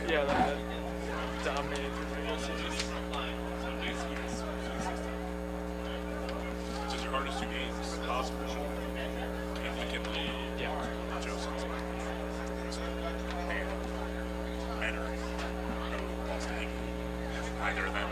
Yeah, that dominated. This is your hardest two games possible. And you can Joe Sons and Manor lost to either of them.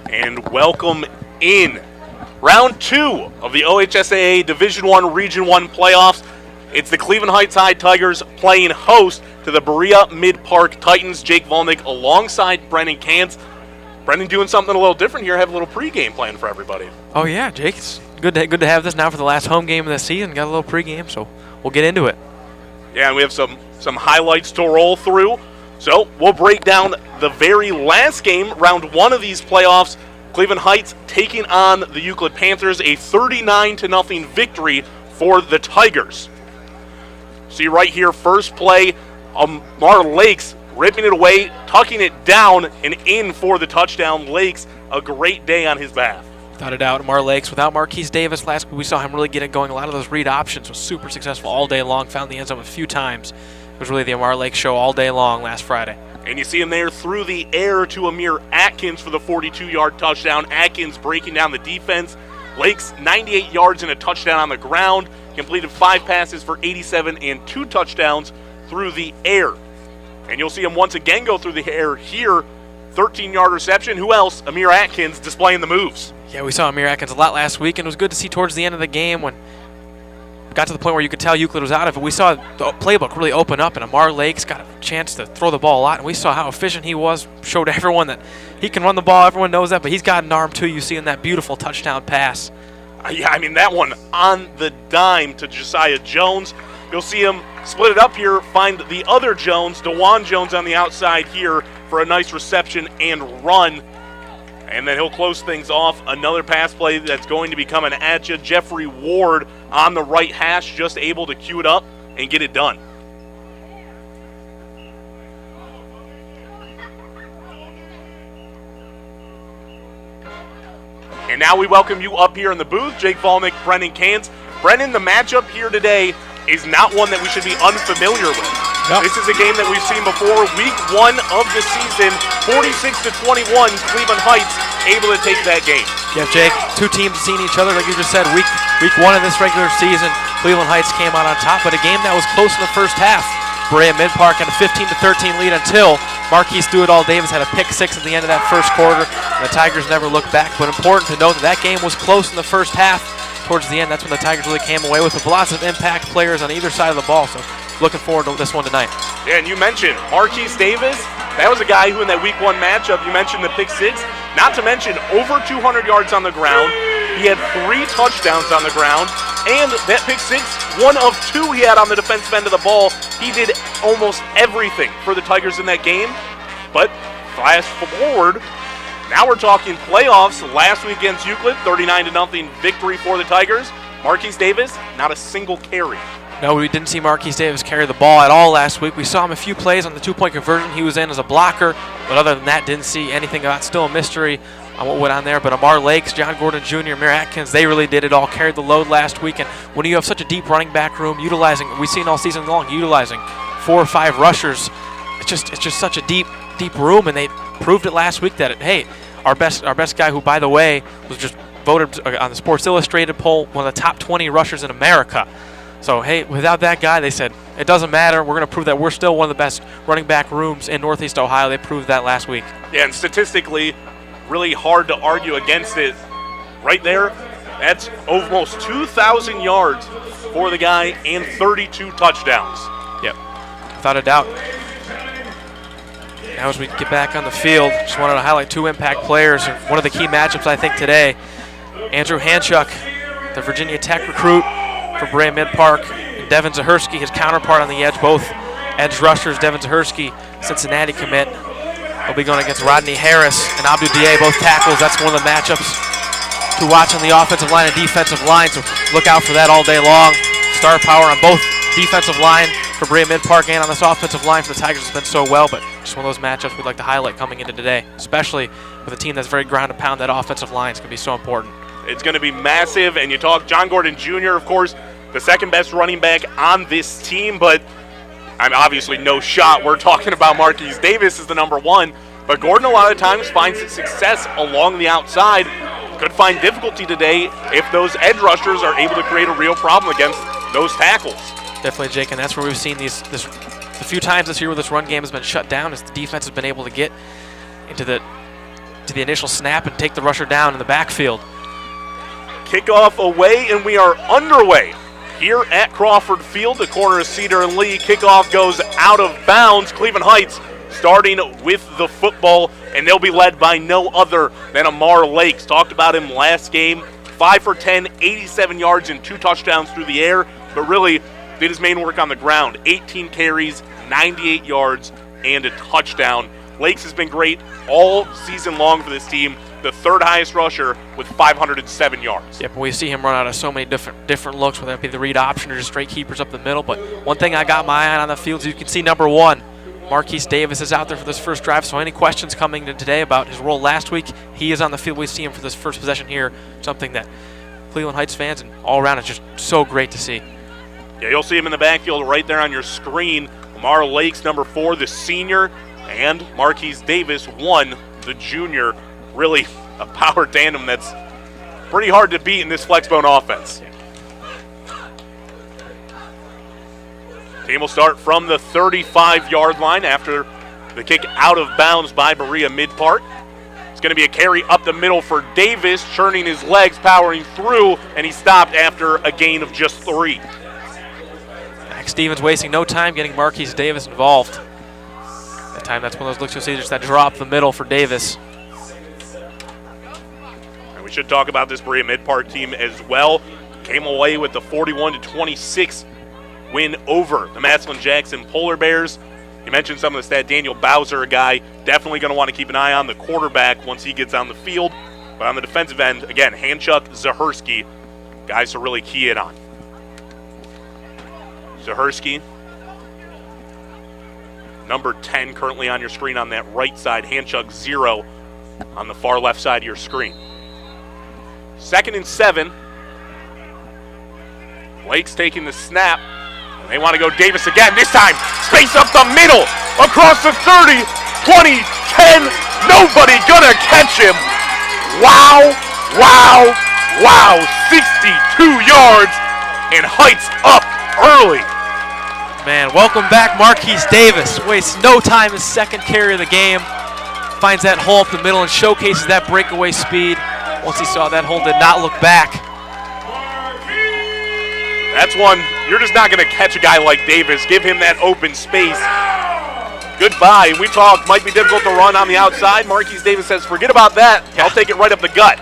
And welcome in round 2 of the OHSAA Division I Region 1 playoffs. It's the Cleveland Heights High Tigers playing host to the Berea Midpark Titans. Jake Volnick alongside Brendan Kantz. Brendan doing something a little different here. Have a little pregame plan for everybody. Oh yeah, Jake. It's good to have this now for the last home game of the season. Got a little pregame, so we'll get into it. Yeah, and we have some highlights to roll through. So we'll break down the very last game, round 1 of these playoffs. Cleveland Heights taking on the Euclid Panthers, a 39-0 victory for the Tigers. See right here, first play, Mar Lakes ripping it away, tucking it down and in for the touchdown. Lakes, a great day on his behalf. Without a doubt, Mar Lakes, without Marquise Davis last week, we saw him really get it going. A lot of those read options was super successful all day long, found the end zone a few times. It was really the Mar Lakes show all day long last Friday. And you see him there through the air to Amir Atkins for the 42-yard touchdown. Atkins breaking down the defense. Lakes 98 yards and a touchdown on the ground. Completed 5 passes for 87 and 2 touchdowns through the air. And you'll see him once again go through the air here. 13-yard reception. Who else? Amir Atkins displaying the moves. Yeah, we saw Amir Atkins a lot last week, and it was good to see towards the end of the game when it got to the point where you could tell Euclid was out of it. We saw the playbook really open up, and Amar Lakes got a chance to throw the ball a lot, and we saw how efficient he was. Showed everyone that he can run the ball. Everyone knows that, but he's got an arm too. You see in that beautiful touchdown pass. Yeah, I mean, that one on the dime to Josiah Jones. You'll see him split it up here, find the other Jones, DeJuan Jones on the outside here for a nice reception and run. And then he'll close things off. Another pass play that's going to be coming at you. Jeffrey Ward on the right hash, just able to cue it up and get it done. And now we welcome you up here in the booth, Jake Volnick, Brendan Kantz. Brendan, the matchup here today is not one that we should be unfamiliar with. Nope. This is a game that we've seen before. Week 1 of the season, 46-21, Cleveland Heights able to take that game. Yeah, Jake, 2 teams seeing each other, like you just said. Week 1 of this regular season, Cleveland Heights came out on top, but a game that was close in the first half. Berea Midpark had a 15-13 lead until Marquise Do-It-All Davis had a pick 6 at the end of that first quarter. And the Tigers never looked back, but important to note that that game was close in the first half. Towards the end, that's when the Tigers really came away with lots of impact players on either side of the ball. So looking forward to this one tonight. Yeah, and you mentioned Marquise Davis. That was a guy who in that week 1 matchup, you mentioned the pick 6, not to mention over 200 yards on the ground. He had 3 touchdowns on the ground, and that pick 6, 1 of 2 he had on the defensive end of the ball. He did almost everything for the Tigers in that game. But fast forward, now we're talking playoffs. Last week against Euclid, 39-0 victory for the Tigers. Marquise Davis, not a single carry. No, we didn't see Marquise Davis carry the ball at all last week. We saw him a few plays on the 2-point conversion. He was in as a blocker, but other than that, didn't see anything about. Still a mystery on what went on there. But Amar Lakes, John Gordon Jr., Amir Atkins, they really did it all, carried the load last week. And when you have such a deep running back room, we've seen all season long, utilizing 4 or 5 rushers, it's just such a deep room, and they proved it last week that our best guy, who by the way was just voted on the Sports Illustrated poll one of the top 20 rushers in America. So hey, without that guy, they said it doesn't matter. We're going to prove that we're still one of the best running back rooms in Northeast Ohio. They proved that last week. Yeah, and statistically, really hard to argue against it. Right there, that's almost 2,000 yards for the guy and 32 touchdowns. Yep, without a doubt. Now as we get back on the field, just wanted to highlight 2 impact players. One of the key matchups, I think, today, Andrew Hanchuk, the Virginia Tech recruit for Berea Midpark, and Devin Zahersky, his counterpart on the edge, both edge rushers. Devin Zahersky, Cincinnati commit. He'll be going against Rodney Harris and Abdou Dié, both tackles. That's one of the matchups to watch on the offensive line and defensive line, so look out for that all day long. Star power on both defensive line for Berea Midpark and on this offensive line for the Tigers has been so well, but just one of those matchups we'd like to highlight coming into today, especially with a team that's very ground and pound. That offensive line is going to be so important. It's going to be massive, and you talk John Gordon Jr., of course, the second best running back on this team, but I'm obviously no shot. We're talking about Marquise Davis as the number 1, but Gordon a lot of times finds success along the outside. Could find difficulty today if those edge rushers are able to create a real problem against those tackles. Definitely, Jake, and that's where we've seen this the few times this year where this run game has been shut down is the defense has been able to get into the initial snap and take the rusher down in the backfield. Kickoff away, and we are underway here at Crawford Field, the corner of Cedar and Lee. Kickoff goes out of bounds. Cleveland Heights starting with the football, and they'll be led by no other than Amar Lakes. Talked about him last game. 5 for 10, 87 yards and 2 touchdowns through the air, but really did his main work on the ground. 18 carries, 98 yards, and a touchdown. Lakes has been great all season long for this team. The 3rd highest rusher with 507 yards. Yep, we see him run out of so many different looks, whether it be the read option or just straight keepers up the middle. But one thing I got my eye on the field is you can see number 1, Marquise Davis is out there for this first drive. So any questions coming in today about his role last week, he is on the field. We see him for this first possession here, something that Cleveland Heights fans and all around is just so great to see. Yeah, you'll see him in the backfield right there on your screen. Amar Lakes, number 4, the senior, and Marquise Davis, 1, the junior. Really a power tandem that's pretty hard to beat in this flexbone offense. Team will start from the 35-yard line after the kick out of bounds by Berea Midpark. It's going to be a carry up the middle for Davis, churning his legs, powering through, and he stopped after a gain of just 3. Max Stevens wasting no time getting Marquise Davis involved. That time, that's one of those looks you'll see, just that drop the middle for Davis. And we should talk about this Berea Midpark team as well. Came away with the 41-26 win over the Massillon Jackson Polar Bears. You mentioned some of the stats. Daniel Bowser, a guy definitely going to want to keep an eye on the quarterback once he gets on the field. But on the defensive end, again, Hanchuk, Zahersky, guys to really key it on. Zahersky, number 10 currently on your screen on that right side. Hanchuk 0 on the far left side of your screen. 2nd and 7. Lakes taking the snap. They want to go Davis again. This time, space up the middle, across the 30, 20, 10. Nobody gonna catch him. Wow, wow, wow. 62 yards, and Heights up early. Man, welcome back, Marquise Davis. Wastes no time, his 2nd carry of the game. Finds that hole up the middle and showcases that breakaway speed. Once he saw that hole, did not look back. That's one, you're just not going to catch a guy like Davis. Give him that open space. Goodbye. We talked, might be difficult to run on the outside. Marquise Davis says, forget about that. I'll take it right up the gut.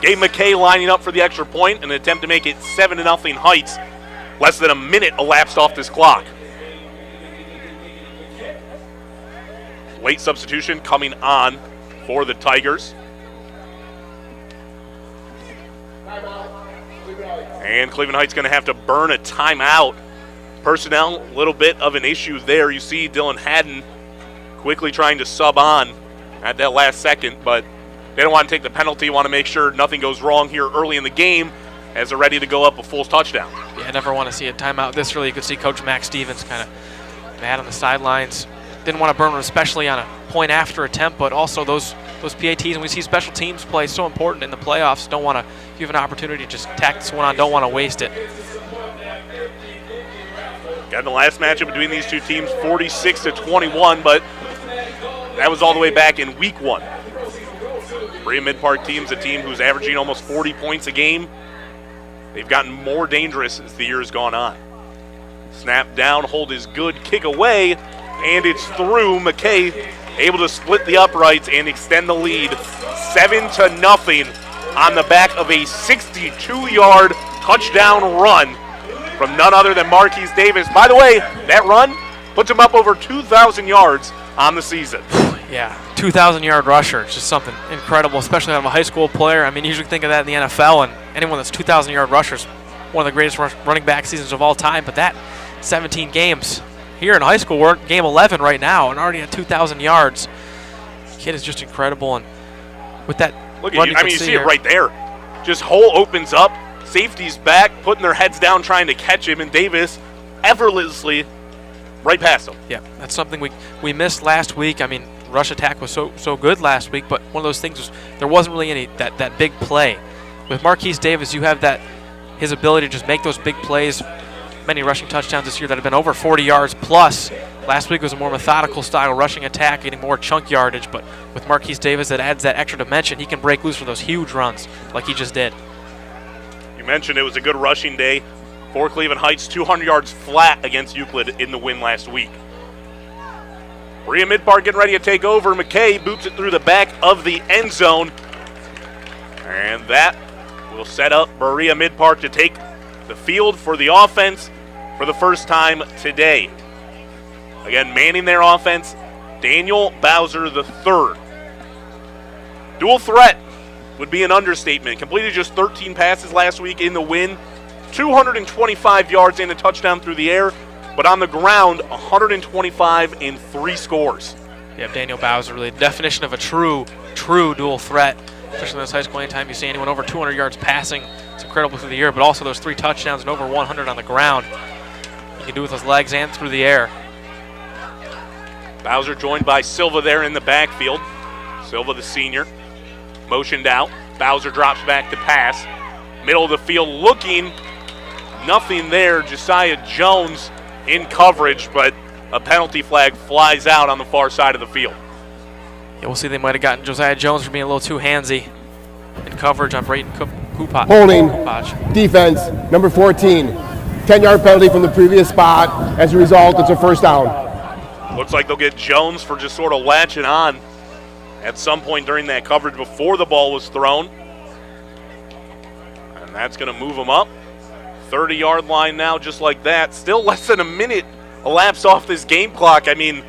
Gabe McKay lining up for the extra point, an attempt to make it 7-0 Heights. Less than a minute elapsed off this clock. Late substitution coming on for the Tigers. And Cleveland Heights going to have to burn a timeout. Personnel, a little bit of an issue there. You see Dylan Haddon quickly trying to sub on at that last second, but they don't want to take the penalty. Want to make sure nothing goes wrong here early in the game as they're ready to go up a full touchdown. Yeah, I never want to see a timeout this early. You could see Coach Max Stevens kind of mad on the sidelines. Didn't want to burn one, especially on a point after attempt, but also those PATs, and we see special teams play so important in the playoffs. Don't want to, if you have an opportunity to just tack this one on, don't want to waste it. Got the last matchup between these two teams, 46-21, but that was all the way back in week 1. Berea Midpark team's a team who's averaging almost 40 points a game. They've gotten more dangerous as the year has gone on. Snap down, hold is good, kick away, and it's through. McKay able to split the uprights and extend the lead 7-0 on the back of a 62-yard touchdown run from none other than Marquise Davis. By the way, that run puts him up over 2,000 yards on the season. Yeah, 2,000-yard rusher. It's just something incredible, especially out of a high school player. I mean, you usually think of that in the NFL, and anyone that's 2,000-yard rusher is one of the greatest running back seasons of all time. But that 17 games here in high school, we're at game 11 right now, and already at 2,000 yards. Kid is just incredible, and with that, look at you. I mean, you see it right there. Just hole opens up, safety's back, putting their heads down, trying to catch him, and Davis effortlessly right past him. Yeah, that's something we missed last week. I mean, rush attack was so good last week, but one of those things was there wasn't really any that big play. With Marquise Davis, you have that his ability to just make those big plays many rushing touchdowns this year that have been over 40 yards plus. Last week was a more methodical style rushing attack, getting more chunk yardage, but with Marquise Davis, that adds that extra dimension. He can break loose for those huge runs like he just did. You mentioned it was a good rushing day for Cleveland Heights, 200 yards flat against Euclid in the win last week. Berea Midpark getting ready to take over. McKay boots it through the back of the end zone. And that will set up Berea Midpark to take the field for the offense for the first time today. Again, manning their offense, Daniel Bowser III. Dual threat would be an understatement. Completed just 13 passes last week in the win. 225 yards and a touchdown through the air. But on the ground, 125 and 3 scores. Yeah, Daniel Bowser, really the definition of a true dual threat, especially in this high school. Anytime you see anyone over 200 yards passing, it's incredible through the air, but also those 3 touchdowns and over 100 on the ground. He can do it with his legs and through the air. Bowser joined by Silva there in the backfield. Silva, the senior, motioned out. Bowser drops back to pass. Middle of the field looking, nothing there. Josiah Jones in coverage, but a penalty flag flies out on the far side of the field. Yeah, we'll see. They might have gotten Josiah Jones for being a little too handsy in coverage on Brayton Kupach. Holding defense, number 14. 10-yard penalty from the previous spot. As a result, it's a first down. Looks like they'll get Jones for just sort of latching on at some point during that coverage before the ball was thrown. And that's going to move him up. 30-yard line now, just like that. Still less than a minute elapsed off this game clock. I mean,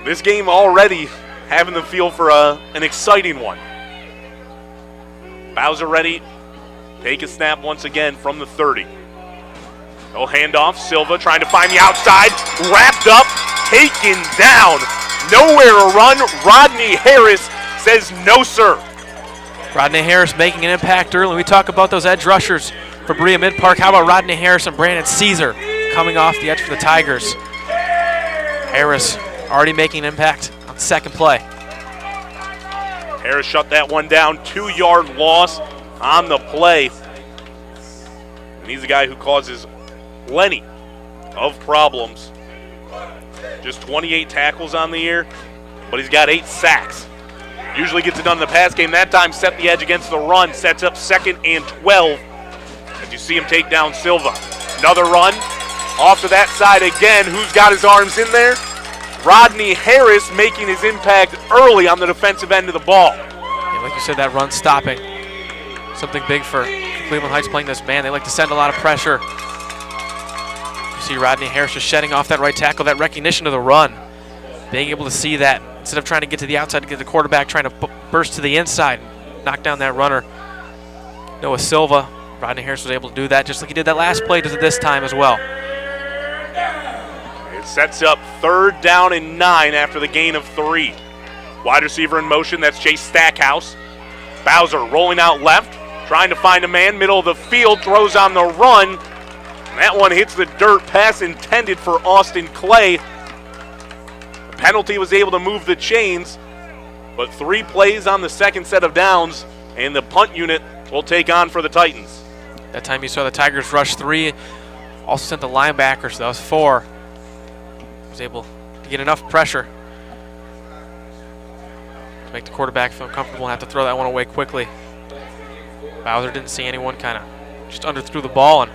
this game already having the feel for an exciting one. Bowser ready. Take a snap once again from the 30. No handoff. Silva trying to find the outside. Wrapped up. Taken down. Nowhere to run. Rodney Harris says no, sir. Rodney Harris making an impact early. We talk about those edge rushers for Berea Midpark. How about Rodney Harris and Brandon Caesar coming off the edge for the Tigers? Harris already making an impact on the second play. Harris shut that one down. 2-yard loss on the play. And he's the guy who causes plenty of problems. Just 28 tackles on the year, but he's got 8 sacks. Usually gets it done in the pass game. That time set the edge against the run. Sets up 2nd and 12. As you see him take down Silva. Another run. Off to that side again. Who's got his arms in there? Rodney Harris making his impact early on the defensive end of the ball. Yeah, like you said, that run stopping. Something big for Cleveland Heights playing this man. They like to send a lot of pressure. You see Rodney Harris just shedding off that right tackle, that recognition of the run. Being able to see that instead of trying to get to the outside to get the quarterback, trying to burst to the inside, knock down that runner. Noah Silva, Rodney Harris was able to do that just like he did that last play, does it this time as well. It sets up 3rd down and 9 after the gain of 3. Wide receiver in motion, that's Chase Stackhouse. Bowser rolling out left, trying to find a man, middle of the field, throws on the run. And that one hits the dirt, pass intended for Austin Clay. The penalty was able to move the chains, but 3 plays on the second set of downs, and the punt unit will take on for the Titans. That time you saw the Tigers rush 3, also sent the linebackers, so that was 4. Was able to get enough pressure to make the quarterback feel comfortable and have to throw that one away quickly. Bowser didn't see anyone, kind of just underthrew the ball, and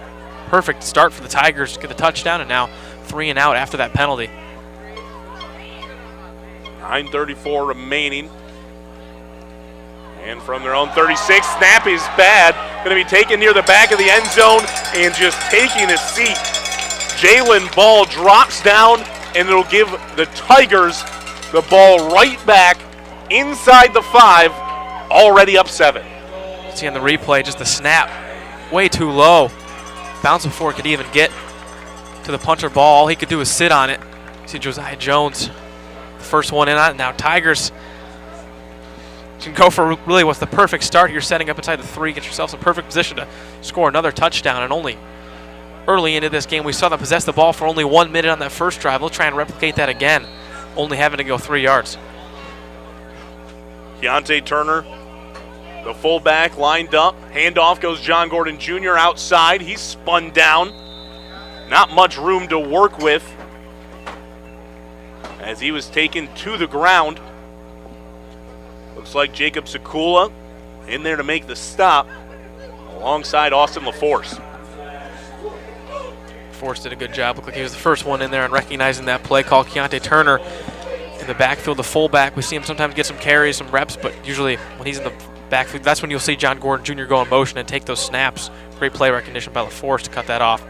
perfect start for the Tigers to get the touchdown, and now 3 and out after that penalty. 9:34 remaining. And from their own 36, snap is bad. Going to be taken near the back of the end zone and just taking a seat. Jalen Ball drops down, and it'll give the Tigers the ball right back inside the 5, already up 7. See on the replay, just the snap way too low. Bounce before it could even get to the punter ball. All he could do was sit on it. See Josiah Jones, the first one in on it. Now Tigers can go for really what's the perfect start here, setting up inside the 3, get yourself in perfect position to score another touchdown. And only early into this game, we saw them possess the ball for only 1 minute on that first drive. They'll try and replicate that again, only having to go 3 yards. Keontae Turner, the fullback, lined up. Handoff goes John Gordon Jr. outside. He's spun down. not much room to work with as he was taken to the ground. Looks like Jacob Sekula in there to make the stop alongside Austin LaForce. Force did a good job. Looked like he was the first one in there and recognizing that play call. Keontae Turner in the backfield, the fullback. We see him sometimes get some carries, some reps, but usually when he's in the backfield, that's when you'll see John Gordon Jr. go in motion and take those snaps. Great play recognition by LaForce to cut that off.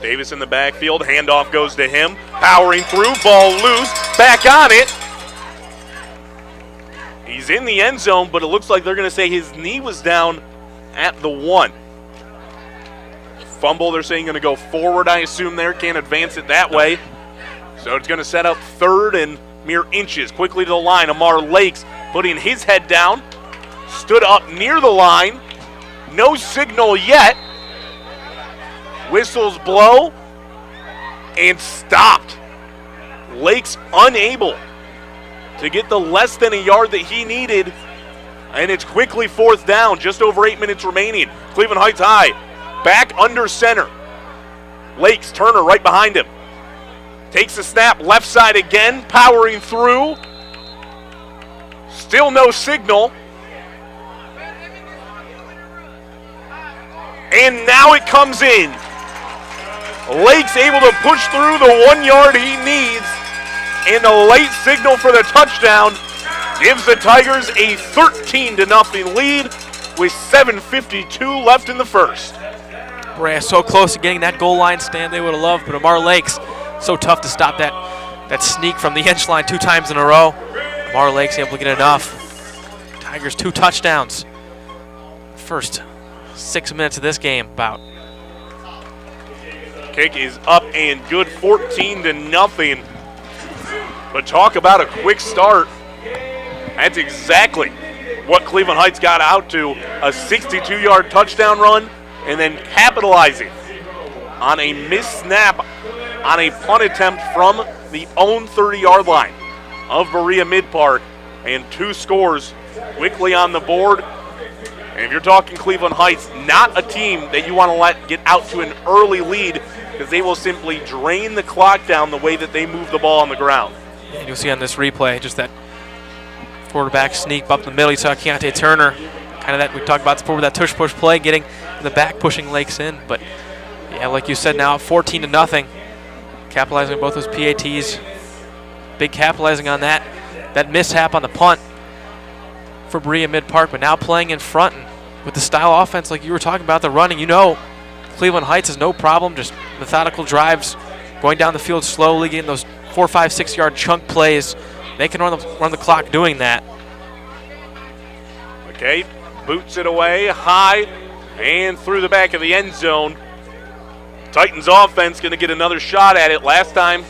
Davis in the backfield, handoff goes to him, powering through, ball loose, back on it. He's in the end zone, but it looks like they're going to say his knee was down at the 1. Fumble, they're saying going to go forward, I assume there. Can't advance it that way. So it's going to set up 3rd and mere inches. Quickly to the line, Amar Lakes putting his head down. Stood up near the line. No signal yet. Whistles blow and stopped. Lakes unable to get the less than a yard that he needed. And it's quickly 4th down, just over 8 minutes remaining. Cleveland Heights High. Back under center. Lakes, Turner right behind him. Takes the snap, left side again, powering through. Still no signal. And now it comes in. Lakes able to push through the 1 yard he needs. And the late signal for the touchdown gives the Tigers a 13-0 lead with 7:52 left in the first. Berea so close to getting that goal line stand they would have loved, but Amar Lakes so tough to stop that sneak from the inch line 2 times in a row. Amar Lakes able to get enough. Tigers 2 touchdowns. First 6 minutes of this game about. Kick is up and good, 14-0. But talk about a quick start. That's exactly what Cleveland Heights got out to. A 62-yard touchdown run. And then capitalizing on a missed snap on a punt attempt from the own 30-yard line of Berea Midpark. And 2 scores quickly on the board. And if you're talking Cleveland Heights, not a team that you want to let get out to an early lead because they will simply drain the clock down the way that they move the ball on the ground. And you'll see on this replay just that quarterback sneak up the middle. You saw Keontae Turner, kind of that we talked about before with that tush-push play, getting in the back, pushing Lakes in. But, yeah, like you said now, 14-0. Capitalizing on both those PATs. Big capitalizing on that mishap on the punt for Berea Midpark, but now playing in front and with the style offense like you were talking about, the running. You know Cleveland Heights is no problem, just methodical drives, going down the field slowly, getting those 4, 5, 6 yard chunk plays. They can run the clock doing that. Okay, boots it away, high, and through the back of the end zone. Titans offense going to get another shot at it. Last time,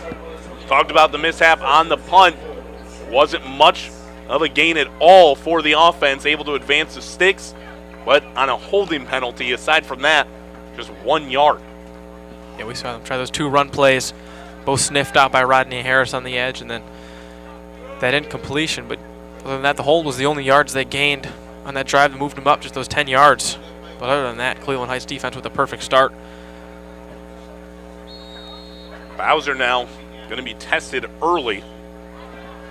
talked about the mishap on the punt. Wasn't much of a gain at all for the offense, able to advance the sticks, but on a holding penalty, aside from that, just 1 yard. Yeah, we saw them try those 2 run plays, both sniffed out by Rodney Harris on the edge, and then that incompletion. But other than that, the hold was the only yards they gained on that drive that moved them up, just those 10 yards. But other than that, Cleveland Heights defense with a perfect start. Bowser now going to be tested early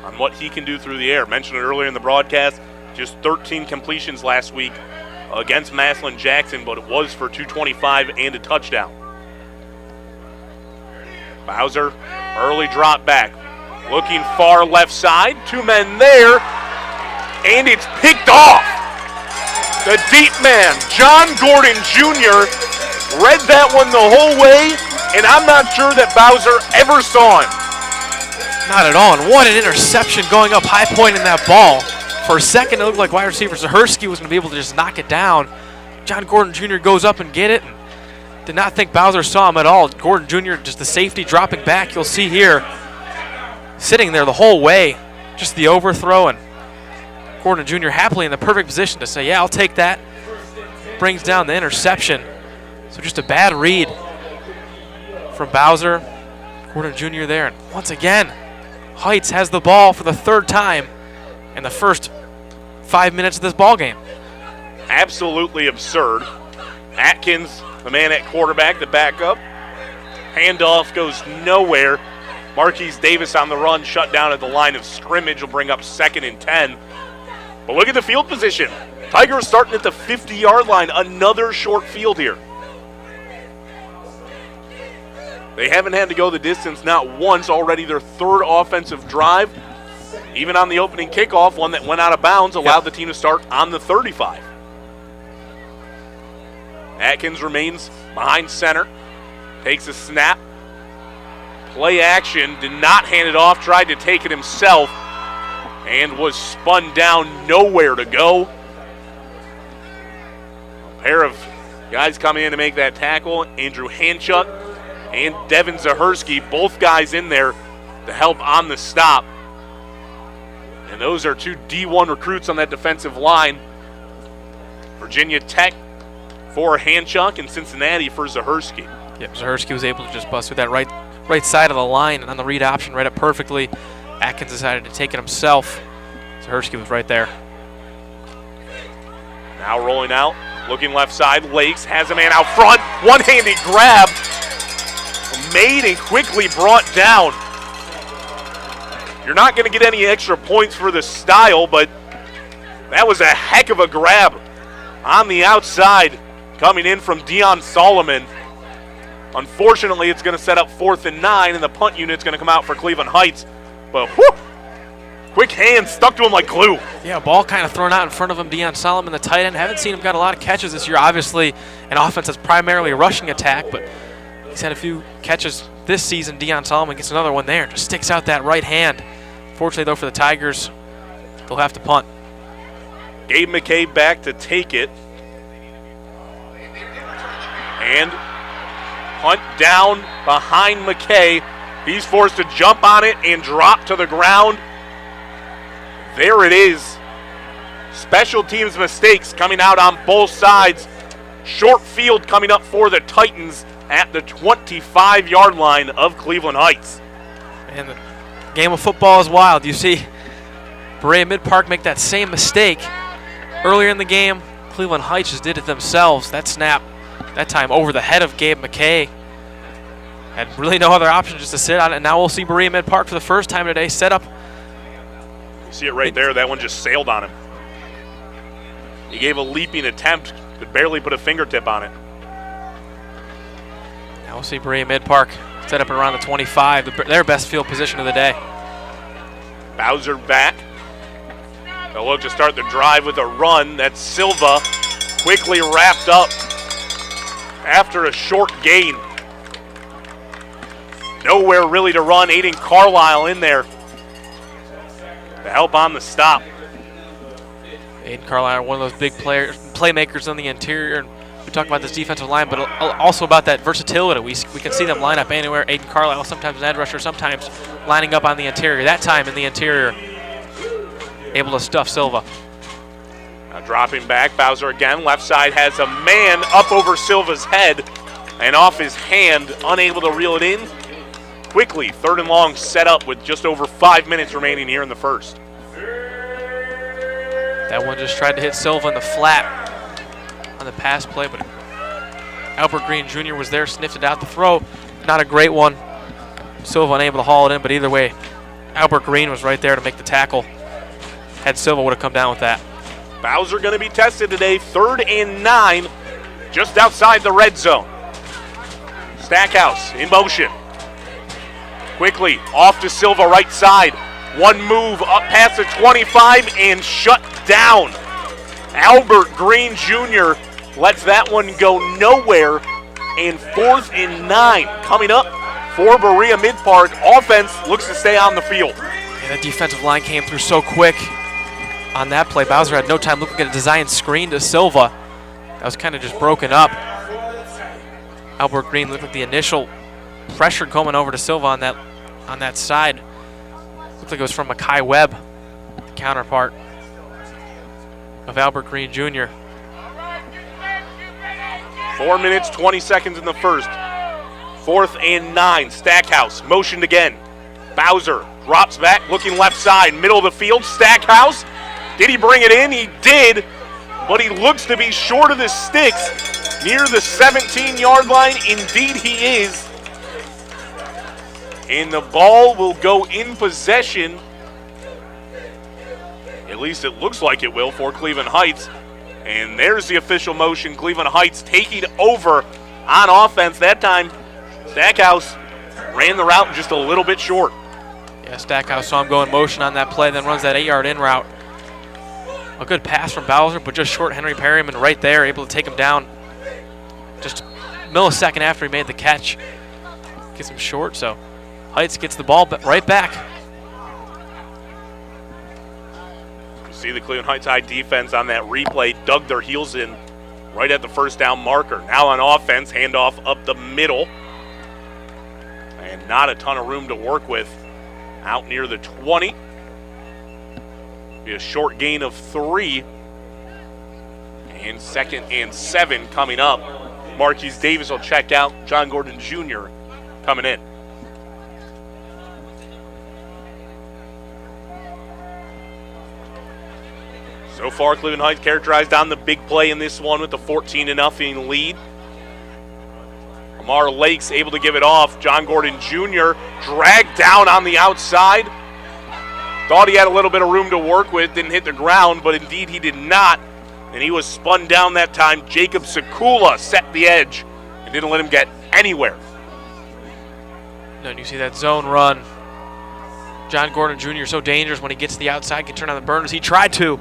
on what he can do through the air. Mentioned it earlier in the broadcast, just 13 completions last week against Massillon Jackson, but it was for 225 and a touchdown. Bowser, early drop back, looking far left side, 2 men there, and it's picked off. The deep man, John Gordon Jr., read that one the whole way, and I'm not sure that Bowser ever saw him. Not at all, and what an interception going up high point in that ball. For a second, it looked like wide receiver Zahersky was going to be able to just knock it down. John Gordon Jr. goes up and get it. And did not think Bowser saw him at all. Gordon Jr., just the safety dropping back, you'll see here, sitting there the whole way. Just the overthrow, and Gordon Jr. happily in the perfect position to say, yeah, I'll take that. Brings down the interception. So just a bad read from Bowser. Gordon Jr. there, and once again, Heights has the ball for the 3rd time in the first 5 minutes of this ball game. Absolutely absurd. Atkins, the man at quarterback, the backup, Handoff goes nowhere. Marquise Davis on the run, shut down at the line of scrimmage, will bring up 2nd and 10. But look at the field position. Tigers starting at the 50-yard line. Another short field here. They haven't had to go the distance not once, already their 3rd offensive drive. Even on the opening kickoff, one that went out of bounds, allowed the team to start on the 35. Atkins remains behind center, takes a snap. Play action, did not hand it off, tried to take it himself, and was spun down, nowhere to go. A pair of guys coming in to make that tackle, Andrew Hanchuk and Devin Zahersky, both guys in there to help on the stop. And those are 2 D1 recruits on that defensive line. Virginia Tech for Hanchuk and Cincinnati for Zahersky. Yep, Zahersky was able to just bust through that right side of the line, and on the read option, read it perfectly. Atkins decided to take it himself. Zahersky was right there. Now rolling out, looking left side. Lakes has a man out front. One-handed grab. Made and quickly brought down. You're not going to get any extra points for the style, but that was a heck of a grab on the outside coming in from Deion Solomon. Unfortunately, it's going to set up 4th and 9, and the punt unit's going to come out for Cleveland Heights. But whew, quick hands stuck to him like glue. Yeah, ball kind of thrown out in front of him. Deion Solomon, the tight end. Haven't seen him got a lot of catches this year. Obviously, an offense that's primarily a rushing attack, but he's had a few catches this season. Deion Solomon gets another one there. Just sticks out that right hand. Fortunately, though, for the Tigers, they'll have to punt. Gabe McKay back to take it. And punt down behind McKay. He's forced to jump on it and drop to the ground. There it is. Special teams mistakes coming out on both sides. Short field coming up for the Titans at the 25-yard line of Cleveland Heights. And the game of football is wild. You see Berea Midpark make that same mistake earlier in the game. Cleveland Heights just did it themselves. That snap, that time over the head of Gabe McKay. Had really no other option just to sit on it. And now we'll see Berea Midpark for the first time today set up. You see it right there. That one just sailed on him. He gave a leaping attempt, could barely put a fingertip on it. Now we'll see Berea Midpark set up around the 25, their best field position of the day. Bowser back. They'll look to start the drive with a run. That's Silva, quickly wrapped up after a short gain. Nowhere really to run. Aiden Carlisle in there to help on the stop. Aiden Carlisle, one of those big playmakers on the interior. We talk about this defensive line, but also about that versatility. We can see them line up anywhere. Aiden Carlisle, sometimes an edge rusher, sometimes lining up on the interior. That time in the interior, able to stuff Silva. Now dropping back, Bowser again. Left side has a man up over Silva's head and off his hand, unable to reel it in. Quickly, 3rd and long set up with just over 5 minutes remaining here in the first. That one just tried to hit Silva in the flat on the pass play, but Albert Green Jr. was there, sniffed it out. The throw, not a great one. Silva unable to haul it in, but either way, Albert Green was right there to make the tackle. Had Silva would have come down with that. Bowser going to be tested today, 3rd and 9, just outside the red zone. Stackhouse in motion. Quickly, off to Silva, right side. One move up past the 25 and shut down. Albert Green Jr. lets that one go nowhere. And 4th and 9 coming up for Berea Midpark. Offense looks to stay on the field. Yeah, that defensive line came through so quick on that play. Bowser had no time looking at a design screen to Silva. That was kind of just broken up. Albert Green looked like the initial pressure coming over to Silva on that side. Looked like it was from Mekhi Webb, the counterpart of Albert Green Jr. 4 minutes, 20 seconds in the first. 4th and 9, Stackhouse motioned again. Bowser drops back, looking left side, middle of the field. Stackhouse, did he bring it in? He did, but he looks to be short of the sticks near the 17-yard line. Indeed he is. And the ball will go in possession. At least it looks like it will for Cleveland Heights. And there's the official motion. Cleveland Heights taking over on offense. That time, Stackhouse ran the route just a little bit short. Yeah, Stackhouse saw him go in motion on that play, then runs that 8-yard in route. A good pass from Bowser, but just short Henry Perryman right there, able to take him down just a millisecond after he made the catch. Gets him short, so Heights gets the ball right back. You see the Cleveland Heights High defense on that replay dug their heels in right at the first down marker. Now on offense, handoff up the middle. And not a ton of room to work with out near the 20. Be a short gain of 3. And 2nd and 7 coming up. Marquise Davis will check out. John Gordon Jr. coming in. So far, Cleveland Heights characterized on the big play in this one with the 14-0 lead. Amar Lakes able to give it off. John Gordon Jr. dragged down on the outside. Thought he had a little bit of room to work with, didn't hit the ground, but indeed he did not. And he was spun down that time. Jacob Sekula set the edge and didn't let him get anywhere. And you see that zone run. John Gordon Jr. so dangerous when he gets to the outside, can turn on the burners. He tried to,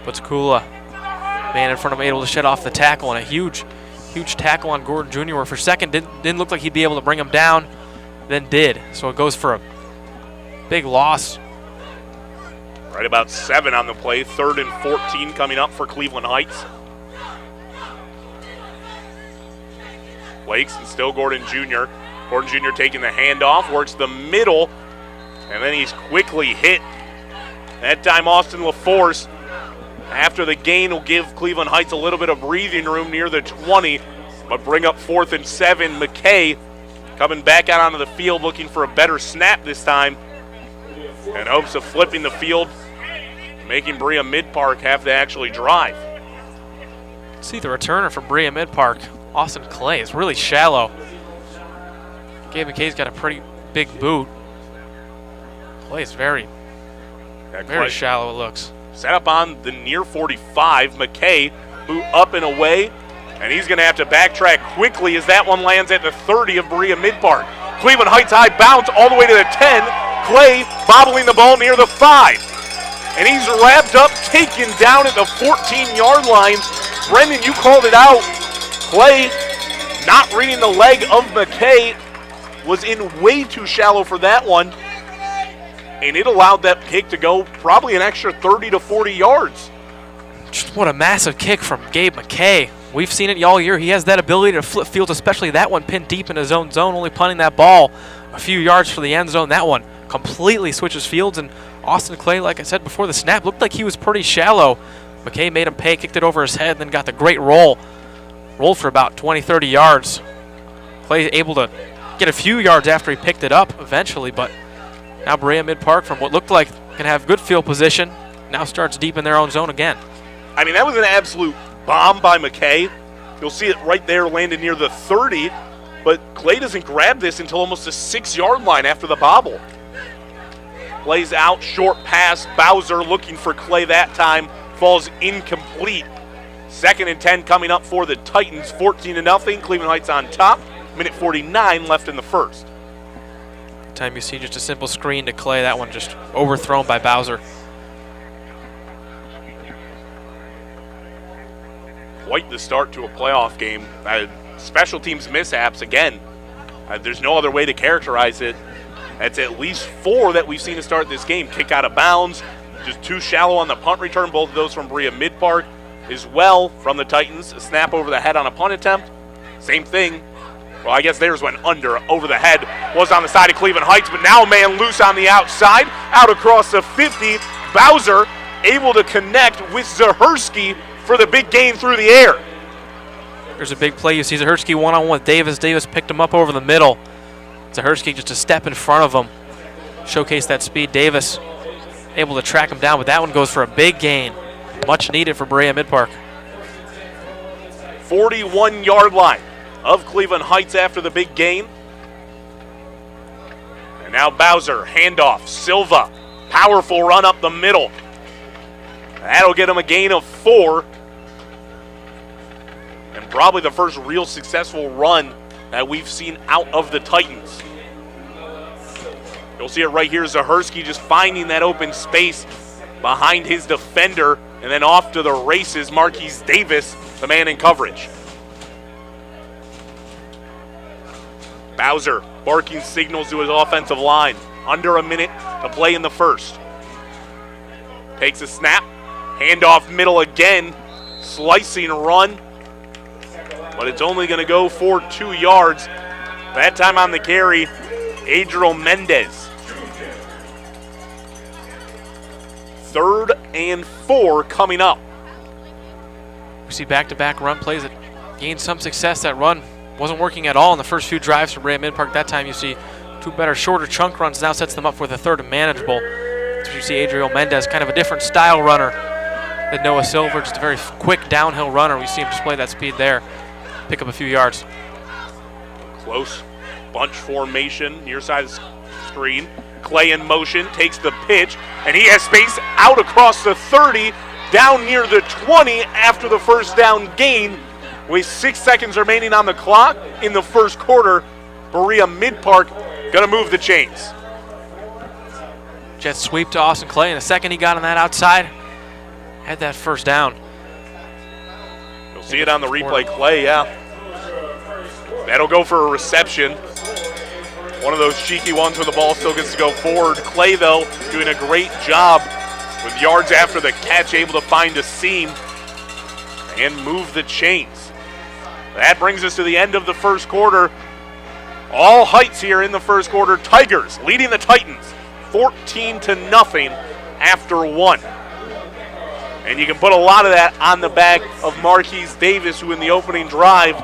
but Sekula, man in front of him, able to shed off the tackle, and a huge tackle on Gordon Jr. where for a second didn't look like he'd be able to bring him down, then did. So it goes for a big loss. Right about 7 on the play. 3rd and 14 coming up for Cleveland Heights. Lakes and still Gordon Jr. Gordon Jr. taking the handoff, works the middle, and then he's quickly hit. That time Austin LaForce, after the gain, will give Cleveland Heights a little bit of breathing room near the 20, but bring up 4th and 7. McKay coming back out onto the field looking for a better snap this time in hopes of flipping the field, making Berea Midpark have to actually drive. See the returner from Berea Midpark, Austin Clay, is really shallow. Gabe McKay's got a pretty big boot. Clay's very shallow, it looks. Set up on the near 45. McKay, who up and away, and he's going to have to backtrack quickly as that one lands at the 30 of Berea Midpark. Cleveland Heights high bounce all the way to the 10. Clay bobbling the ball near the 5. And he's wrapped up, taken down at the 14-yard line. Brendan, you called it out. Clay not reading the leg of McKay, was in way too shallow for that one. And it allowed that kick to go probably an extra 30 to 40 yards. Just what a massive kick from Gabe McKay. We've seen it all year. He has that ability to flip fields, especially that one pinned deep in his own zone, only punting that ball a few yards for the end zone. That one completely switches fields, and Austin Clay, like I said before the snap, looked like he was pretty shallow. McKay made him pay, kicked it over his head, then got the great roll. Rolled for about 20, 30 yards. Clay able to get a few yards after he picked it up eventually, but now Berea Midpark, from what looked like can have good field position, now starts deep in their own zone again. I mean, that was an absolute bomb by McKay. You'll see it right there landed near the 30, but Clay doesn't grab this until almost the 6-yard line after the bobble. Plays out, short pass, Bowser looking for Clay that time, falls incomplete. 2nd and 10 coming up for the Titans, 14-0, Cleveland Heights on top, minute 49 left in the first. Time you see just a simple screen to Clay, that one just overthrown by Bowser. Quite the start to a playoff game. Special teams mishaps again. There's no other way to characterize it. That's at least 4 that we've seen to start this game. Kick out of bounds, just too shallow on the punt return. Both of those from Berea Midpark as well from the Titans. A snap over the head on a punt attempt. Same thing. Well, I guess theirs went over the head. Was on the side of Cleveland Heights, but now a man loose on the outside. Out across the 50. Bowser able to connect with Zahersky for the big gain through the air. There's a big play. You see Zahersky one-on-one with Davis. Davis picked him up over the middle. Zahersky just a step in front of him. Showcase that speed. Davis able to track him down, but that one goes for a big gain. Much needed for Berea Midpark. 41-yard line of Cleveland Heights after the big gain. Now Bowser, handoff, Silva, powerful run up the middle. That'll get him a gain of 4. And probably the first real successful run that we've seen out of the Titans. You'll see it right here, Zahersky just finding that open space behind his defender, and then off to the races, Marquise Davis, the man in coverage. Bowser barking signals to his offensive line. Under a minute to play in the first. Takes a snap, handoff middle again, slicing run, but it's only going to go for 2 yards. That time on the carry, Adriel Mendez. 3rd and 4 coming up. We see back-to-back run plays that gained some success. That run wasn't working at all in the first few drives for Berea Midpark. That time you see 2 better, shorter chunk runs. Now sets them up for the 3rd and manageable. So you see Adriel Mendez, kind of a different style runner than Noah Silver, just a very quick downhill runner. We see him display that speed there, pick up a few yards. Close bunch formation, near side of the screen. Clay in motion, takes the pitch, and he has space out across the 30, down near the 20 after the first down gain. With 6 seconds remaining on the clock in the first quarter, Berea Midpark gonna move the chains. Jet sweep to Austin Clay, and the second he got on that outside, had that first down. You'll see it on the replay, Clay, yeah. That'll go for a reception. One of those cheeky ones where the ball still gets to go forward. Clay, though, doing a great job with yards after the catch, able to find a seam and move the chains. That brings us to the end of the first quarter. All heights here in the first quarter. Tigers leading the Titans 14-0 after 1. And you can put a lot of that on the back of Marquise Davis, who in the opening drive,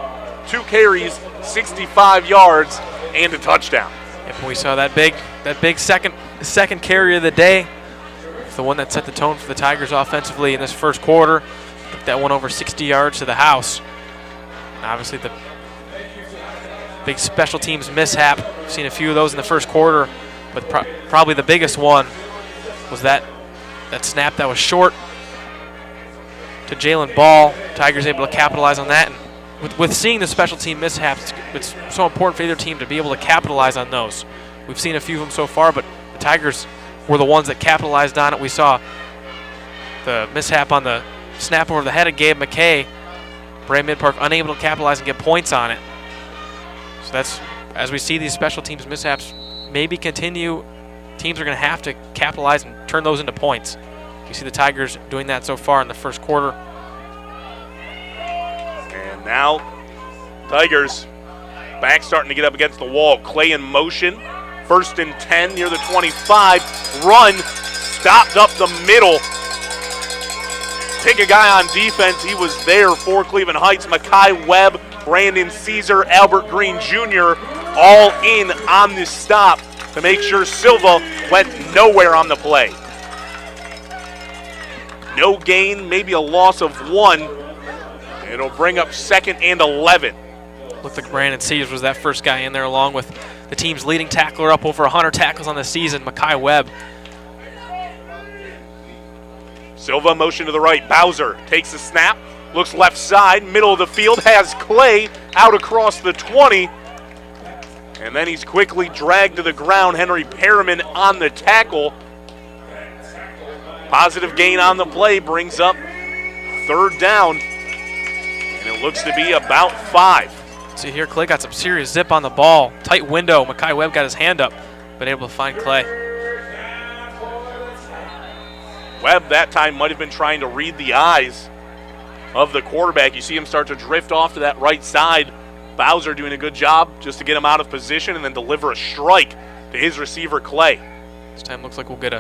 2 carries, 65 yards, and a touchdown. Yep, we saw that big second carry of the day. It's the one that set the tone for the Tigers offensively in this first quarter. Took that one over 60 yards to the house. And obviously the big special teams mishap. We've seen a few of those in the first quarter, but probably the biggest one was that snap that was short to Jalen Ball. Tigers able to capitalize on that. And with seeing the special team mishaps, it's so important for either team to be able to capitalize on those. We've seen a few of them so far, but the Tigers were the ones that capitalized on it. We saw the mishap on the snap over the head of Gabe McKay. Berea Midpark unable to capitalize and get points on it. So that's, as we see these special teams mishaps maybe continue, teams are going to have to capitalize and turn those into points. You see the Tigers doing that so far in the first quarter. And now, Tigers back starting to get up against the wall. Clay in motion. 1st and 10 near the 25. Run stopped up the middle. Pick a guy on defense. He was there for Cleveland Heights. Makai Webb, Brandon Caesar, Albert Green Jr. all in on this stop to make sure Silva went nowhere on the play. No gain, maybe a loss of 1. It'll bring up 2nd and 11. Looked like Brandon Caesar was that first guy in there, along with the team's leading tackler, up over 100 tackles on the season, Makai Webb. Silva motion to the right. Bowser takes the snap, looks left side, middle of the field, has Clay out across the 20. And then he's quickly dragged to the ground. Henry Perriman on the tackle. Positive gain on the play brings up 3rd down. And it looks to be about 5. See here, Clay got some serious zip on the ball. Tight window. Makai Webb got his hand up, but able to find Clay. Webb that time might have been trying to read the eyes of the quarterback. You see him start to drift off to that right side. Bowser doing a good job just to get him out of position and then deliver a strike to his receiver, Clay. This time looks like we'll get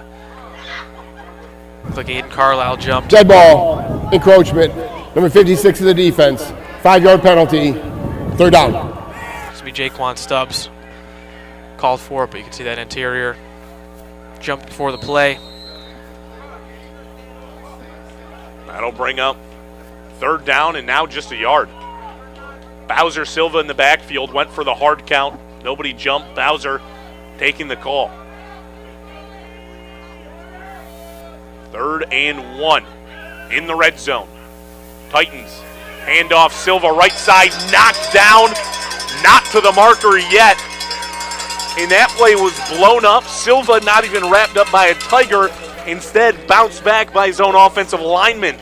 looks like Aiden Carlisle jumped. Dead ball, encroachment, number 56 of the defense, 5-yard penalty, 3rd down. This will be Jaquan Stubbs called for it, but you can see that interior jump before the play. That'll bring up 3rd down and now just a yard. Bowser Silva in the backfield went for the hard count. Nobody jumped. Bowser taking the call. 3rd and 1 in the red zone. Titans, handoff, Silva, right side, knocked down, not to the marker yet. And that play was blown up. Silva not even wrapped up by a Tiger, instead bounced back by his own offensive lineman.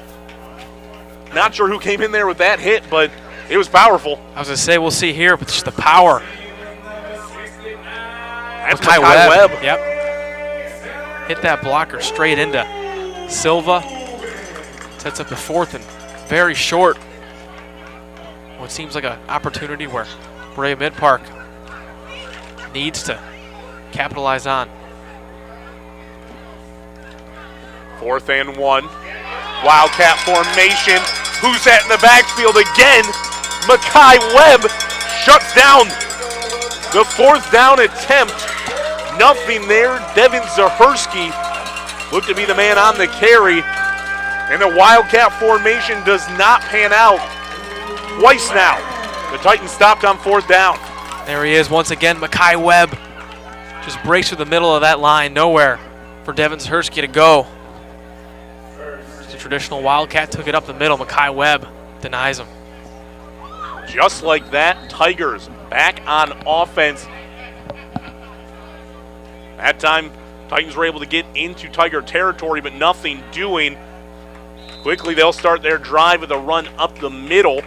Not sure who came in there with that hit, but it was powerful. I was going to say, we'll see here, but just the power. That's Makai Webb. Yep. Hit that blocker straight into Silva. Sets up the 4th and very short. What seems like an opportunity where Berea Midpark needs to capitalize on. 4th and 1. Wildcat formation. Who's that in the backfield again? Makai Webb shuts down the 4th down attempt. Nothing there. Devin Zahersky looked to be the man on the carry. And the Wildcat formation does not pan out. Twice now. The Titans stopped on 4th down. There he is once again. Makai Webb just breaks through the middle of that line. Nowhere for Devin Zahersky to go. Just a traditional Wildcat, took it up the middle. Makai Webb denies him. Just like that, Tigers back on offense. That time, Titans were able to get into Tiger territory, but nothing doing. Quickly, they'll start their drive with a run up the middle.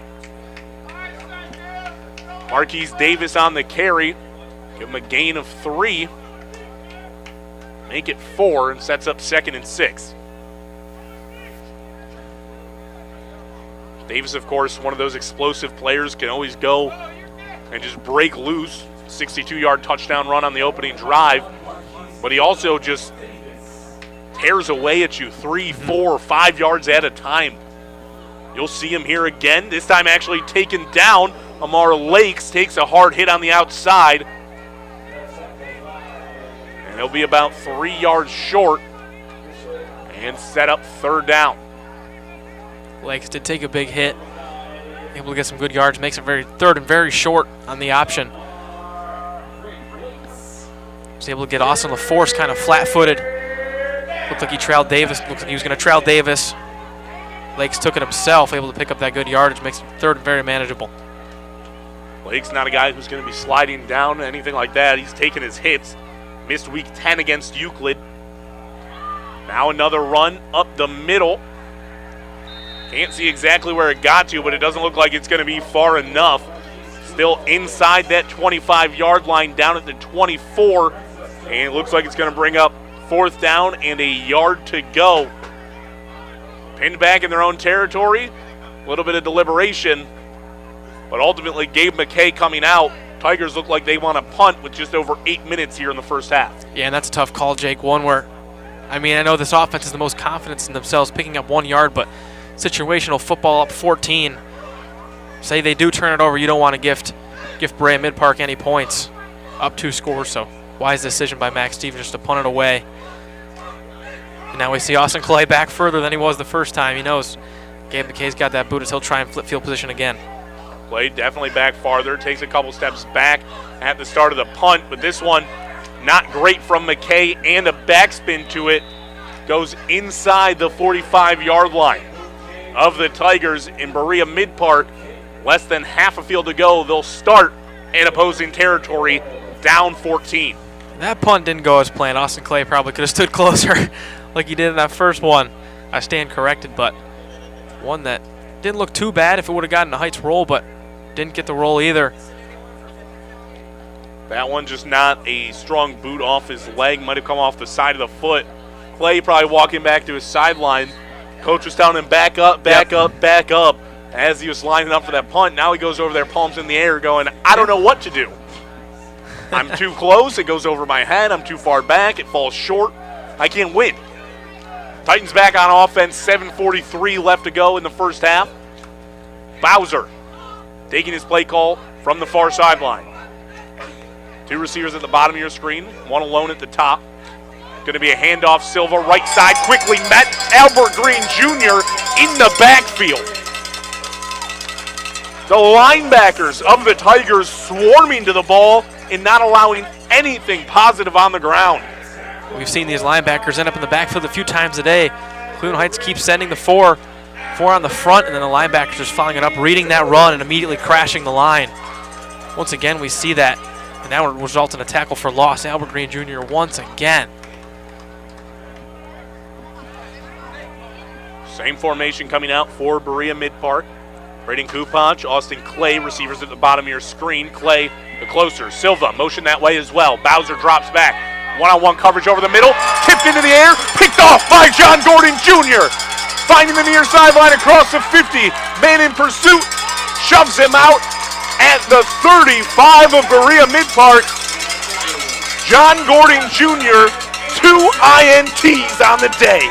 Marquise Davis on the carry. Give him a gain of 3. Make it 4 and sets up 2nd and 6. Davis, of course, one of those explosive players, can always go and just break loose. 62-yard touchdown run on the opening drive. But he also just tears away at you 3, 4, 5 yards at a time. You'll see him here again, this time actually taken down. Amar Lakes takes a hard hit on the outside. And he'll be about 3 yards short and set up 3rd down. Lakes did take a big hit. Able to get some good yards, makes it 3rd and very short on the option. Was able to get Austin LaForce kind of flat-footed. Looked like he trailed Davis. Looked like he was going to trail Davis. Lakes took it himself, able to pick up that good yardage, makes it 3rd and very manageable. Lake's not a guy who's going to be sliding down, anything like that. He's taken his hits. Missed week 10 against Euclid. Now another run up the middle. Can't see exactly where it got to, but it doesn't look like it's going to be far enough. Still inside that 25-yard line, down at the 24. And it looks like it's going to bring up 4th down and a yard to go. Pinned back in their own territory. A little bit of deliberation. But ultimately, Gabe McKay coming out. Tigers look like they want to punt with just over 8 minutes here in the first half. Yeah, and that's a tough call, Jake. One where, I mean, I know this offense is the most confidence in themselves picking up 1 yard, but situational football up 14. Say they do turn it over, you don't want to gift Berea Midpark any points. Up 2 scores, so wise decision by Max Stevens just to punt it away. And now we see Austin Clay back further than he was the first time. He knows Gabe McKay's got that boot as he'll try and flip field position again. Clay definitely back farther, takes a couple steps back at the start of the punt, but this one not great from McKay and a backspin to it. Goes inside the 45-yard line of the Tigers in Berea Midpark. Less than half a field to go. They'll start in opposing territory, down 14. That punt didn't go as planned. Austin Clay probably could have stood closer like he did in that first one. I stand corrected, but one that didn't look too bad if it would have gotten a Heights roll, but didn't get the roll either. That one just not a strong boot off his leg. Might have come off the side of the foot. Clay probably walking back to his sideline. Coach was telling him back up, back up, back up as he was lining up for that punt. Now he goes over there, palms in the air, going, I don't know what to do. I'm too close. It goes over my head. I'm too far back. It falls short. I can't win. Titans back on offense. 7:43 left to go in the first half. Bowser taking his play call from the far sideline. 2 receivers at the bottom of your screen. 1 alone at the top. Going to be a handoff. Silva right side. Quickly met. Albert Green Jr. in the backfield. The linebackers of the Tigers swarming to the ball. in not allowing anything positive on the ground. We've seen these linebackers end up in the backfield a few times a day. Cleveland Heights keeps sending the four on the front, and then the linebackers just following it up, reading that run, and immediately crashing the line. Once again, we see that, and that would result in a tackle for loss. Albert Green Jr. once again. Same formation coming out for Berea Midpark. Braden Kupach, Austin Clay, receivers at the bottom of your screen. Clay, the closer. Silva, motion that way as well. Bowser drops back. One-on-one coverage over the middle. Tipped into the air. Picked off by John Gordon Jr. Finding the near sideline across the 50. Man in pursuit. Shoves him out at the 35 of Berea Midpark. John Gordon Jr., 2 INTs on the day.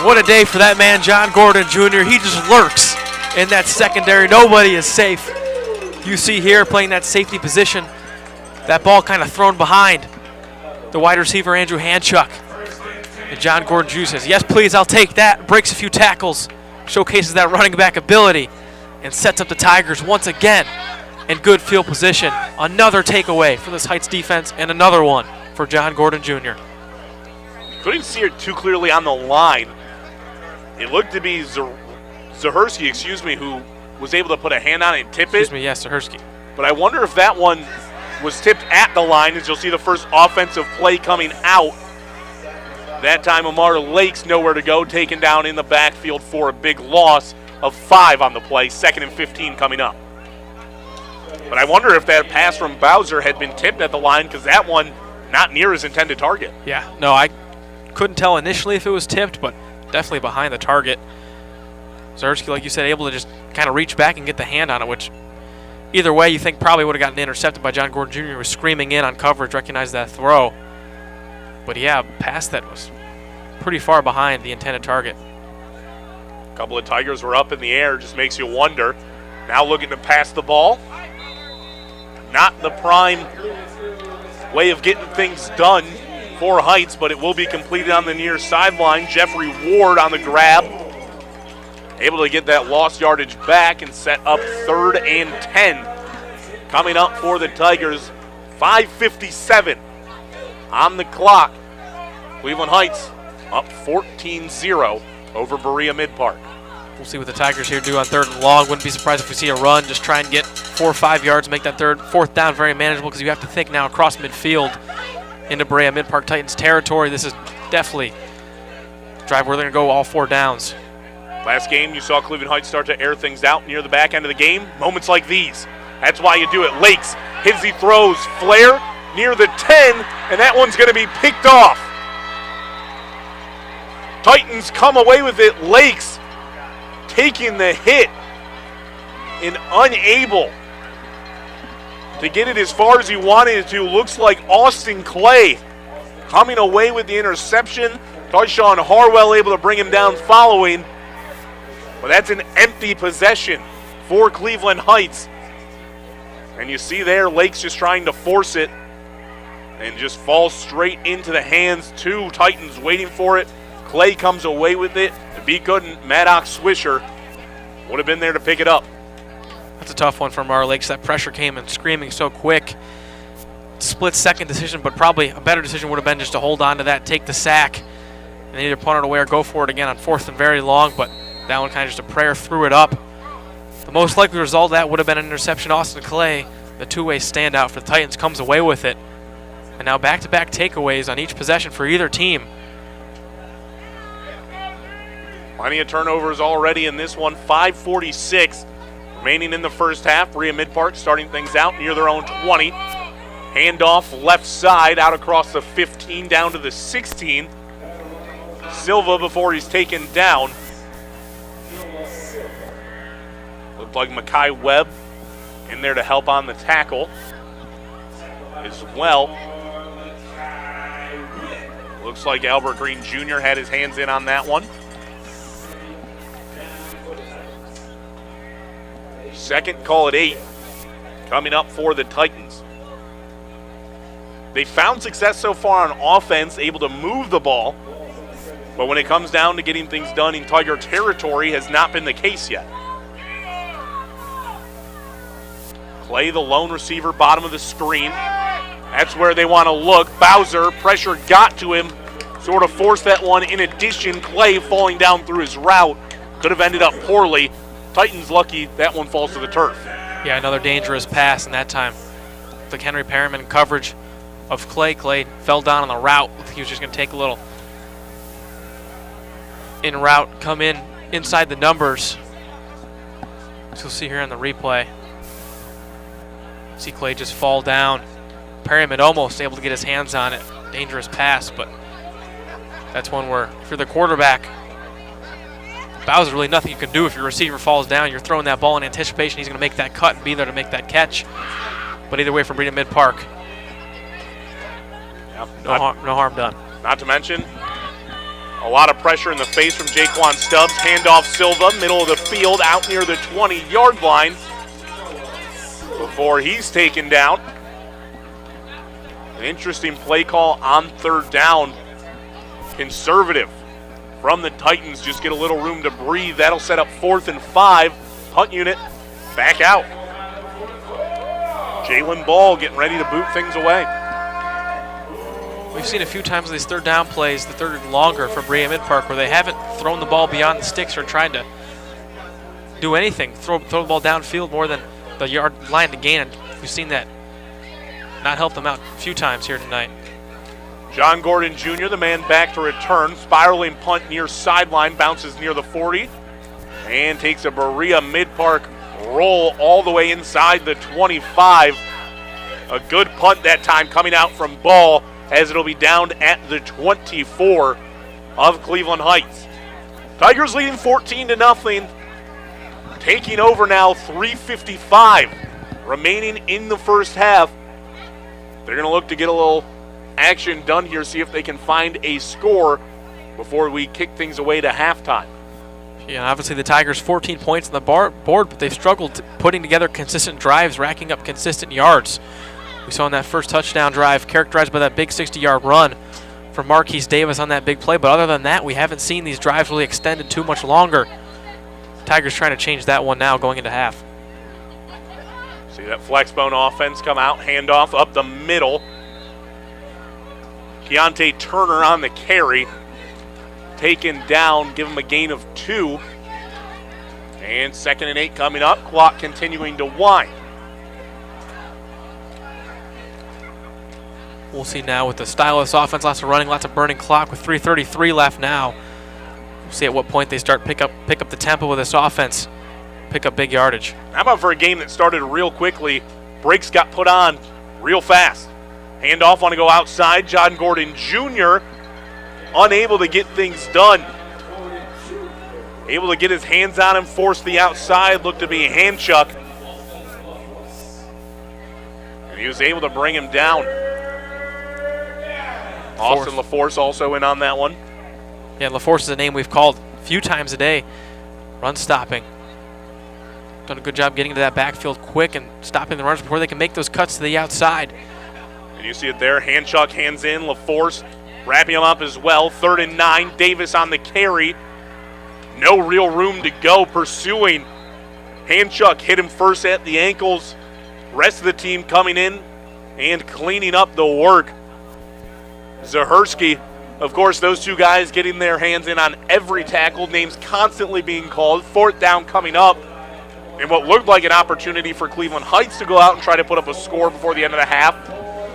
What a day for that man, John Gordon Jr. He just lurks in that secondary. Nobody is safe. You see here playing that safety position. That ball kind of thrown behind the wide receiver, Andrew Hanchuk. And John Gordon Jr. says, yes, please, I'll take that. Breaks a few tackles, showcases that running back ability, and sets up the Tigers once again in good field position. Another takeaway for this Heights defense, and another one for John Gordon Jr. Couldn't see it too clearly on the line. It looked to be Zahersky, who was able to put a hand on it and tip it. Excuse me, yes, Zahersky. But I wonder if that one was tipped at the line, as you'll see the first offensive play coming out. That time Amar Lakes nowhere to go, taken down in the backfield for a big loss of 5 on the play, 2nd and 15 coming up. But I wonder if that pass from Bowser had been tipped at the line, because that one not near his intended target. Yeah, no, I couldn't tell initially if it was tipped, but definitely behind the target. Zahersky, like you said, able to just kind of reach back and get the hand on it, which either way you think probably would have gotten intercepted by John Gordon Jr. who was screaming in on coverage, recognized that throw. But yeah, pass that was pretty far behind the intended target. A couple of Tigers were up in the air, just makes you wonder. Now looking to pass the ball. Not the prime way of getting things done for Heights, but it will be completed on the near sideline. Jeffrey Ward on the grab. Able to get that lost yardage back and set up 3rd and 10. Coming up for the Tigers, 5:57 on the clock. Cleveland Heights up 14-0 over Berea Midpark. We'll see what the Tigers here do on 3rd and long. Wouldn't be surprised if we see a run. Just try and get 4 or 5 yards, make that 4th down very manageable, because you have to think now across midfield into Berea Midpark Titans territory. This is definitely a drive where they're going to go all 4 downs. Last game, you saw Cleveland Heights start to air things out near the back end of the game. Moments like these. That's why you do it. Lakes, Hibsy throws, flare near the 10, and that one's going to be picked off. Titans come away with it. Lakes taking the hit and unable to get it as far as he wanted it to. Looks like Austin Clay coming away with the interception. Tarshawn Harwell able to bring him down following. But that's an empty possession for Cleveland Heights. And you see there, Lakes just trying to force it and just falls straight into the hands. 2 Titans waiting for it. Clay comes away with it. To be good, Maddox Swisher would have been there to pick it up. That's a tough one for Mar Lakes. That pressure came in screaming so quick. Split-second decision, but probably a better decision would have been just to hold on to that, take the sack, and either punt it away or go for it again on 4th and very long, but that one kind of just a prayer threw it up. The most likely result of that would have been an interception. Austin Clay, the two-way standout for the Titans, comes away with it. And now back-to-back takeaways on each possession for either team. Plenty of turnovers already in this one. 5:46 remaining in the first half. Berea Midpark starting things out near their own 20. Handoff left side out across the 15 down to the 16. Silva before he's taken down. Looked like Makai Webb in there to help on the tackle as well. Looks like Albert Green Jr. had his hands in on that one. Second call at 8 coming up for the Titans. They found success so far on offense, able to move the ball, but when it comes down to getting things done in Tiger territory has not been the case yet. Clay, the lone receiver, bottom of the screen. That's where they want to look. Bowser, pressure got to him, sort of forced that one. In addition, Clay falling down through his route. Could have ended up poorly. Titans lucky that one falls to the turf. Yeah, another dangerous pass, and that time, like Henry Perriman in coverage of Clay. Clay fell down on the route. He was just going to take a little in route, come in inside the numbers. So you'll see here on the replay. See Clay just fall down. Perriman almost able to get his hands on it. Dangerous pass, but that's one where if you're the quarterback, Bowser, really nothing you can do if your receiver falls down. You're throwing that ball in anticipation. He's going to make that cut and be there to make that catch. But either way, from Berea Midpark, no harm done. Not to mention, a lot of pressure in the face from Jaquan Stubbs. Handoff Silva, middle of the field, out near the 20-yard line before he's taken down. An interesting play call on third down. Conservative from the Titans. Just get a little room to breathe. That'll set up 4th and 5. Punt unit back out. Jalen Ball getting ready to boot things away. We've seen a few times these third down plays, the third and longer from Berea Midpark, where they haven't thrown the ball beyond the sticks or tried to do anything, throw the ball downfield more than the yard line to gain. And we've seen that not help them out a few times here tonight. John Gordon Jr., the man back to return. Spiraling punt near sideline, bounces near the 40, and takes a Berea Midpark roll all the way inside the 25. A good punt that time coming out from Ball, as it'll be down at the 24 of Cleveland Heights. Tigers leading 14-0. Taking over now, 3:55 remaining in the first half. They're going to look to get a little action done here, see if they can find a score before we kick things away to halftime. Yeah, obviously the Tigers 14 points on the board, but they've struggled putting together consistent drives, racking up consistent yards. We saw in that first touchdown drive, characterized by that big 60-yard run from Marquise Davis on that big play. But other than that, we haven't seen these drives really extended too much longer. Tigers trying to change that one now going into half. See that flexbone offense come out, handoff up the middle. Keontae Turner on the carry. Taken down, give him a gain of 2. And 2nd and 8 coming up, clock continuing to wind. We'll see now with the style of this offense, lots of running, lots of burning clock with 3:33 left now. We'll see at what point they start pick up the tempo with this offense, pick up big yardage. How about for a game that started real quickly, brakes got put on real fast. Handoff want to go outside. John Gordon Jr. unable to get things done. Able to get his hands on him, force the outside, looked to be a hand chuck. And he was able to bring him down. Austin LaForce also in on that one. Yeah, LaForce is a name we've called a few times a day. Run stopping. Done a good job getting to that backfield quick and stopping the runners before they can make those cuts to the outside. And you see it there, hand chuck, hands in, LaForce wrapping him up as well. 3rd and 9, Davis on the carry. No real room to go, pursuing. Hand chuck hit him first at the ankles. Rest of the team coming in and cleaning up the work. Zahersky, of course, those two guys getting their hands in on every tackle. Names constantly being called. 4th down coming up. And what looked like an opportunity for Cleveland Heights to go out and try to put up a score before the end of the half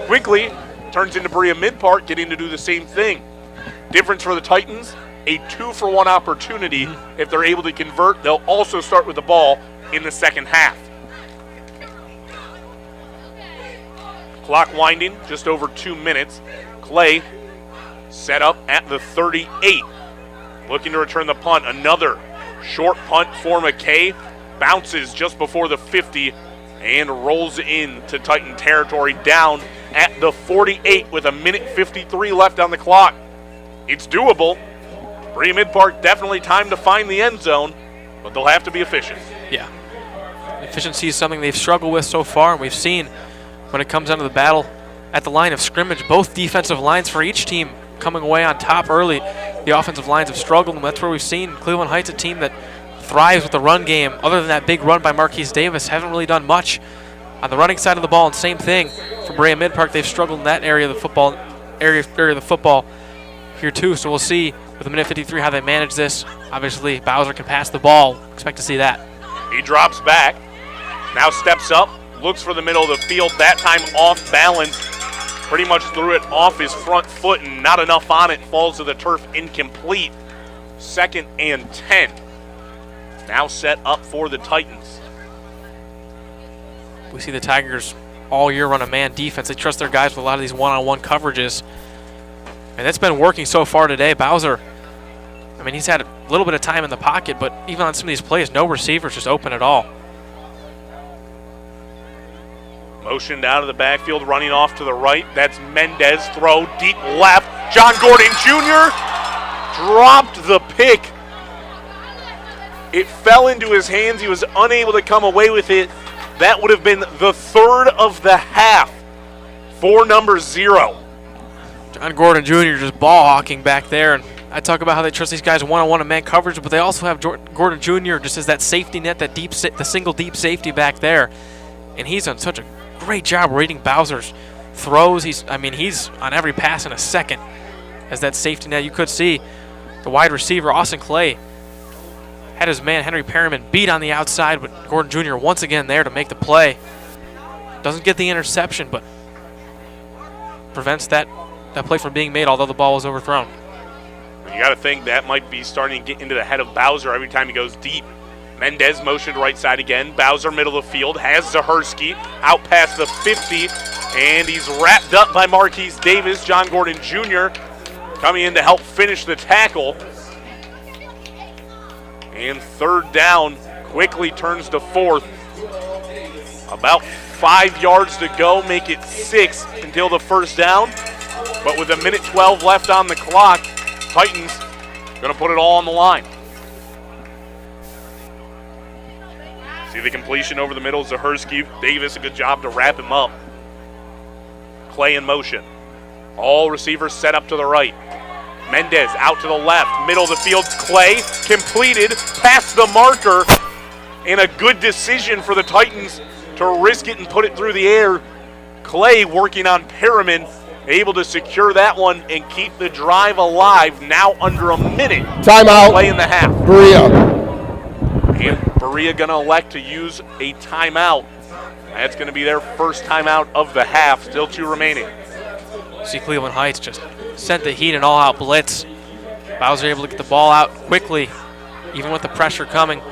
quickly turns into Berea Midpark getting to do the same thing. Difference for the Titans, a 2-for-1 opportunity. If they're able to convert, they'll also start with the ball in the second half. Clock winding, just over 2 minutes. Clay set up at the 38. Looking to return the punt. Another short punt for McKay. Bounces just before the 50 and rolls into Titan territory down at the 48 with 1:53 left on the clock. It's doable. Berea Midpark definitely time to find the end zone, but they'll have to be efficient. Yeah. Efficiency is something they've struggled with so far, and we've seen when it comes down to the battle at the line of scrimmage, both defensive lines for each team coming away on top early. The offensive lines have struggled, and that's where we've seen Cleveland Heights, a team that thrives with the run game. Other than that big run by Marquise Davis, haven't really done much On the running side of the ball, and same thing for Berea Midpark. They've struggled in that area of the football here too. So we'll see with a minute 53 how they manage this. Obviously, Bowser can pass the ball. Expect to see that. He drops back, now steps up, looks for the middle of the field, that time off balance. Pretty much threw it off his front foot and not enough on it. Falls to the turf, incomplete. 2nd and 10. Now set up for the Titans. We see the Tigers all year run a man defense. They trust their guys with a lot of these one-on-one coverages. And that's been working so far today. Bowser, I mean, he's had a little bit of time in the pocket, but even on some of these plays, no receivers just open at all. Motioned out of the backfield, running off to the right. That's Mendez. Throw deep left. John Gordon Jr. dropped the pick. It fell into his hands. He was unable to come away with it. That would have been the 3rd of the half for number 0. John Gordon Jr. just ball hawking back there. And I talk about how they trust these guys one-on-one and man coverage, but they also have Gordon Jr. just as that safety net, that the single deep safety back there. And he's done such a great job reading Bowser's throws. He's on every pass in a second as that safety net. You could see the wide receiver, Austin Clay, had his man Henry Perryman beat on the outside, but Gordon Jr. once again there to make the play. Doesn't get the interception, but prevents that play from being made, although the ball was overthrown. You got to think that might be starting to get into the head of Bowser every time he goes deep. Mendez motioned right side again. Bowser middle of the field, has Zahersky out past the 50, and he's wrapped up by Marquise Davis. John Gordon Jr. coming in to help finish the tackle. And 3rd down quickly turns to 4th. About 5 yards to go, make it 6 until the 1st down. But with a minute 12 left on the clock, Titans going to put it all on the line. See the completion over the middle, Zahersky. Davis, a good job to wrap him up. Clay in motion. All receivers set up to the right. Mendez out to the left. Middle of the field, Clay completed past the marker. And a good decision for the Titans to risk it and put it through the air. Clay working on Perriman, able to secure that one and keep the drive alive. Now under a minute. Timeout. Play in the half. Berea. And Berea going to elect to use a timeout. That's going to be their first timeout of the half. Still 2 remaining. See Cleveland Heights just sent the heat and all-out blitz. Bowser able to get the ball out quickly, even with the pressure coming.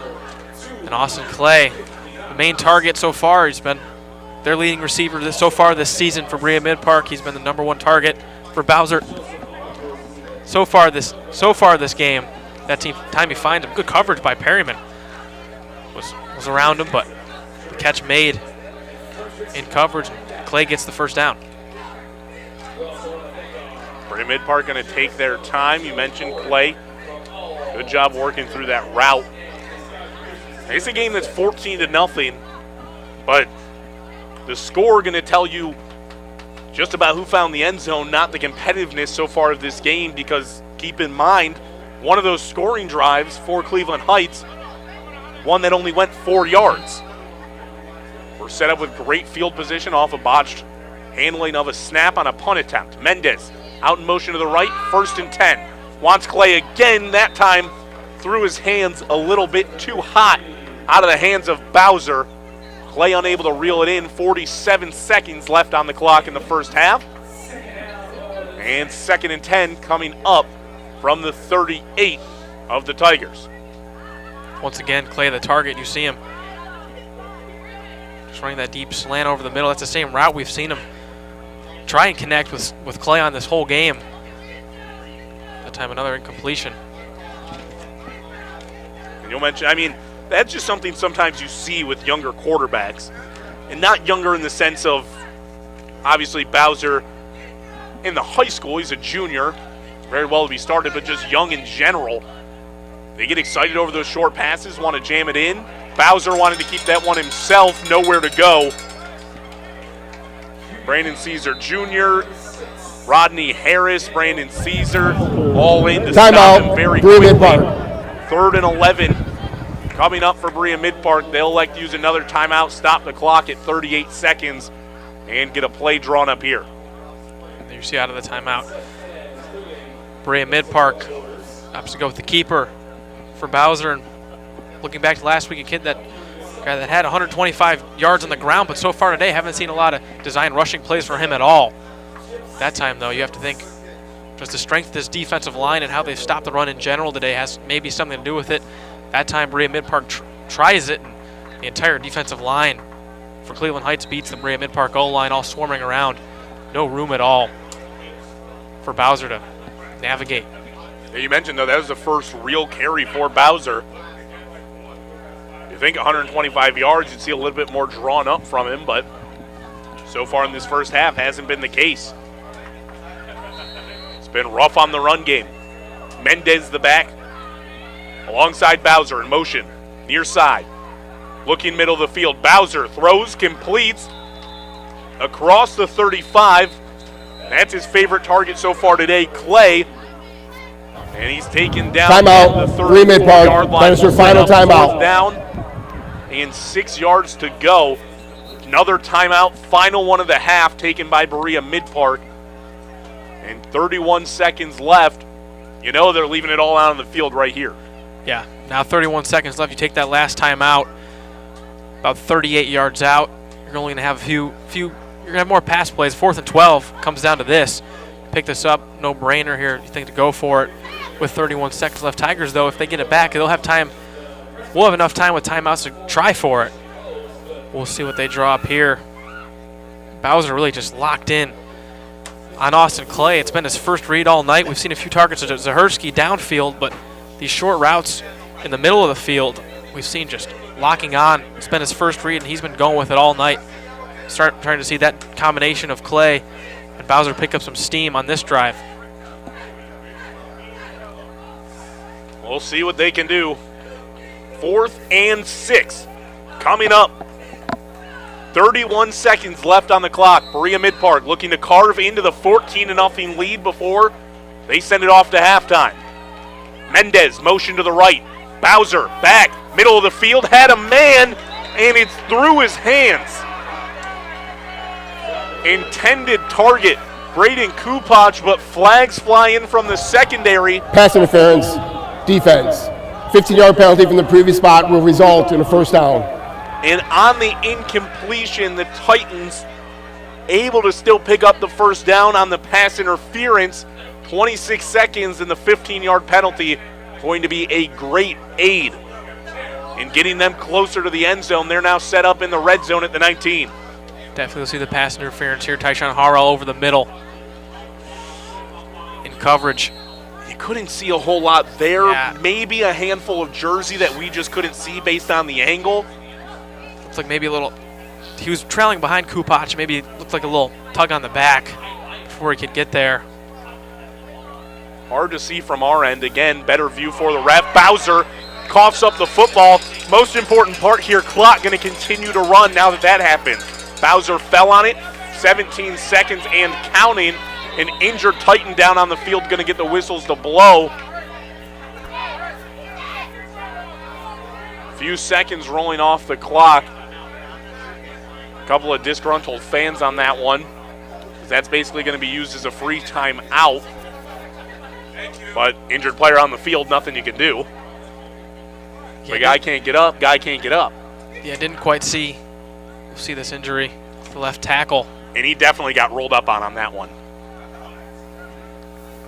And Austin Clay, the main target so far, he's been their leading receiver so far this season for Berea Midpark. He's been the #1 target for Bowser so far this game. That time he finds him. Good coverage by Perryman. Was around him, but the catch made in coverage. Clay gets the 1st down. Berea Midpark going to take their time. You mentioned Clay. Good job working through that route. It's a game that's 14-0, but the score going to tell you just about who found the end zone, not the competitiveness so far of this game, because keep in mind, one of those scoring drives for Cleveland Heights, one that only went 4 yards. We're set up with great field position off a botched handling of a snap on a punt attempt. Mendez out in motion to the right, 1st and 10. Wants Clay again, that time threw his hands a little bit too hot out of the hands of Bowser. Clay unable to reel it in. 47 seconds left on the clock in the 1st half. And 2nd and 10 coming up from the 38 of the Tigers. Once again, Clay the target. You see him just running that deep slant over the middle. That's the same route we've seen him try and connect with Clay on this whole game. That time another incompletion. And you'll mention, that's just something sometimes you see with younger quarterbacks. And not younger in the sense of, obviously, Bowser in the high school, he's a junior, very well to be started, but just young in general. They get excited over those short passes, want to jam it in. Bowser wanted to keep that one himself, nowhere to go. Brandon Caesar Jr., Rodney Harris, Brandon Caesar, all in to stop him very quickly. 3rd and 11 Coming up for Berea Midpark, they'll elect to use another timeout, stop the clock at 38 seconds, and get a play drawn up here. There you see out of the timeout. Berea Midpark opts to go with the keeper for Bowser. And looking back to last week, a guy that had 125 yards on the ground, but so far today haven't seen a lot of design rushing plays for him at all. That time, though, you have to think just the strength of this defensive line and how they've stopped the run in general today has maybe something to do with it. That time, Berea Midpark tries it, and the entire defensive line for Cleveland Heights beats the Berea Midpark O-line, all swarming around. No room at all for Bowser to navigate. Yeah, you mentioned, though, that was the first real carry for Bowser. You think 125 yards, you'd see a little bit more drawn up from him, but so far in this first half hasn't been the case. It's been rough on the run game. Mendez the back, alongside Bowser in motion, near side. Looking middle of the field, Bowser throws, completes, across the 35. That's his favorite target so far today, Clay. And he's taken down timeout. at the Berea Midpark. 34-yard line. That is your final timeout. Fourth down and 6 yards to go. Another timeout, final one of the half, taken by Berea Midpark. And 31 seconds left. You know they're leaving it all out on the field right here. Yeah, now 31 seconds left. You take that last time out, about 38 yards out. You're only going to have you're going to have more pass plays. 4th and 12 comes down to this. Pick this up, no brainer here. You think to go for it with 31 seconds left. Tigers, though, if they get it back, they'll have time. We'll have enough time with timeouts to try for it. We'll see what they draw up here. Bowser really just locked in on Austin Clay. It's been his first read all night. We've seen a few targets of Zahersky downfield, but these short routes in the middle of the field, we've seen just locking on. It's been his first read, and he's been going with it all night. Start trying to see that combination of Clay and Bowser pick up some steam on this drive. We'll see what they can do. 4th and 6 coming up. 31 seconds left on the clock. Berea Midpark looking to carve into the 14-0 lead before they send it off to halftime. Mendez motion to the right. Bowser back, middle of the field, had a man, and it's through his hands. Intended target, Braden Kupach, but flags fly in from the secondary. Pass interference, defense. 15-yard penalty from the previous spot will result in a first down. And on the incompletion, the Titans able to still pick up the first down on the pass interference. 26 seconds and the 15-yard penalty going to be a great aid in getting them closer to the end zone. They're now set up in the red zone at the 19. Definitely see the pass interference here. Tyshawn Harrell over the middle in coverage. You couldn't see a whole lot there. Yeah. Maybe a handful of jersey that we just couldn't see based on the angle. Looks like maybe a little, he was trailing behind Kupach. Maybe it looked like a little tug on the back before he could get there. Hard to see from our end. Again, better view for the ref. Bowser coughs up the football. Most important part here, clock going to continue to run now that happened. Bowser fell on it, 17 seconds and counting. An injured Titan down on the field going to get the whistles to blow. Few seconds rolling off the clock. A couple of disgruntled fans on that one. That's basically going to be used as a free time out. But injured player on the field, nothing you can do. The guy can't get up, guy can't get up. Yeah, didn't quite see this injury, the left tackle. And he definitely got rolled up on that one.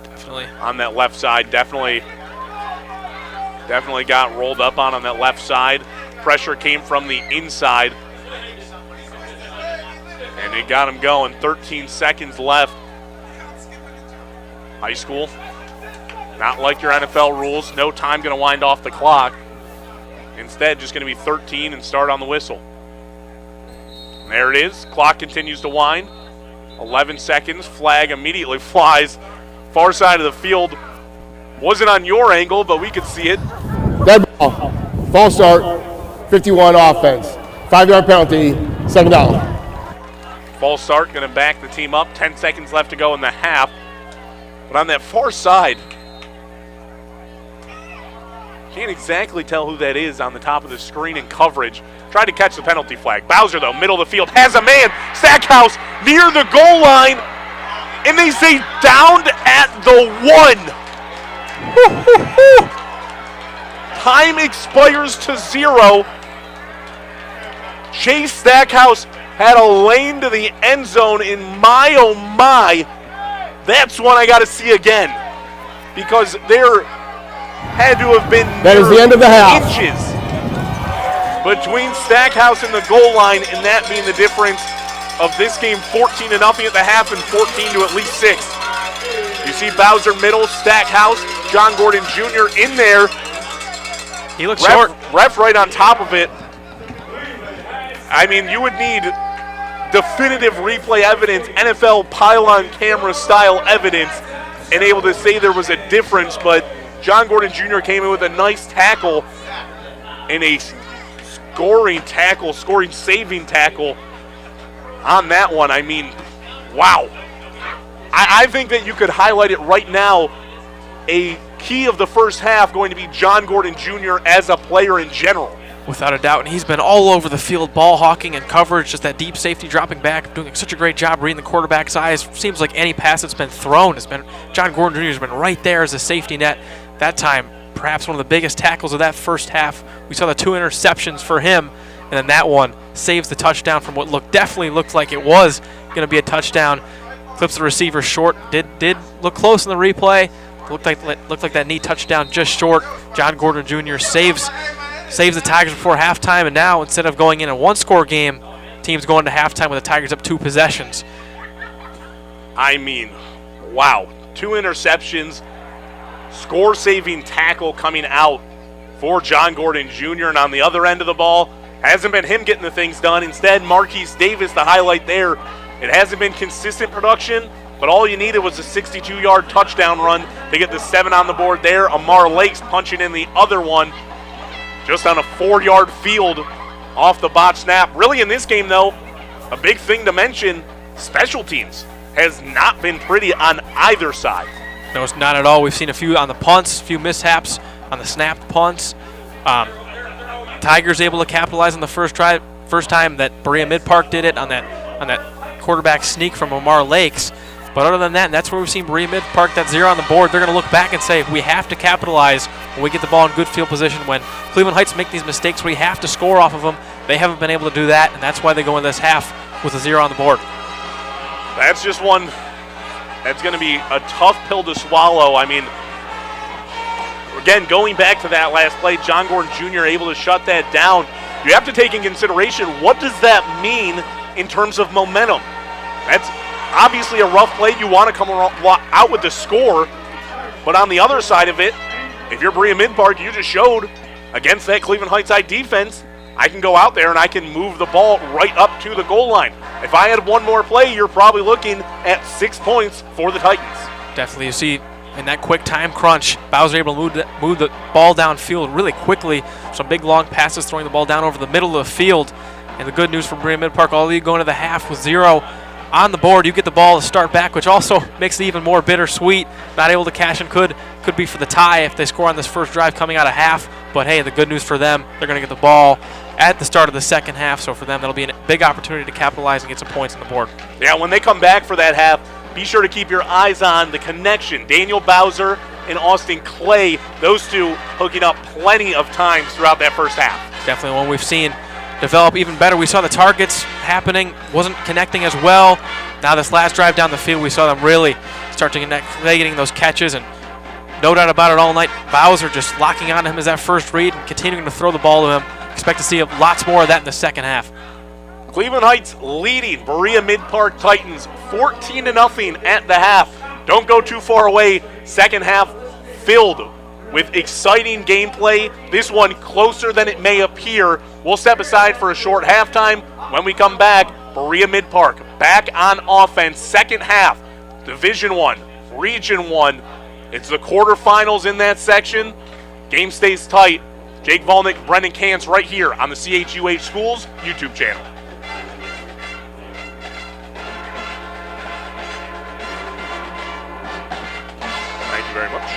Definitely. On that left side, definitely got rolled up on that left side. Pressure came from the inside. And it got him going. 13 seconds left. High school. Not like your NFL rules. No time going to wind off the clock. Instead, just going to be 13 and start on the whistle. And there it is. Clock continues to wind. 11 seconds. Flag immediately flies. Far side of the field. Wasn't on your angle, but we could see it. Dead ball. False start. 51 offense. 5-yard penalty. Second down. False start. Going to back the team up. 10 seconds left to go in the half. But on that far side, Can't exactly tell who that is on the top of the screen in coverage. Tried to catch the penalty flag. Bowser, though, middle of the field, has a man. Stackhouse near the goal line. And they say downed at the 1. Time expires to 0. Chase Stackhouse had a lane to the end zone, and my, oh my, that's one I got to see again. Because there had to have been that is the end of the half. Inches between Stackhouse and the goal line, and that being the difference of this game 14-0 at the half and 14 to at least 6. You see Bowser middle, Stackhouse, John Gordon Jr. in there. He looks short. Ref right on top of it. I mean, you would need definitive replay evidence, NFL pylon camera style evidence, and able to say there was a difference, but John Gordon Jr. came in with a nice tackle and a scoring saving tackle on that one. I mean, wow. I think that you could highlight it right now. A key of the first half going to be John Gordon Jr. as a player in general. Without a doubt, and he's been all over the field, ball hawking and coverage, just that deep safety dropping back, doing such a great job reading the quarterback's eyes. Seems like any pass that's been thrown has been, John Gordon Jr. has been right there as a safety net. That time, perhaps one of the biggest tackles of that first half. We saw the 2 interceptions for him, and then that one saves the touchdown from what definitely looked like it was going to be a touchdown. Clips the receiver short, did look close in the replay. Looked like that knee touchdown just short. John Gordon Jr. saves the Tigers before halftime, and now instead of going in a 1-score game, team's going to halftime with the Tigers up 2 possessions. I mean, wow. 2 interceptions, score-saving tackle coming out for John Gordon Jr., and on the other end of the ball, hasn't been him getting the things done. Instead, Marquise Davis, the highlight there. It hasn't been consistent production, but all you needed was a 62-yard touchdown run to get the 7 on the board there. Amar Lakes punching in the other one just on a 4-yard field off the botch snap. Really in this game, though, a big thing to mention, special teams has not been pretty on either side. No, it's not at all. We've seen a few on the punts, a few mishaps on the snapped punts. Tigers able to capitalize on the first time that Berea Midpark did it on that quarterback sneak from Amar Lakes. But other than that, and that's where we've seen Berea Midpark, that 0 on the board. They're going to look back and say, we have to capitalize when we get the ball in good field position. When Cleveland Heights make these mistakes, we have to score off of them. They haven't been able to do that, and that's why they go in this half with a 0 on the board. That's just one that's going to be a tough pill to swallow. I mean, again, going back to that last play, John Gordon Jr. able to shut that down. You have to take in consideration, what does that mean in terms of momentum? That's obviously a rough play. You want to come out with the score, but on the other side of it, if you're Berea Midpark, you just showed against that Cleveland Heights High defense, I can go out there and I can move the ball right up to the goal line. If I had one more play, you're probably looking at 6 points for the Titans. Definitely, you see in that quick time crunch, Bowser able to move the ball downfield really quickly. Some big long passes, throwing the ball down over the middle of the field. And the good news for Berea Midpark, all you go into the half with 0 on the board. You get the ball to start back, which also makes it even more bittersweet. Not able to cash and could be for the tie if they score on this first drive coming out of half. But hey, the good news for them, they're going to get the ball at the start of the second half. So for them, that'll be a big opportunity to capitalize and get some points on the board. Yeah, when they come back for that half, be sure to keep your eyes on the connection. Daniel Bowser and Austin Clay, those two hooking up plenty of times throughout that first half. Definitely one we've seen develop even better. We saw the targets happening, wasn't connecting as well. Now this last drive down the field, we saw them really start to connect, getting those catches, and no doubt about it all night, Bowser just locking on him as that first read and continuing to throw the ball to him. Expect to see lots more of that in the second half. Cleveland Heights leading Berea Midpark Titans 14-0 at the half. Don't go too far away. Second half filled with exciting gameplay. This one closer than it may appear. We'll step aside for a short halftime. When we come back, Berea Midpark back on offense. Second half, Division I, Region 1. It's the quarterfinals in that section. Game stays tight. Jake Volnick, Brendan Kantz right here on the CHUH Schools YouTube channel. Thank you very much.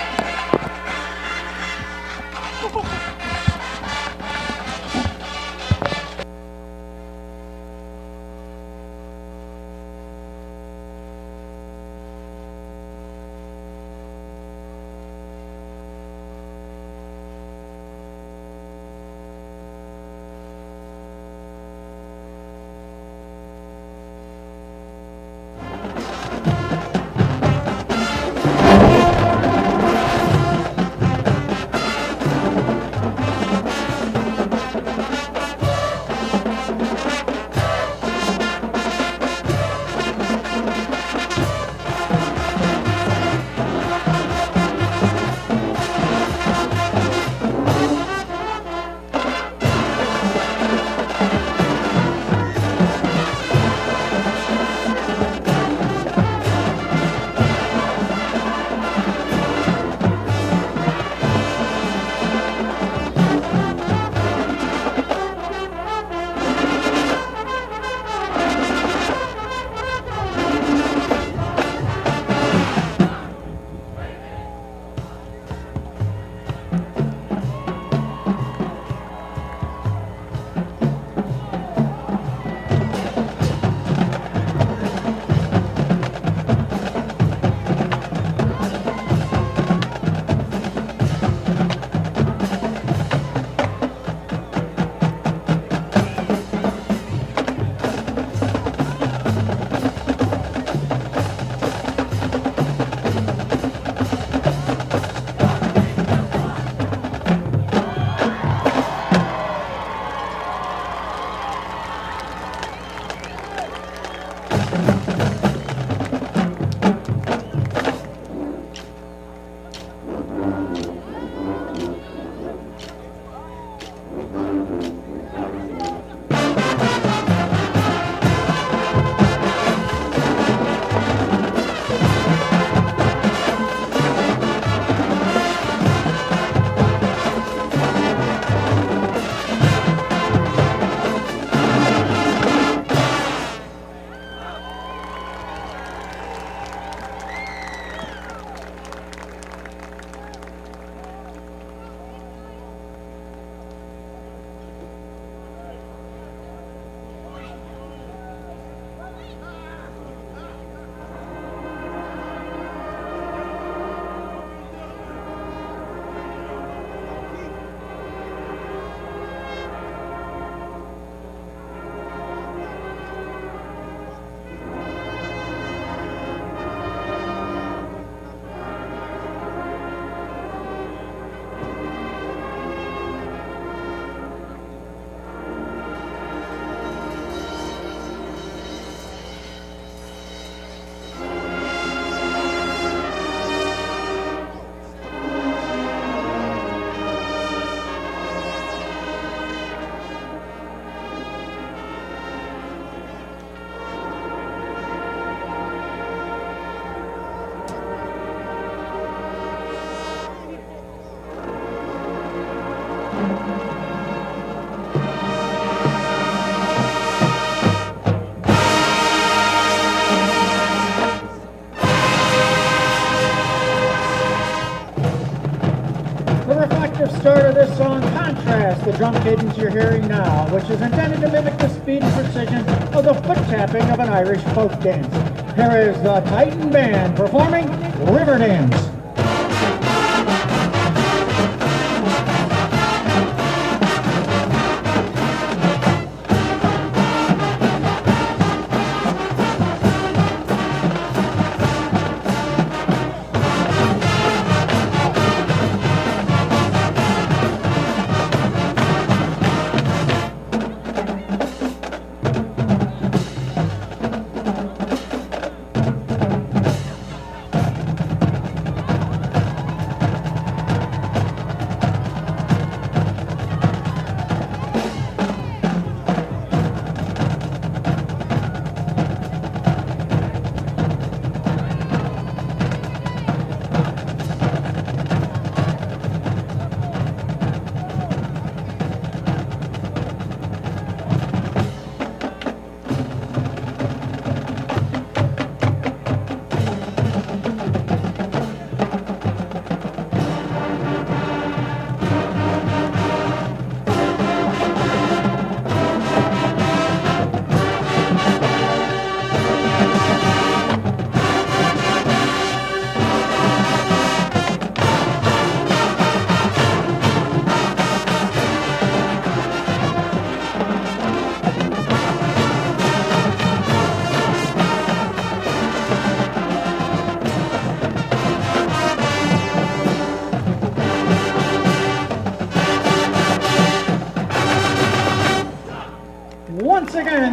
start of this song contrasts the drum cadence you're hearing now, which is intended to mimic the speed and precision of the foot tapping of an Irish folk dance. Here is the Titan Band performing River Dance.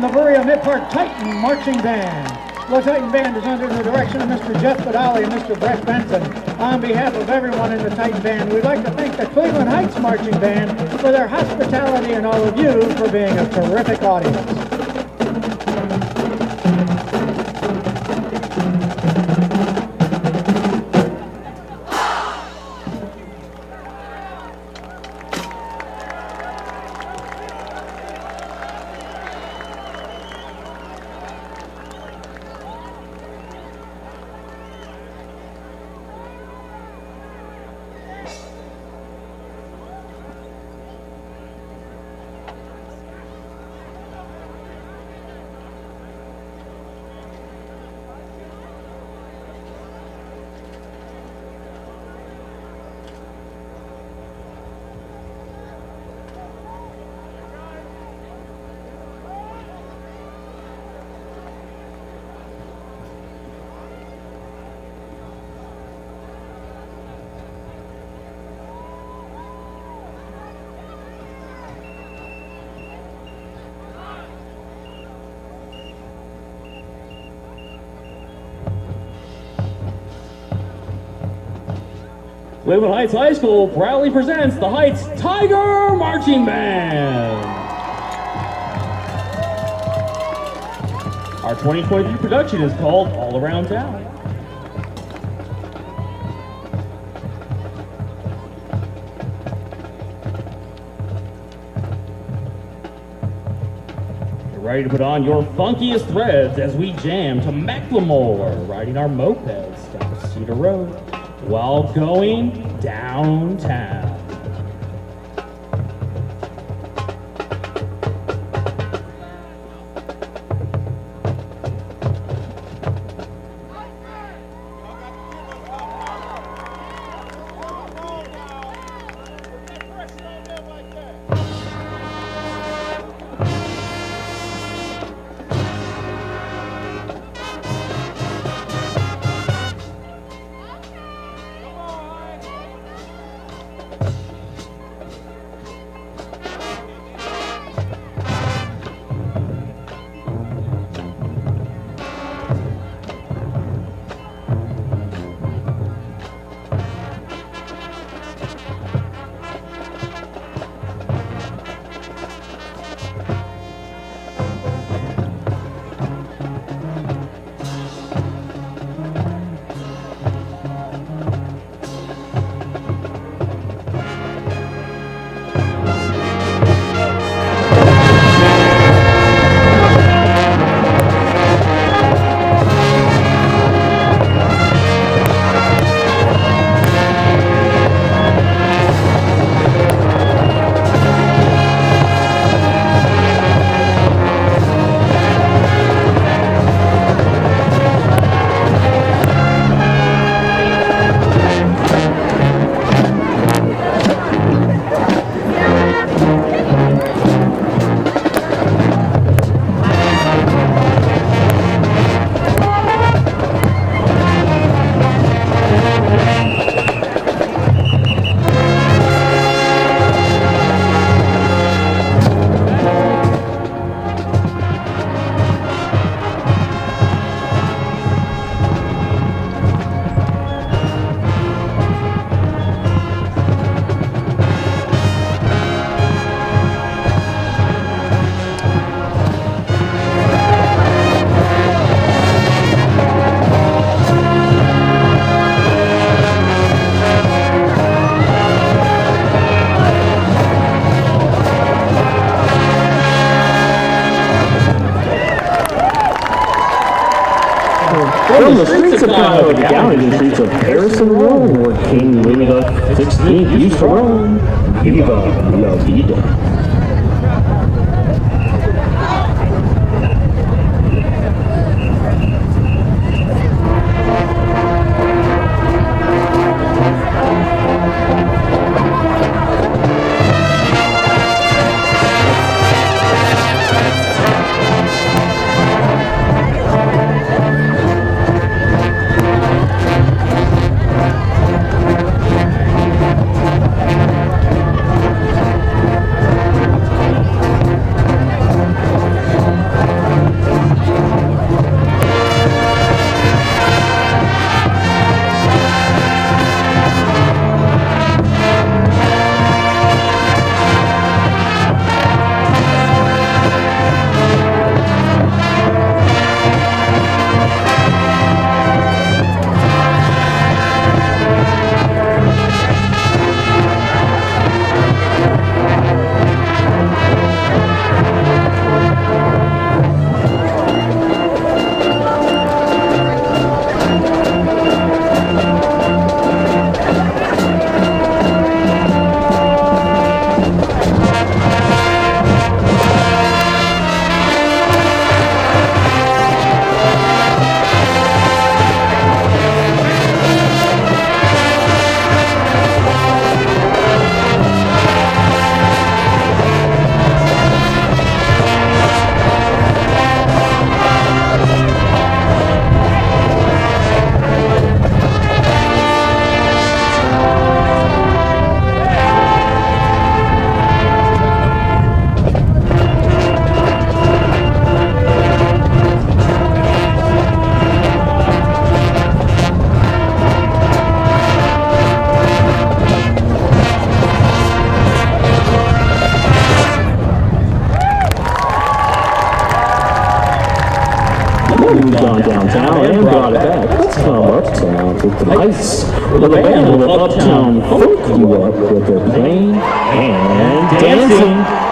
the Berea Midpark Titan Marching Band. The Titan Band is under the direction of Mr. Jeff Badali and Mr. Brett Benson. On behalf of everyone in the Titan Band, we'd like to thank the Cleveland Heights Marching Band for their hospitality and all of you for being a terrific audience. Cleveland Heights High School proudly presents the Heights Tiger Marching Band. Our 2023 production is called All Around Town. You're ready to put on your funkiest threads as we jam to Macklemore, riding our mopeds down Cedar Road while going downtown. From the streets of Chicago to gallery streets of Paris and Rome, where King Louis XVI used to roam. Viva la vida. with the lights, the band will Uptown Folk you up with their playing and dancing.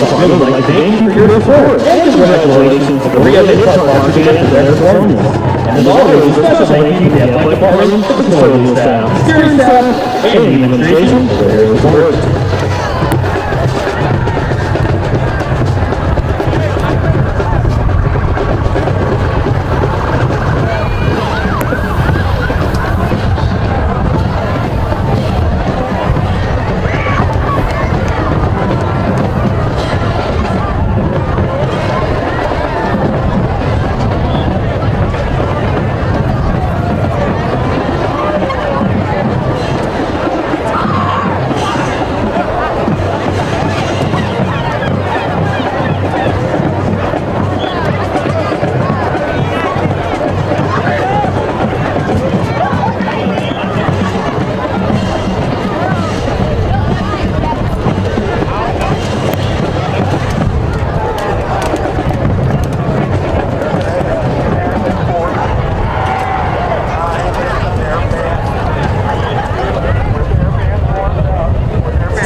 I would like to thank you for your support and congratulations to Berea Midpark marching band for their performance. And as always, a special thank you to the athletic department, the custodial staff, steering staff, and the administration for their support.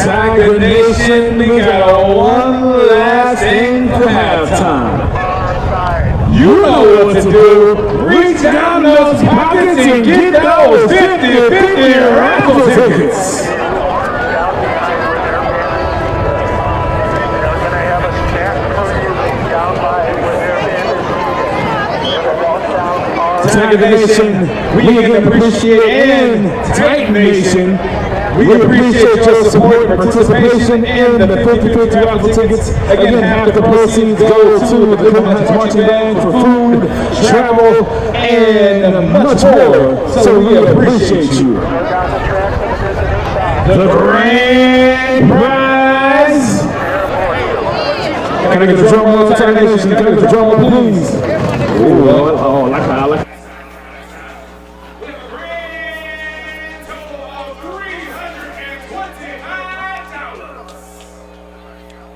Tiger Nation, we got one last thing for halftime. You know what to do. Reach down those pockets and get those 50-50 raffle tickets. Tiger Nation, we can appreciate, and Titan Nation, We appreciate your support and participation in the 50/50 raffle tickets. Again, half the proceeds go to the Cleveland Heights Marching Band for food, travel, and much more. So we appreciate you. The grand prize. Can I get the drum roll, Tiger Nation? Can I get the drum roll, please? Oh, I like.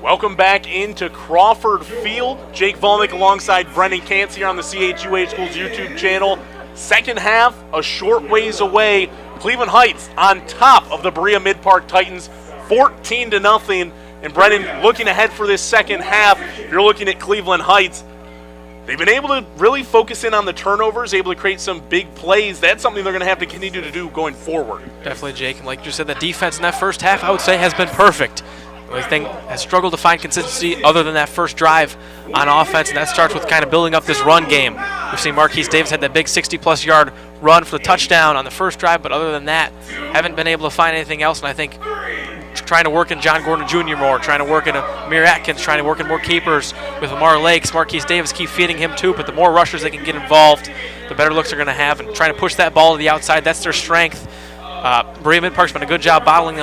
Welcome back into Crawford Field. Jake Volnick alongside Brendan Kantz here on the CHUH Schools YouTube channel. Second half, a short ways away. Cleveland Heights on top of the Berea Midpark Titans, 14-0. And Brendan, looking ahead for this second half, you're looking at Cleveland Heights. They've been able to really focus in on the turnovers, able to create some big plays. That's something they're going to have to continue to do going forward. Definitely, Jake. And like you said, the defense in that first half, I would say, has been perfect. The only thing has struggled to find consistency other than that first drive on offense, and that starts with kind of building up this run game. We've seen Marquise Davis had that big 60-plus yard run for the touchdown on the first drive, but other than that, haven't been able to find anything else. And I think trying to work in John Gordon Jr. more, trying to work in Amir Atkins, trying to work in more keepers with Lamar Lakes, Marquise Davis, keep feeding him too, but the more rushers they can get involved, the better looks they're going to have, and trying to push that ball to the outside, that's their strength. Berea Midpark's been a good job bottling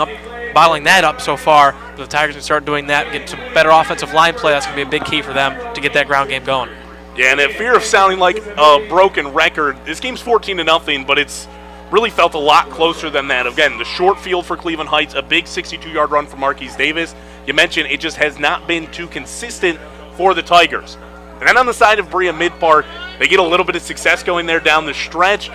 that up so far. But the Tigers can start doing that, get some better offensive line play. That's going to be a big key for them to get that ground game going. Yeah, and at fear of sounding like a broken record, this game's 14-0, but it's really felt a lot closer than that. Again, the short field for Cleveland Heights, a big 62-yard run from Marquise Davis. You mentioned it just has not been too consistent for the Tigers. And then on the side of Berea Midpark, they get a little bit of success going there down the stretch,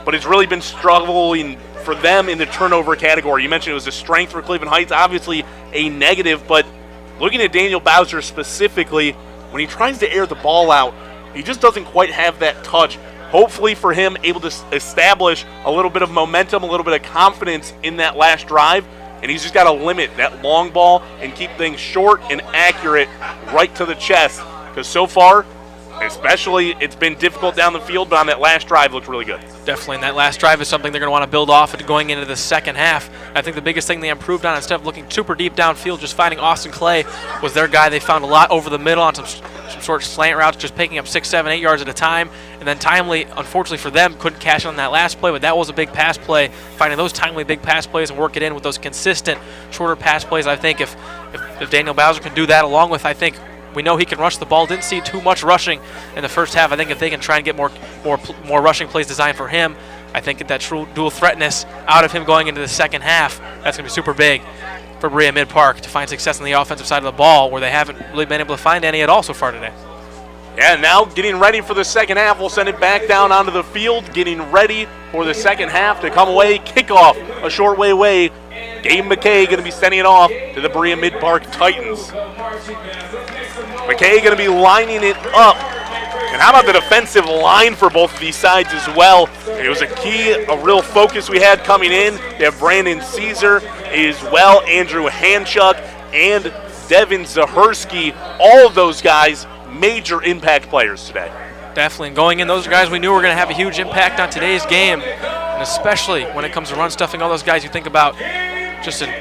but it's really been struggling for them in the turnover category. You mentioned it was a strength for Cleveland Heights, obviously a negative, but looking at Daniel Bowser specifically, when he tries to air the ball out, he just doesn't quite have that touch. Hopefully for him, able to establish a little bit of momentum, a little bit of confidence in that last drive, and he's just got to limit that long ball and keep things short and accurate right to the chest, because so far, especially, it's been difficult down the field, but on that last drive, looked really good. Definitely, and that last drive is something they're going to want to build off going into the second half. I think the biggest thing they improved on, instead of looking super deep downfield, just finding Austin Clay was their guy. They found a lot over the middle on some short slant routes, just picking up 6, 7, 8 yards at a time. And then timely, unfortunately for them, couldn't cash on that last play, but that was a big pass play. Finding those timely big pass plays and work it in with those consistent shorter pass plays. I think if Daniel Bowser can do that, along with, I think, we know he can rush the ball. Didn't see too much rushing in the first half. I think if they can try and get more rushing plays designed for him, I think that true dual threatness out of him going into the second half, that's going to be super big for Berea Midpark to find success on the offensive side of the ball, where they haven't really been able to find any at all so far today. Yeah, now getting ready for the second half. We'll send it back down onto the field, getting ready for the second half to come away. Kickoff a short way away. Gabe McKay going to be sending it off to the Berea Midpark Titans. McKay going to be lining it up. And how about the defensive line for both of these sides as well? It was a real focus we had coming in. You have Brandon Caesar as well, Andrew Hanchuk, and Devin Zahersky. All of those guys, major impact players today. Definitely. And going in, those are guys we knew were going to have a huge impact on today's game. And especially when it comes to run stuffing, all those guys you think about just in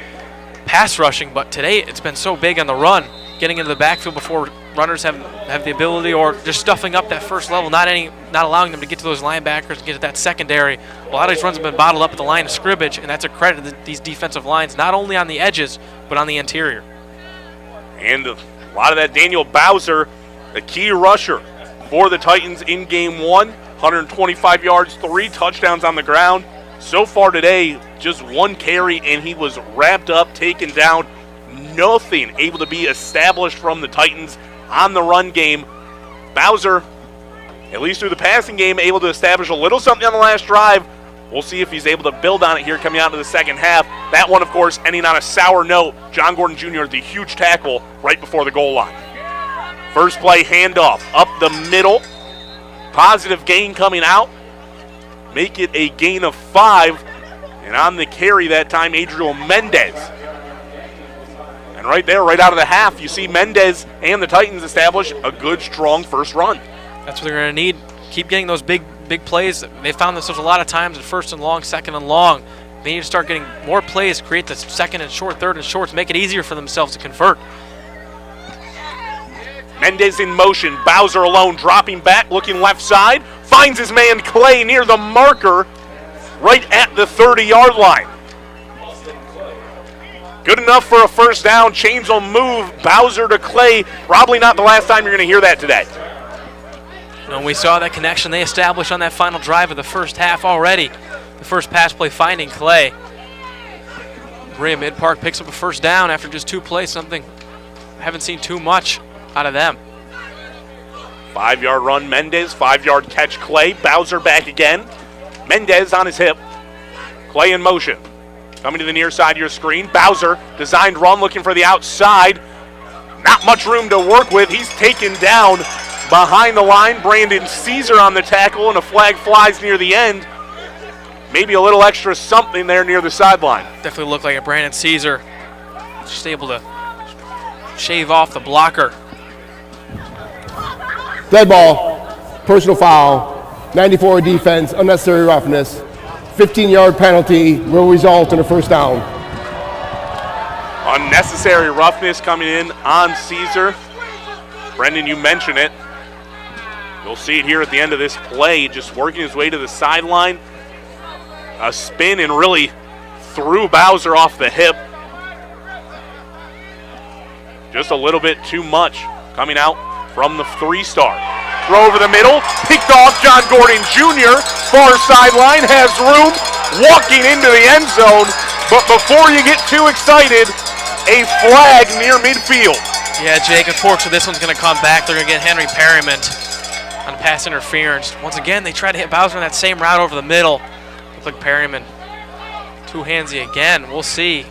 pass rushing. But today it's been so big on the run, getting into the backfield before runners have the ability, or just stuffing up that first level, not allowing them to get to those linebackers and get to that secondary. A lot of these runs have been bottled up at the line of scrimmage, and that's a credit to these defensive lines, not only on the edges, but on the interior. And a lot of that Daniel Bowser, the key rusher for the Titans in game one, 125 yards, 3 touchdowns on the ground. So far today, just 1 carry, and he was wrapped up, taken down. Nothing able to be established from the Titans on the run game. Bowser, at least through the passing game, able to establish a little something on the last drive. We'll see if he's able to build on it here coming out to the second half. That one, of course, ending on a sour note. John Gordon Jr., the huge tackle right before the goal line. First play handoff up the middle. Positive gain coming out. Make it a gain of 5. And on the carry that time, Adriel Mendez. And right there, right out of the half, you see Mendez and the Titans establish a good, strong first run. That's what they're going to need. Keep getting those big plays. They found themselves a lot of times at first and long, second and long. They need to start getting more plays, create the second and short, third and shorts, make it easier for themselves to convert. Mendez in motion. Bowser alone, dropping back, looking left side. Finds his man Clay near the marker, right at the 30-yard line. Good enough for a first down. Chains will move. Bowser to Clay. Probably not the last time you're going to hear that today. And we saw that connection they established on that final drive of the first half already. The first pass play finding Clay. Berea Midpark picks up a first down after just 2 plays, something I haven't seen too much out of them. 5-yard run, Mendez. 5-yard catch, Clay. Bowser back again. Mendez on his hip. Clay in motion. Coming to the near side of your screen. Bowser, designed run, looking for the outside. Not much room to work with. He's taken down behind the line. Brandon Caesar on the tackle, and a flag flies near the end. Maybe a little extra something there near the sideline. Definitely looked like a Brandon Caesar. Just able to shave off the blocker. Dead ball, personal foul, 94 defense, unnecessary roughness, 15-yard penalty will result in a first down. Unnecessary roughness coming in on Caesar. Brendan, you mentioned it. You'll see it here at the end of this play, just working his way to the sideline. A spin and really threw Bowser off the hip. Just a little bit too much coming out from the 3-star. Throw over the middle, picked off John Gordon Jr. Far sideline, has room, walking into the end zone. But before you get too excited, a flag near midfield. Yeah, Jake, unfortunately this one's going to come back. They're going to get Henry Perryman on pass interference. Once again, they try to hit Bowser on that same route over the middle. Looks like Perryman two-handsy again. We'll see.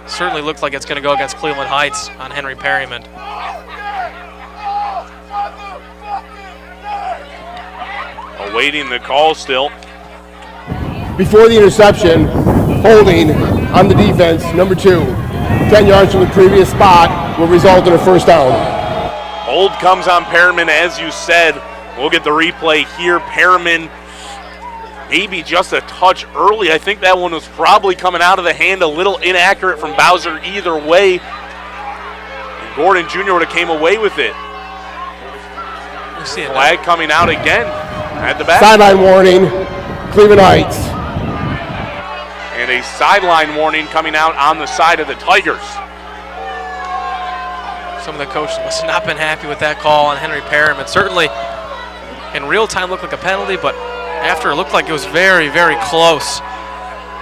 Certainly looks like it's going to go against Cleveland Heights on Henry Perryman. Awaiting the call still. Before the interception, holding on the defense, number 2, 10 yards from the previous spot will result in a first down. Hold comes on Perriman, as you said. We'll get the replay here. Perriman maybe just a touch early. I think that one was probably coming out of the hand a little inaccurate from Bowser either way. And Gordon Jr. would have came away with it. We'll see it. Flag coming out again at the back. Sideline warning, Cleveland Heights. And a sideline warning coming out on the side of the Tigers. Some of the coaches must have not been happy with that call on Henry Perriman. Certainly in real time looked like a penalty, but after it looked like it was very, very close.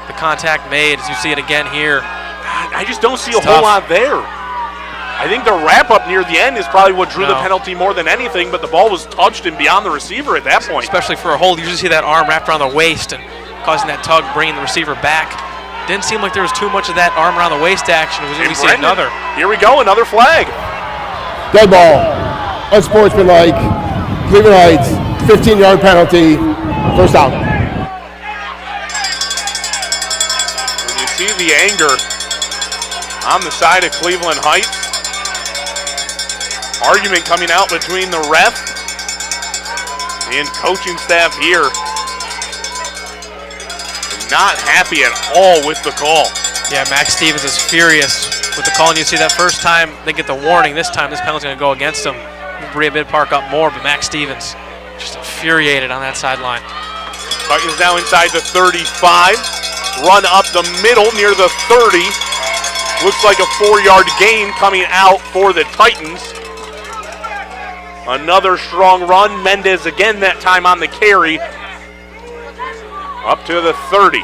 The contact made, as you see it again here. I just don't see a whole lot there. I think the wrap-up near the end is probably what drew the penalty more than anything, but the ball was touched and beyond the receiver at that point. Especially for a hold, you usually see that arm wrapped around the waist and causing that tug, bringing the receiver back. Didn't seem like there was too much of that arm around the waist action. It was going to see another. Here we go, another flag. Dead ball, unsportsmanlike, Cleveland Heights, 15-yard penalty, first down. When you see the anger on the side of Cleveland Heights, argument coming out between the ref and coaching staff here. Not happy at all with the call. Yeah, Max Stevens is furious with the call, and you see that first time they get the warning. This time, this penalty's going to go against them. Berea Midpark up more, but Max Stevens just infuriated on that sideline. Titans now inside the 35. Run up the middle near the 30. Looks like a 4-yard gain coming out for the Titans. Another strong run. Mendez again that time on the carry. Up to the 30.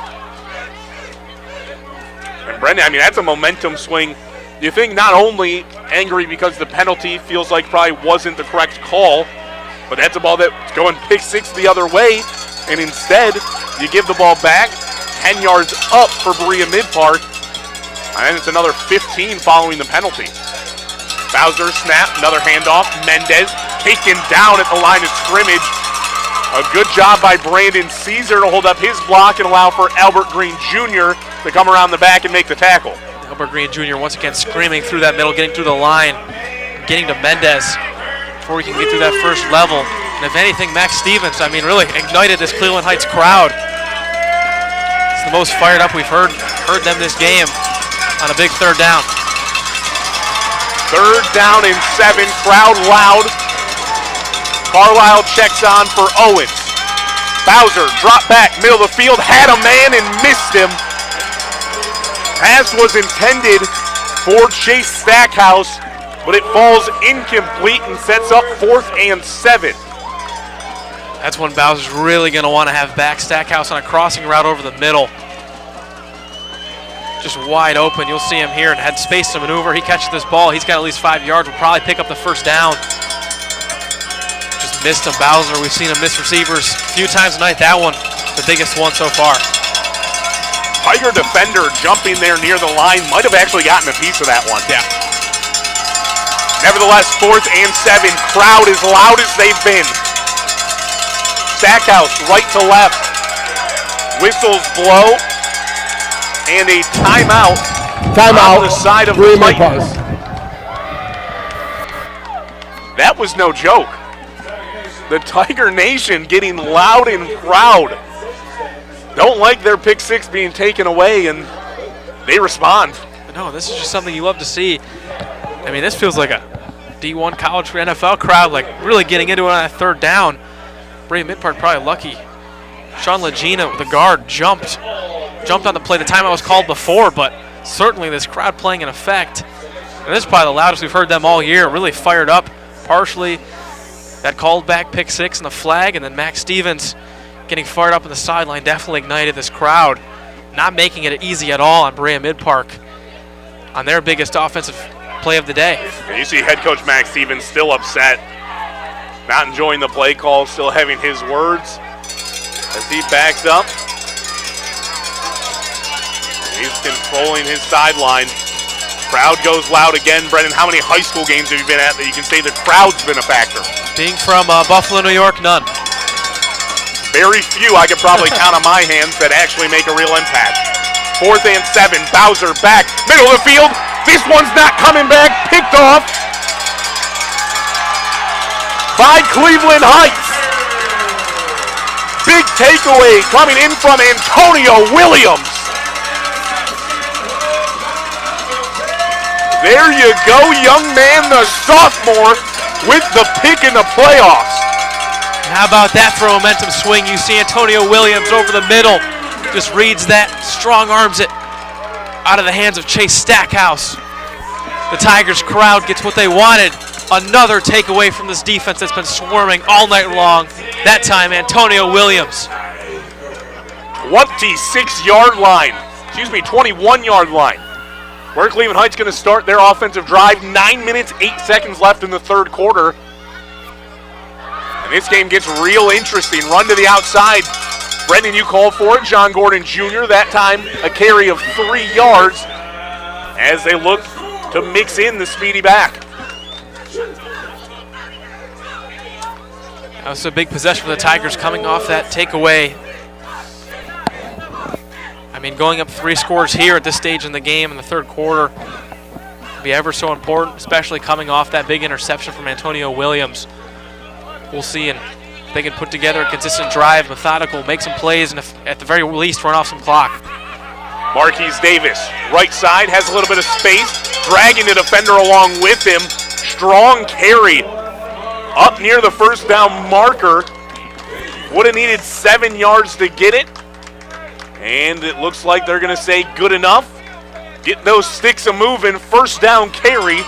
And Brendan, I mean, that's a momentum swing. You think not only angry because the penalty feels like probably wasn't the correct call, but that's a ball that's going pick 6 the other way, and instead you give the ball back 10 yards up for Berea Midpark, and it's another 15 following the penalty. Bowser snap, another handoff. Mendez taken down at the line of scrimmage. A good job by Brandon Caesar to hold up his block and allow for Albert Green Jr. to come around the back and make the tackle. Albert Green Jr. once again screaming through that middle, getting through the line, getting to Mendez before he can get through that first level. And if anything, Max Stevens, I mean, really ignited this Cleveland Heights crowd. It's the most fired up we've heard them this game on a big third down. 3rd down and 7, crowd loud. Carlisle checks on for Owens. Bowser dropped back, middle of the field, had a man and missed him. Pass was intended for Chase Stackhouse, but it falls incomplete and sets up 4th and 7. That's when Bowser's really going to want to have back Stackhouse on a crossing route over the middle. Just wide open. You'll see him here and had space to maneuver. He catches this ball. He's got at least 5 yards. Will probably pick up the 1st down. Just missed him, Bowser. We've seen him miss receivers a few times tonight. That one, the biggest one so far. Tiger defender jumping there near the line. Might have actually gotten a piece of that one. Yeah. Nevertheless, 4th and 7. Crowd as loud as they've been. Stackhouse right to left. Whistles blow. And a timeout. On the side of the Titans. That was no joke. The Tiger Nation getting loud and proud. Don't like their pick 6 being taken away, and they respond. No, this is just something you love to see. I mean, this feels like a D1 college for NFL crowd, like really getting into it on that 3rd down. Berea Midpark probably lucky. Sean Legina, the guard, jumped on the play. The timeout was called before, but certainly this crowd playing an effect. And this is probably the loudest we've heard them all year. Really fired up, partially that called back pick 6 and the flag, and then Max Stevens getting fired up on the sideline definitely ignited this crowd. Not making it easy at all on Berea Midpark on their biggest offensive play of the day. You see head coach Max Stevens still upset, not enjoying the play call, still having his words as he backs up. He's controlling his sideline. Crowd goes loud again. Brendan, how many high school games have you been at that you can say the crowd's been a factor? Being from Buffalo, New York, none. Very few I could probably count on my hands that actually make a real impact. 4th and 7, Bowser back, middle of the field. This one's not coming back, picked off by Cleveland Heights. Big takeaway coming in from Antonio Williams. There you go, young man, the sophomore, with the pick in the playoffs. How about that for a momentum swing? You see Antonio Williams over the middle. Just reads that, strong arms it out of the hands of Chase Stackhouse. The Tigers crowd gets what they wanted. Another takeaway from this defense that's been swarming all night long. That time, Antonio Williams. 26-yard line. 21-yard line. Where Cleveland Heights going to start their offensive drive. 9 minutes, 8 seconds left in the 3rd quarter. And this game gets real interesting. Run to the outside. Brendan, you called for it. John Gordon Jr., that time a carry of 3 yards as they look to mix in the speedy back. That was a big possession for the Tigers coming off that takeaway. I mean, going up 3 scores here at this stage in the game in the 3rd quarter will be ever so important, especially coming off that big interception from Antonio Williams. We'll see if they can put together a consistent drive, methodical, make some plays, and at the very least run off some clock. Marquise Davis, right side, has a little bit of space, dragging the defender along with him. Strong carry up near the 1st down marker. Would have needed 7 yards to get it. And it looks like they're going to say good enough. Get those sticks a moving. 1st down carry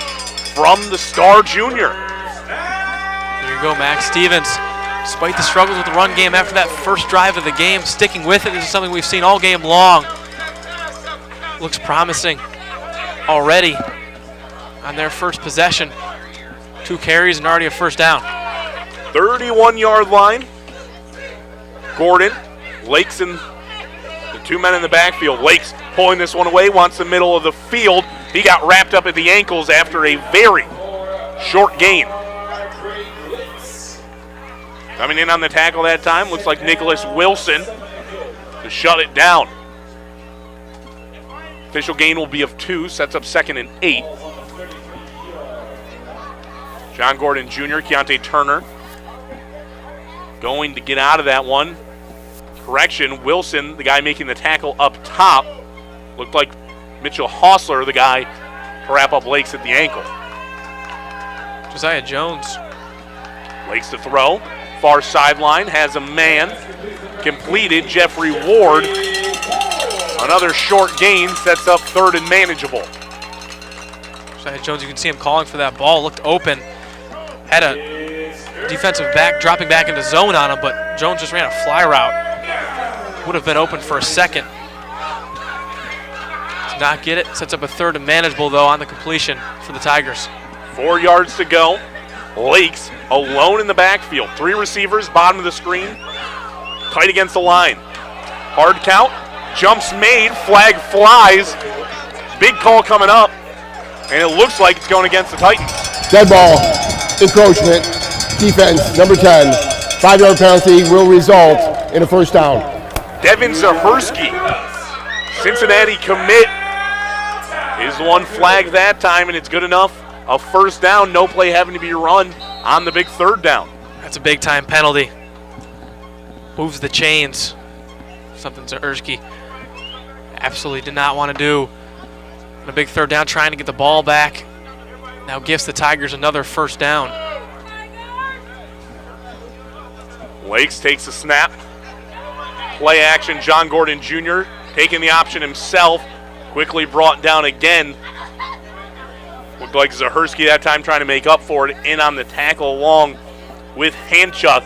from the star junior. There you go, Max Stevens. Despite the struggles with the run game after that first drive of the game, sticking with it. This is something we've seen all game long. Looks promising already on their first possession. 2 carries and already a 1st down. 31-yard line. Gordon, Lakes, and the 2 men in the backfield. Lakes pulling this one away, wants the middle of the field. He got wrapped up at the ankles after a very short gain. Coming in on the tackle that time, looks like Nicholas Wilson to shut it down. Official gain will be of 2, sets up 2nd and 8. John Gordon Jr., Keontae Turner going to get out of that one. Correction, Wilson, the guy making the tackle up top, looked like Mitchell Hausler, the guy to wrap up Lakes at the ankle. Josiah Jones. Lakes to throw. Far sideline, has a man. Completed, Jeffrey Ward. Another short gain, sets up third and manageable. Josiah Jones, you can see him calling for that ball, looked open. Had a defensive back dropping back into zone on him, but Jones just ran a fly route. Would have been open for a second. Did not get it. Sets up a third and manageable, though, on the completion for the Tigers. 4 yards to go. Lakes alone in the backfield. 3 receivers, bottom of the screen. Tight against the line. Hard count. Jumps made. Flag flies. Big call coming up. And it looks like it's going against the Titans. Dead ball, encroachment, defense, number 10. 5-yard penalty will result in a first down. Devin Zahersky, Cincinnati commit, is the one flag that time, and it's good enough. A first down, no play having to be run on the big third down. That's a big-time penalty. Moves the chains. Something Zahersky absolutely did not want to do. On a big third down, trying to get the ball back. Now gives the Tigers another first down. Lakes takes a snap. Play action, John Gordon Jr. taking the option himself. Quickly brought down again. Looked like Zahersky that time trying to make up for it. In on the tackle along with Handchuck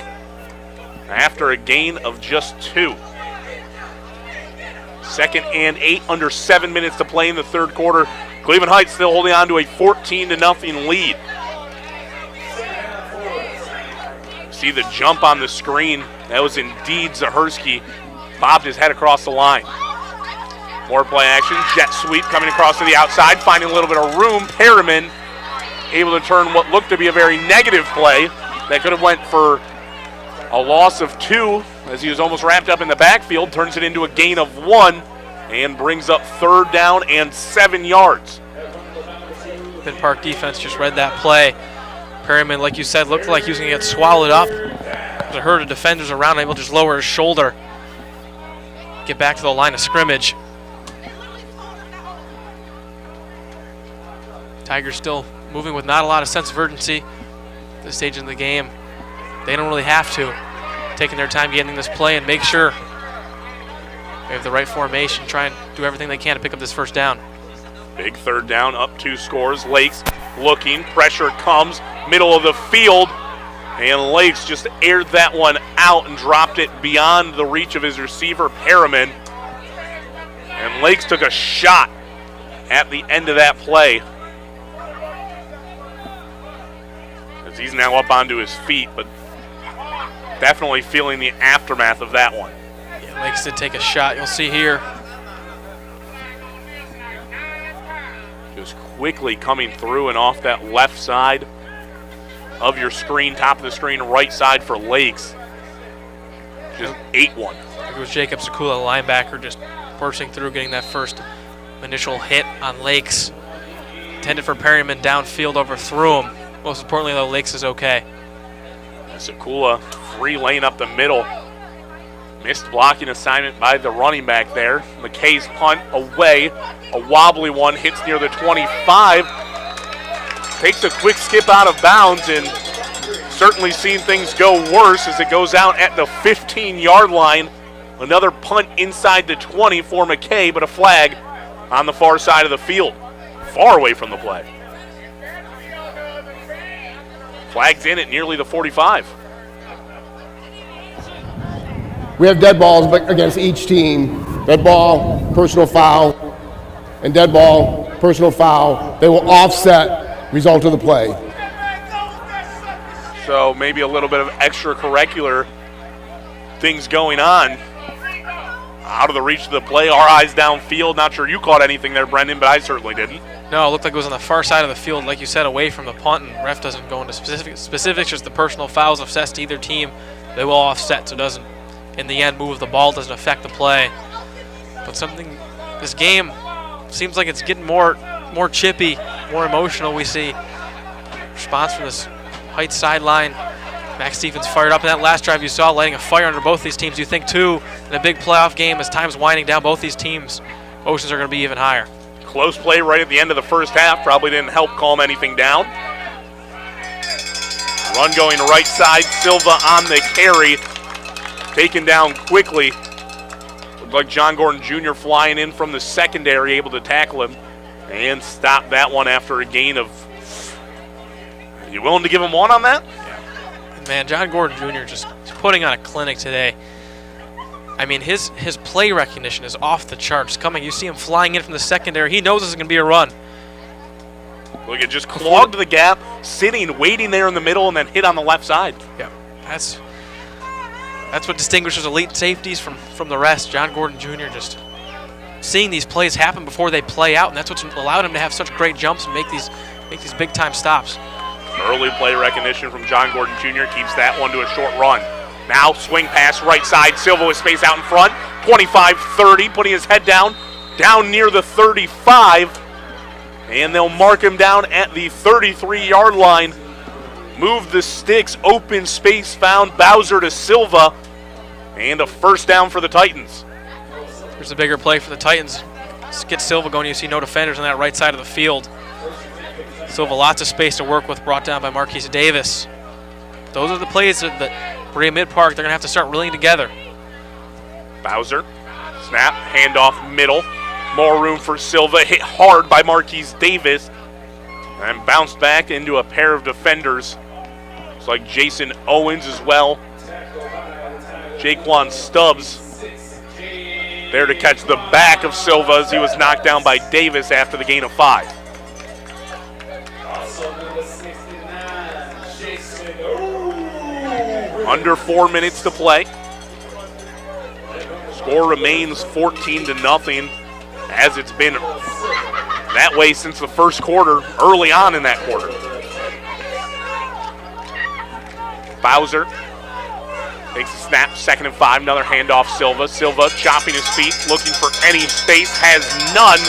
after a gain of just 2. 2nd and 8, under 7 minutes to play in the third quarter. Cleveland Heights still holding on to a 14-0 lead. See the jump on the screen. That was indeed Zahersky. Bobbed his head across the line. More play action. Jet sweep coming across to the outside, finding a little bit of room. Perriman able to turn what looked to be a very negative play that could have went for a loss of 2 as he was almost wrapped up in the backfield. Turns it into a gain of 1 and brings up third down and 7 yards. Midpark defense just read that play. Perryman, like you said, looked like he was going to get swallowed up. The herd of defenders around, able to just lower his shoulder. Get back to the line of scrimmage. Tigers still moving with not a lot of sense of urgency at this stage in the game. They don't really have to. Taking their time getting this play and make sure they have the right formation, try and do everything they can to pick up this first down. Big third down, up 2 scores. Lakes looking, pressure comes, middle of the field, and Lakes just aired that one out and dropped it beyond the reach of his receiver, Perriman. And Lakes took a shot at the end of that play, as he's now up onto his feet, but definitely feeling the aftermath of that one. Yeah, Lakes did take a shot. You'll see here. Just quickly coming through and off that left side of your screen, top of the screen, right side for Lakes. Just 8-1. It was Jacob Sakula, linebacker, just bursting through, getting that first initial hit on Lakes. Intended for Perryman, downfield, overthrew him. Most importantly, though, Lakes is okay. Sakula, free lane up the middle. Missed blocking assignment by the running back there. McKay's punt away. A wobbly one, hits near the 25. Takes a quick skip out of bounds, and certainly seen things go worse as it goes out at the 15-yard line. Another punt inside the 20 for McKay, but a flag on the far side of the field. Far away from the play. Flag's in at nearly the 45. We have dead balls against each team. Dead ball, personal foul, and dead ball, personal foul. They will offset result of the play. So maybe a little bit of extracurricular things going on. Out of the reach of the play, our eyes downfield. Not sure you caught anything there, Brendan, but I certainly didn't. No, it looked like it was on the far side of the field, like you said, away from the punt, and ref doesn't go into specifics, just the personal fouls assessed to either team. They will offset, so it doesn't, in the end, move the ball, doesn't affect the play. But this game seems like it's getting more chippy, more emotional. We see response from this Heights sideline. Max Stephens fired up in that last drive you saw, lighting a fire under both these teams. You think, too, in a big playoff game, as time's winding down both these teams, emotions are going to be even higher. Close play right at the end of the first half. Probably didn't help calm anything down. Run going right side. Silva on the carry. Taken down quickly. Looked like John Gordon Jr. flying in from the secondary, able to tackle him and stop that one after a gain of... You willing to give him one on that? Man, John Gordon Jr. just putting on a clinic today. I mean, his play recognition is off the charts. You see him flying in from the secondary. He knows this is going to be a run. Look, it just clogged the gap, sitting, waiting there in the middle, and then hit on the left side. Yeah, that's what distinguishes elite safeties from the rest. John Gordon Jr. just seeing these plays happen before they play out, and that's what's allowed him to have such great jumps and make these big-time stops. Early play recognition from John Gordon Jr. keeps that one to a short run. Now swing pass right side. Silva with space out in front. 25-30, putting his head down near the 35. And they'll mark him down at the 33-yard line. Move the sticks. Open space found. Bowser to Silva. And a first down for the Titans. Here's a bigger play for the Titans. Let's get Silva going. You see no defenders on that right side of the field. Silva, lots of space to work with, brought down by Marquise Davis. Those are the plays that Berea Midpark, they're going to have to start reeling together. Bowser, snap, handoff middle. More room for Silva, hit hard by Marquise Davis. And bounced back into a pair of defenders. Looks like Jason Owens as well. Jaquan Stubbs there to catch the back of Silva as he was knocked down by Davis after the gain of 5. Under 4 minutes to play. Score remains 14-0, as it's been that way since the first quarter, early on in that quarter. Bowser takes a snap, 2nd and 5, another handoff Silva. Silva chopping his feet, looking for any space, has none.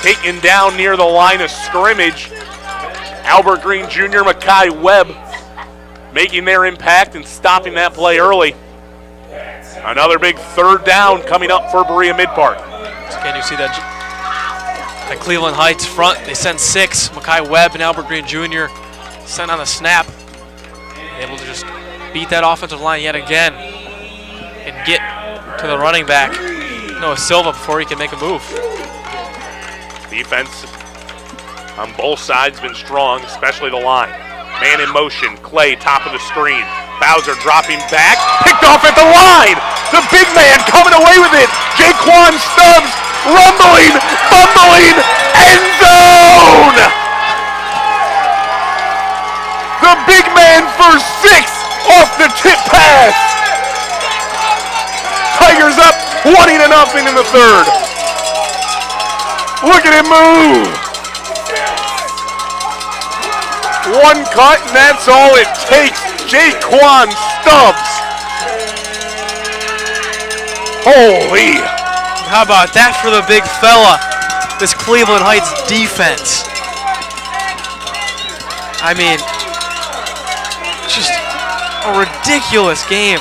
Taken down near the line of scrimmage. Albert Green Jr., Mekhi Webb making their impact and stopping that play early. Another big third down coming up for Berea Midpark. Again, you see that Cleveland Heights front. They send 6. Mekhi Webb and Albert Green Jr. sent on the snap. Able to just beat that offensive line yet again and get to the running back, Noah Silva, before he can make a move. Defense on both sides been strong, especially the line. Man in motion, Clay, top of the screen. Bowser dropping back, picked off at the line. The big man coming away with it. Jaquan Stubbs, rumbling, bumbling, end zone! The big man for 6 off the tip pass. Tigers up 20-0 in the third. Look at him move. One cut, and that's all it takes. Jaquan Stubbs. Holy. How about that for the big fella? This Cleveland Heights defense. I mean, just a ridiculous game.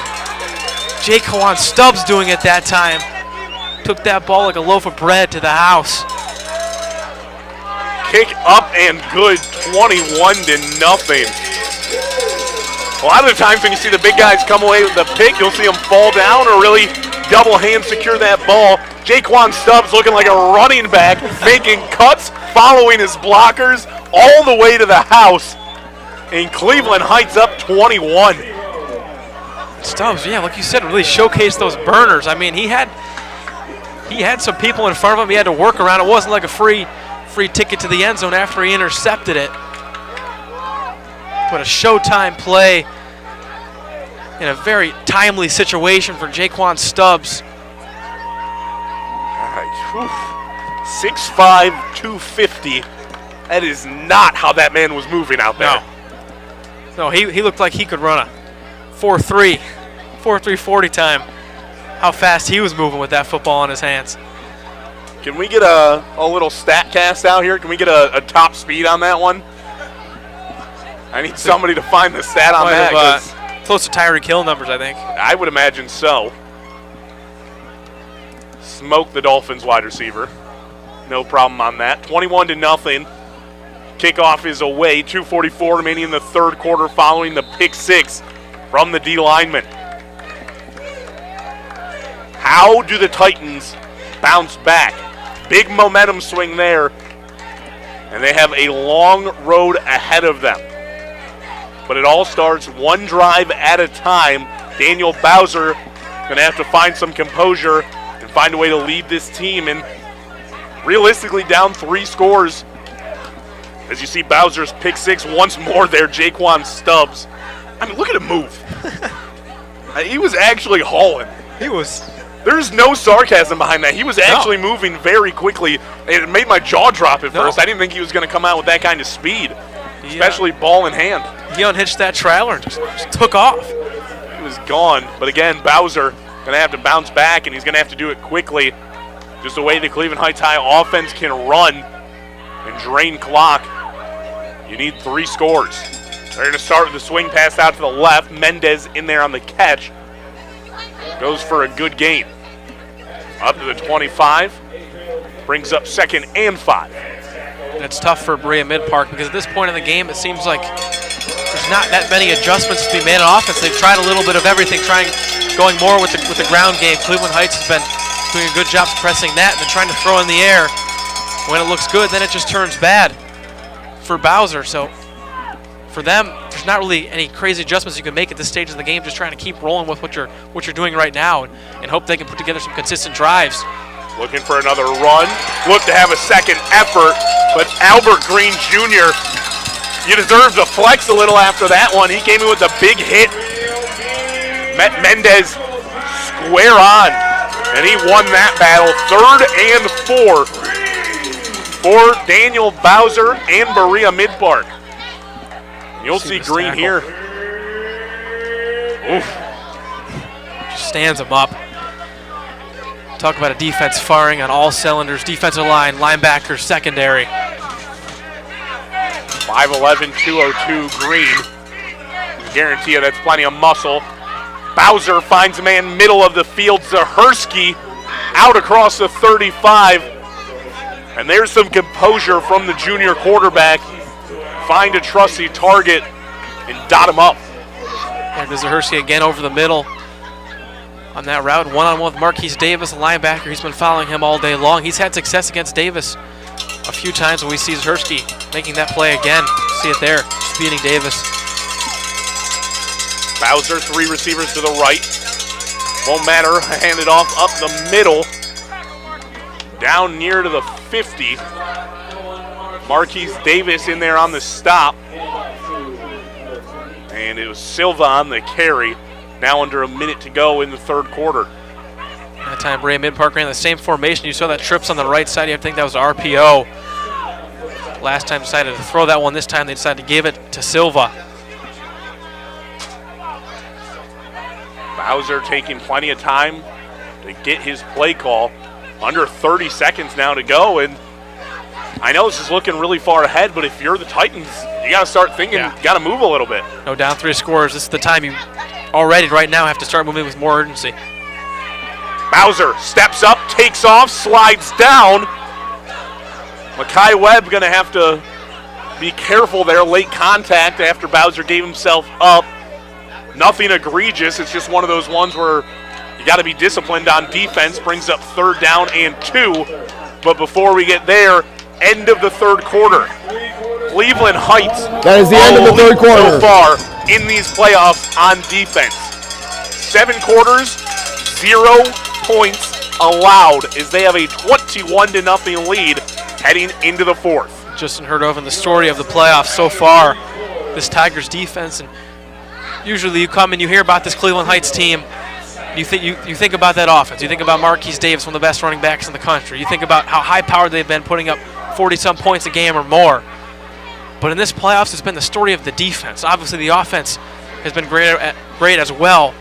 Jaquan Stubbs doing it that time. Took that ball like a loaf of bread to the house. Kick up and good, 21-0. A lot of the times when you see the big guys come away with the pick, you'll see them fall down or really double hand secure that ball. Jaquan Stubbs looking like a running back, making cuts, following his blockers all the way to the house. And Cleveland Heights up 21. Stubbs, yeah, like you said, really showcased those burners. I mean, he had some people in front of him he had to work around. It wasn't like a free ticket to the end zone after he intercepted it. But a showtime play in a very timely situation for Jaquan Stubbs. All right, 6'5", 250. That is not how that man was moving out there. No, he looked like he could run a 4.3 40 time. How fast he was moving with that football in his hands. Can we get a little stat cast out here? Can we get a top speed on that one? I need somebody to find the stat on Might that. have, close to Tyreek Hill numbers, I think. I would imagine so. Smoke the Dolphins wide receiver. No problem on that. 21-0. Kickoff is away. 2:44 remaining in the third quarter following the pick six from the D lineman. How do the Titans bounce back? Big momentum swing there, and they have a long road ahead of them. But it all starts one drive at a time. Daniel Bowser going to have to find some composure and find a way to lead this team. And realistically, down 3 scores. As you see Bowser's pick six once more there, Jaquan Stubbs. I mean, look at him move. He was actually hauling. He was. There's no sarcasm behind that. He was actually moving very quickly. It made my jaw drop at first. I didn't think he was going to come out with that kind of speed, especially ball in hand. He unhitched that trailer and just took off. He was gone. But again, Bowser going to have to bounce back, and he's going to have to do it quickly. Just the way the Cleveland Heights High offense can run and drain clock. You need 3 scores. They're going to start with the swing pass out to the left. Mendez in there on the catch. Goes for a good gain. Up to the 25. Brings up 2nd and 5. It's tough for Berea Midpark because at this point in the game, it seems like there's not that many adjustments to be made on offense. They've tried a little bit of everything, going more with the ground game. Cleveland Heights has been doing a good job pressing that and then trying to throw in the air. When it looks good, then it just turns bad for Bowser. So for them, there's not really any crazy adjustments you can make at this stage of the game. Just trying to keep rolling with what you're doing right now and hope they can put together some consistent drives. Looking for another run. Look to have a second effort, but Albert Green Jr., you deserve to flex a little after that one. He came in with a big hit. Mendez square on, and he won that battle. 3rd and 4 for Daniel Bowser and Berea Midpark. You'll see Green tackle here. Oof. Just stands him up. Talk about a defense firing on all cylinders. Defensive line, linebackers, secondary. 5'11", 202 Green. Guarantee you that's plenty of muscle. Bowser finds a man middle of the field. Zahersky out across the 35. And there's some composure from the junior quarterback. Find a trusty target and dot him up. There's Zahersky again over the middle on that route. One-on-one with Marquise Davis, a linebacker. He's been following him all day long. He's had success against Davis a few times when we see Zahersky making that play again. See it there, speeding Davis. Bowser, 3 receivers to the right. Won't matter, handed off up the middle. Down near to the 50. Marquise Davis in there on the stop. And it was Silva on the carry. Now under a minute to go in the third quarter. That time Berea Midpark ran the same formation. You saw that trips on the right side. You have to think that was RPO. Last time decided to throw that one. This time they decided to give it to Silva. Bowser taking plenty of time to get his play call. Under 30 seconds now to go, and I know this is looking really far ahead, but if you're the Titans, you got to start thinking, got to move a little bit. No, down 3 scores. This is the time you already right now have to start moving with more urgency. Bowser steps up, takes off, slides down. Makai Webb going to have to be careful there. Late contact after Bowser gave himself up. Nothing egregious. It's just one of those ones where you got to be disciplined on defense. Brings up 3rd down and 2. But before we get there, end of the third quarter. Cleveland Heights. That is the end of the third quarter. So far in these playoffs on defense. 7 quarters, 0 points allowed as they have a 21-0 lead heading into the 4th. Just unheard of in the story of the playoffs so far. This Tigers defense, and usually you come and you hear about this Cleveland Heights team. You think about that offense. You think about Marquise Davis, one of the best running backs in the country. You think about how high-powered they've been, putting up 40-some points a game or more. But in this playoffs, it's been the story of the defense. Obviously, the offense has been great as well.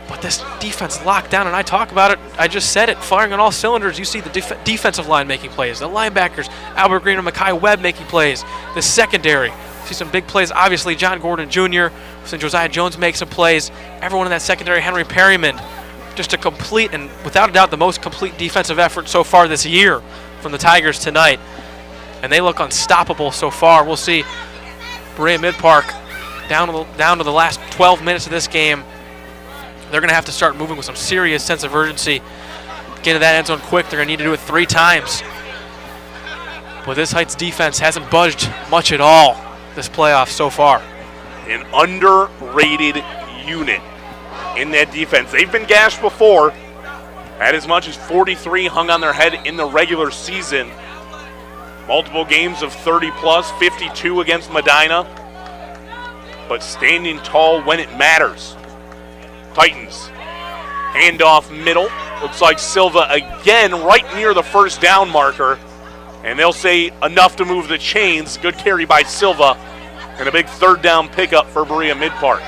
But this defense locked down, and I talk about it. I just said it, firing on all cylinders. You see the defensive line making plays, the linebackers, Albert Green and Makai Webb making plays, the secondary, See some big plays. Obviously, John Gordon Jr., since Josiah Jones makes some plays. Everyone in that secondary, Henry Perryman, just a complete and without a doubt the most complete defensive effort so far this year from the Tigers tonight. And they look unstoppable so far. We'll see Berea Midpark down to the last 12 minutes of this game. They're going to have to start moving with some serious sense of urgency. Get to that end zone quick. They're going to need to do it 3 times. But this Heights defense hasn't budged much at all this playoff so far. An underrated unit in that defense. They've been gashed before. Had as much as 43 hung on their head in the regular season. Multiple games of 30-plus, 52 against Medina. But standing tall when it matters. Titans, handoff middle. Looks like Silva again right near the first down marker. And they'll say enough to move the chains. Good carry by Silva. And a big third down pickup for Berea Midpark.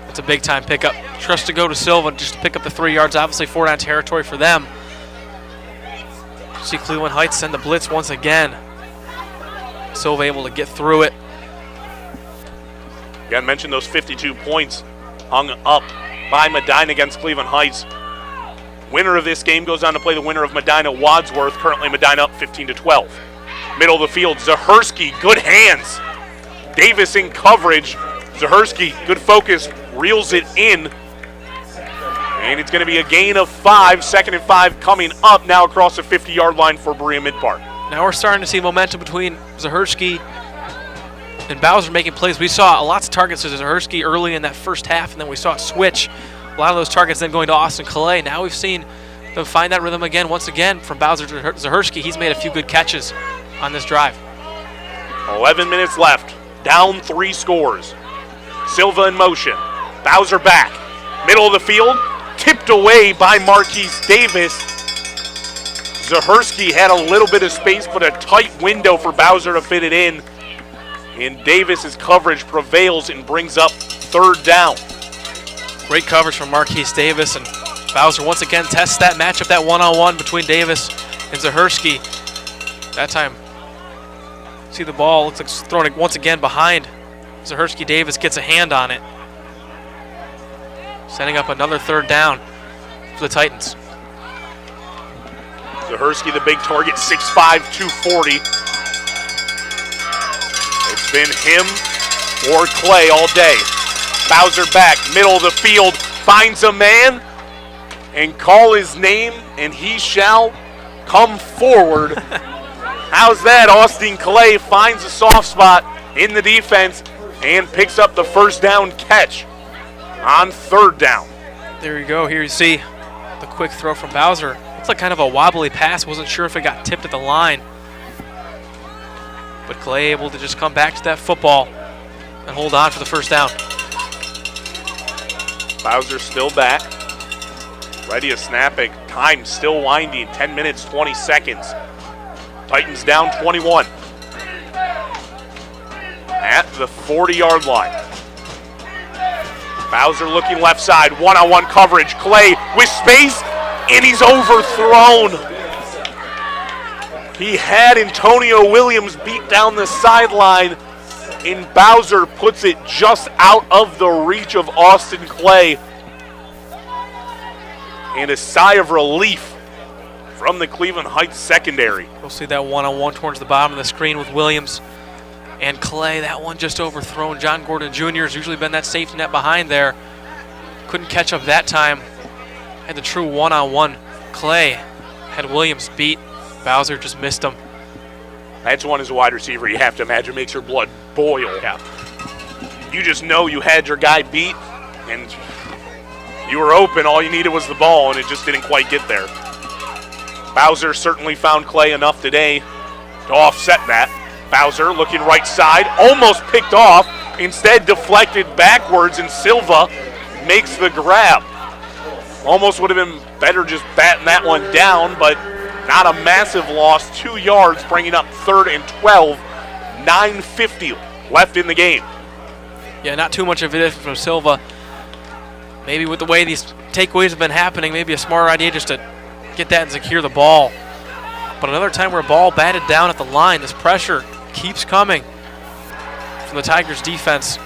It's a big-time pickup. Trust to go to Silva just to pick up the 3 yards. Obviously, 4-down territory for them. See Cleveland Heights send the blitz once again. Silva able to get through it. You got to mention those 52 points hung up by Medina against Cleveland Heights. Winner of this game goes on to play the winner of Medina Wadsworth. Currently Medina up 15-12. Middle of the field, Zahersky, good hands. Davis in coverage. Zahersky, good focus, reels it in. And it's going to be a gain of 5. 2nd and 5 coming up now across the 50-yard line for Berea Midpark. Now we're starting to see momentum between Zahersky and Bowser making plays. We saw lots of targets to Zahersky early in that first half, and then we saw it switch. A lot of those targets then going to Austin Calais. Now we've seen them find that rhythm again, once again, from Bowser to Zahersky. He's made a few good catches on this drive. 11 minutes left. Down 3 scores. Silva in motion. Bowser back. Middle of the field. Tipped away by Marquise Davis. Zahersky had a little bit of space, but a tight window for Bowser to fit it in. And Davis's coverage prevails and brings up 3rd down. Great coverage from Marquise Davis, and Bowser once again tests that matchup, that one-on-one between Davis and Zahersky. That time, see the ball, looks like it's thrown it once again behind. Zahersky Davis gets a hand on it. Setting up another 3rd down for the Titans. Zahersky, the big target, 6'5", 240. It's been him or Clay all day. Bowser back, middle of the field, finds a man, and call his name, and he shall come forward. How's that? Austin Clay finds a soft spot in the defense and picks up the 1st down catch on 3rd down. There you go. Here you see the quick throw from Bowser. It's like kind of a wobbly pass. Wasn't sure if it got tipped at the line. But Clay able to just come back to that football and hold on for the 1st down. Bowser still back. Ready to snap it. Time still winding. 10 minutes, 20 seconds. Titans down 21. At the 40-yard line. Bowser looking left side. One-on-one coverage. Clay with space, and he's overthrown. He had Antonio Williams beat down the sideline, and Bowser puts it just out of the reach of Austin Clay. And a sigh of relief from the Cleveland Heights secondary. We'll see that one-on-one towards the bottom of the screen with Williams and Clay. That one just overthrown. John Gordon Jr. has usually been that safety net behind there. Couldn't catch up that time. Had the true one-on-one. Clay had Williams beat. Bowser just missed him. That's one as a wide receiver you have to imagine makes your blood boil. Yeah. You just know you had your guy beat, and you were open. All you needed was the ball, and it just didn't quite get there. Bowser certainly found Clay enough today to offset that. Bowser looking right side, almost picked off, instead deflected backwards, and Silva makes the grab. Almost would have been better just batting that one down, but not a massive loss. 2 yards, bringing up 3rd and 12. 9:50 left in the game. Yeah, not too much of it from Silva. Maybe with the way these takeaways have been happening, maybe a smarter idea just to get that and secure the ball. But another time where a ball batted down at the line, this pressure keeps coming. For from the Tigers defense.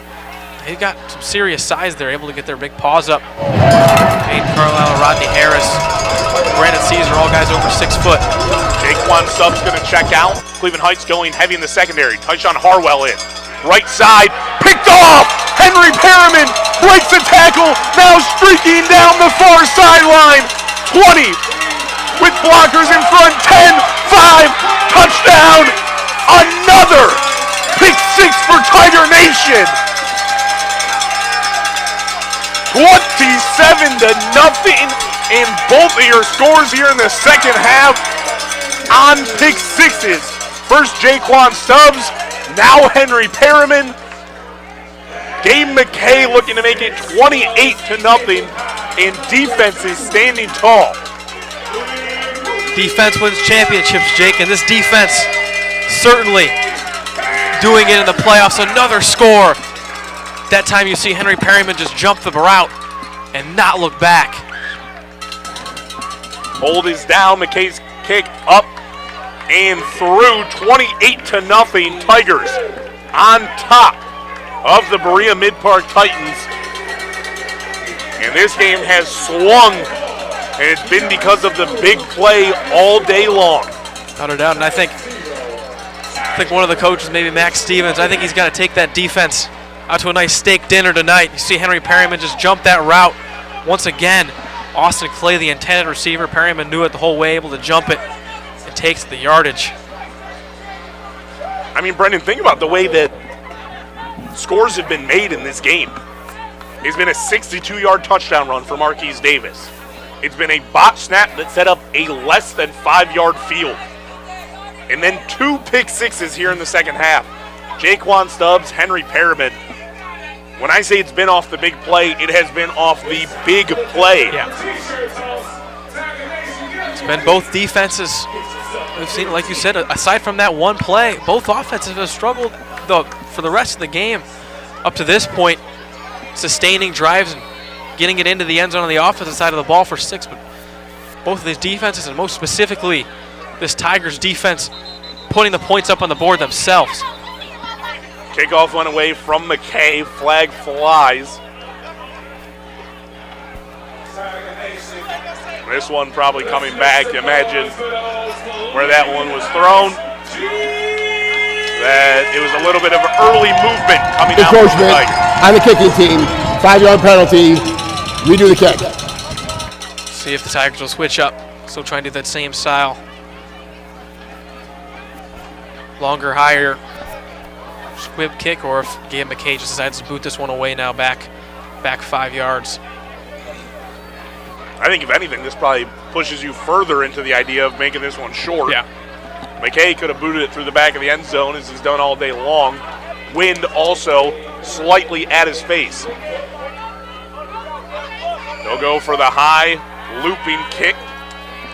They've got some serious size there, able to get their big paws up. Aiden Carlisle, Rodney Harris, Brandon Caesar, all guys over 6 foot. Jaquan Stubbs going to check out. Cleveland Heights going heavy in the secondary. Tyshawn Harwell in. Right side, picked off! Henry Perriman breaks the tackle, now streaking down the far sideline. 20, with blockers in front, 10, 5, touchdown! Another pick six for Tiger Nation. 27-0 in both of your scores here in the second half on pick sixes. First Jaquan Stubbs, now Henry Perriman. Gabe McKay looking to make it 28-0, and defense is standing tall. Defense wins championships, Jake, and this defense certainly doing it in the playoffs. Another score. That time you see Henry Perriman just jump the route and not look back. Hold is down, McKay's kick up and through. 28-0, Tigers on top of the Berea Midpark Titans. And this game has swung, and it's been because of the big play all day long. Without a doubt, and I think one of the coaches, maybe Max Stevens, I think he's got to take that defense out to a nice steak dinner tonight. You see Henry Perriman just jump that route once again. Austin Clay, the intended receiver. Perriman knew it the whole way, able to jump it and takes the yardage. I mean, Brendan, think about the way that scores have been made in this game. It's been a 62-yard touchdown run for Marquise Davis. It's been a bot snap that set up a less than 5-yard field. And then 2 pick sixes here in the second half. Jaquan Stubbs, Henry Perriman. When I say it's been off the big play, it has been off the big play. Yeah. It's been both defenses. We've seen, like you said, aside from that one play, both offenses have struggled for the rest of the game up to this point, sustaining drives and getting it into the end zone on the offensive side of the ball for 6. But both of these defenses, and most specifically this Tigers defense, putting the points up on the board themselves. Kickoff went away from McKay. Flag flies. This one probably coming back. Imagine where that one was thrown. That it was a little bit of an early movement coming out from the Tigers. On the kicking team, 5-yard penalty. Redo the kick. See if the Tigers will switch up. Still trying to do that same style. Longer, higher squib kick, or if Gabe McKay just decides to boot this one away now, back 5 yards. I think if anything, this probably pushes you further into the idea of making this one short. Yeah. McKay could have booted it through the back of the end zone, as he's done all day long. Wind also slightly at his face. They'll go for the high looping kick.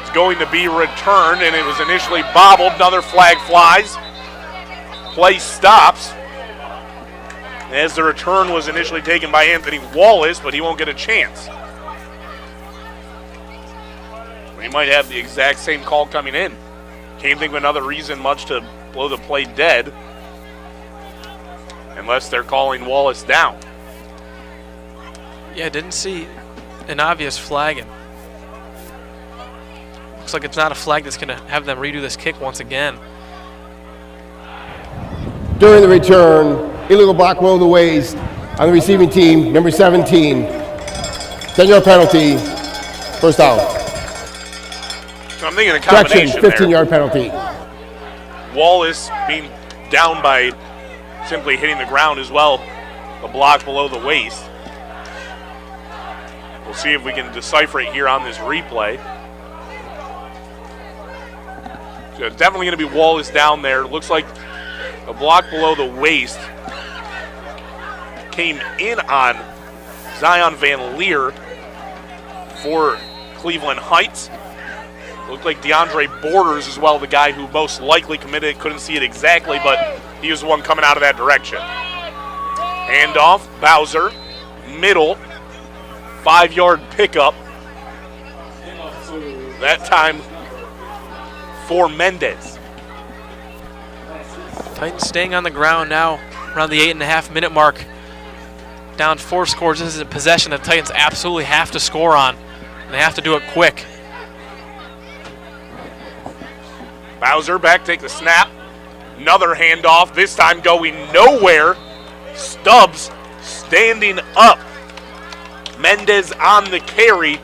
It's going to be returned, and it was initially bobbled. Another flag flies. Play stops as the return was initially taken by Anthony Wallace, but he won't get a chance. We might have the exact same call coming in. Can't think of another reason much to blow the play dead, unless they're calling Wallace down. Yeah, didn't see an obvious flagging. Looks like it's not a flag that's going to have them redo this kick once again. During the return, illegal block below the waist on the receiving team, number 17. 10-yard penalty, first down. So I'm thinking a combination 15-yard penalty. Wallace being down by simply hitting the ground as well. The block below the waist. We'll see if we can decipher it here on this replay. So it's definitely going to be Wallace down there. Looks like the block below the waist came in on Zion Van Leer for Cleveland Heights. Looked like DeAndre Borders as well, the guy who most likely committed. Couldn't see it exactly, but he was the one coming out of that direction. Handoff, Bowser, middle, 5-yard pickup. That time for Mendez. Titans staying on the ground now. around the 8.5-minute mark. Down 4 scores. This is a possession the Titans absolutely have to score on. And they have to do it quick. Bowser back, take the snap. Another handoff, this time going nowhere. Stubbs standing up. Mendez on the carry.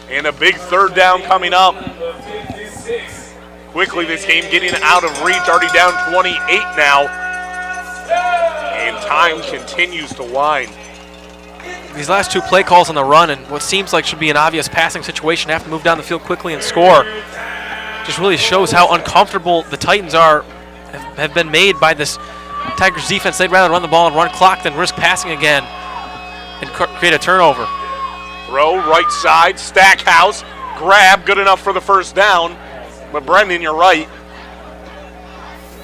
And a big third down coming up. Quickly this game getting out of reach, already down 28 now. And time continues to wind. These last 2 play calls on the run and what seems like should be an obvious passing situation, have to move down the field quickly and score. Just really shows how uncomfortable the Titans have been made by this Tigers defense. They'd rather run the ball and run clock than risk passing again and create a turnover. Throw right side, Stackhouse, grab, good enough for the first down. But Brendan, you're right.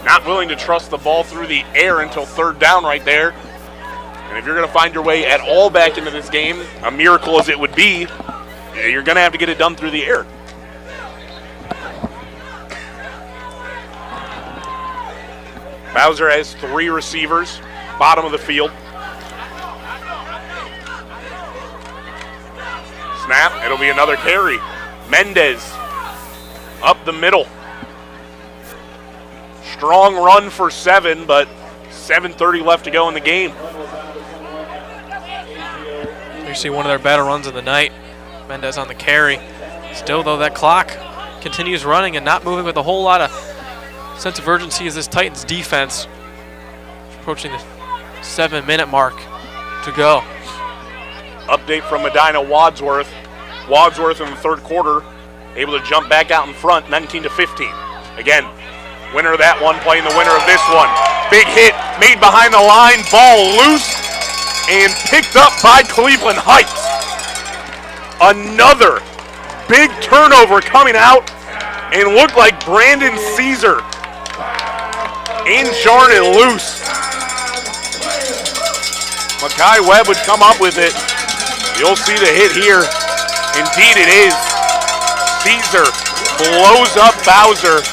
Not willing to trust the ball through the air until third down right there. And if you're going to find your way at all back into this game, a miracle as it would be, you're going to have to get it done through the air. Bowser has 3 receivers, bottom of the field. Snap, it'll be another carry. Mendez up the middle. Strong run for 7, but 7:30 left to go in the game. You see one of their better runs of the night. Mendez on the carry. Still, though, that clock continues running and not moving with a whole lot of sense of urgency as this Titans defense approaching the 7-minute mark to go. Update from Medina Wadsworth. Wadsworth in the third quarter able to jump back out in front, 19-15. Again, winner of that one playing the winner of this one. Big hit made behind the line, ball loose and picked up by Cleveland Heights. Another big turnover coming out and looked like Brandon Caesar in jarred it loose. Mackay Webb would come up with it. You'll see the hit here. Indeed it is. Caesar blows up Bowser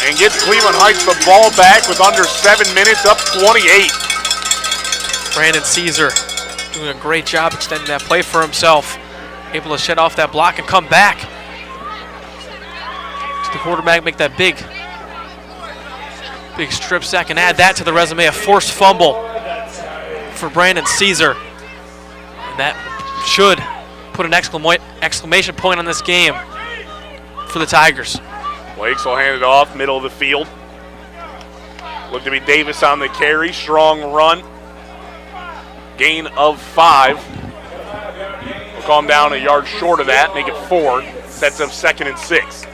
and gets Cleveland Heights the ball back with under 7 minutes, up 28. Brandon Caesar doing a great job extending that play for himself. Able to shed off that block and come back to the quarterback, make that big strip sack and add that to the resume. A forced fumble for Brandon Caesar. And that should put an exclamation point on this game for the Tigers. Lakes will hand it off, middle of the field. Look to be Davis on the carry, strong run. Gain of 5. We'll calm down a yard short of that, make it 4. Sets up 2nd and 6.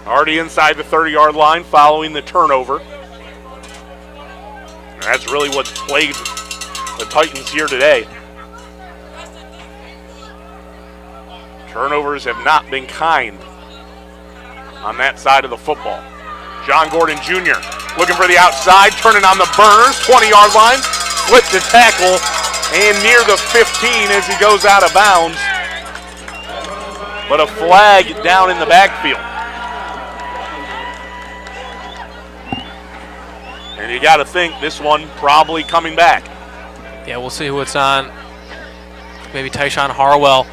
Already inside the 30-yard line following the turnover. And that's really what's plagued the Titans here today. Turnovers have not been kind on that side of the football. John Gordon Jr. looking for the outside, turning on the burners, 20-yard line, slipped the tackle, and near the 15 as he goes out of bounds. But a flag down in the backfield. And you got to think this one probably coming back. Yeah, we'll see who it's on. Maybe Tyshawn Harwell.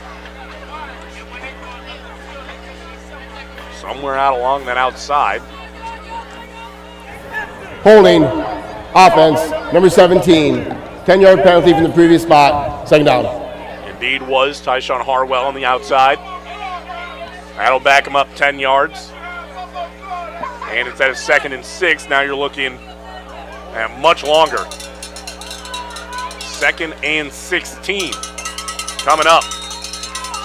Somewhere out along that outside. Holding, offense, number 17. 10-yard penalty from the previous spot, 2nd down. Indeed was Tyshawn Harwell on the outside. That'll back him up 10 yards. And instead of 2nd and 6, now you're looking at much longer. 2nd and 16 coming up.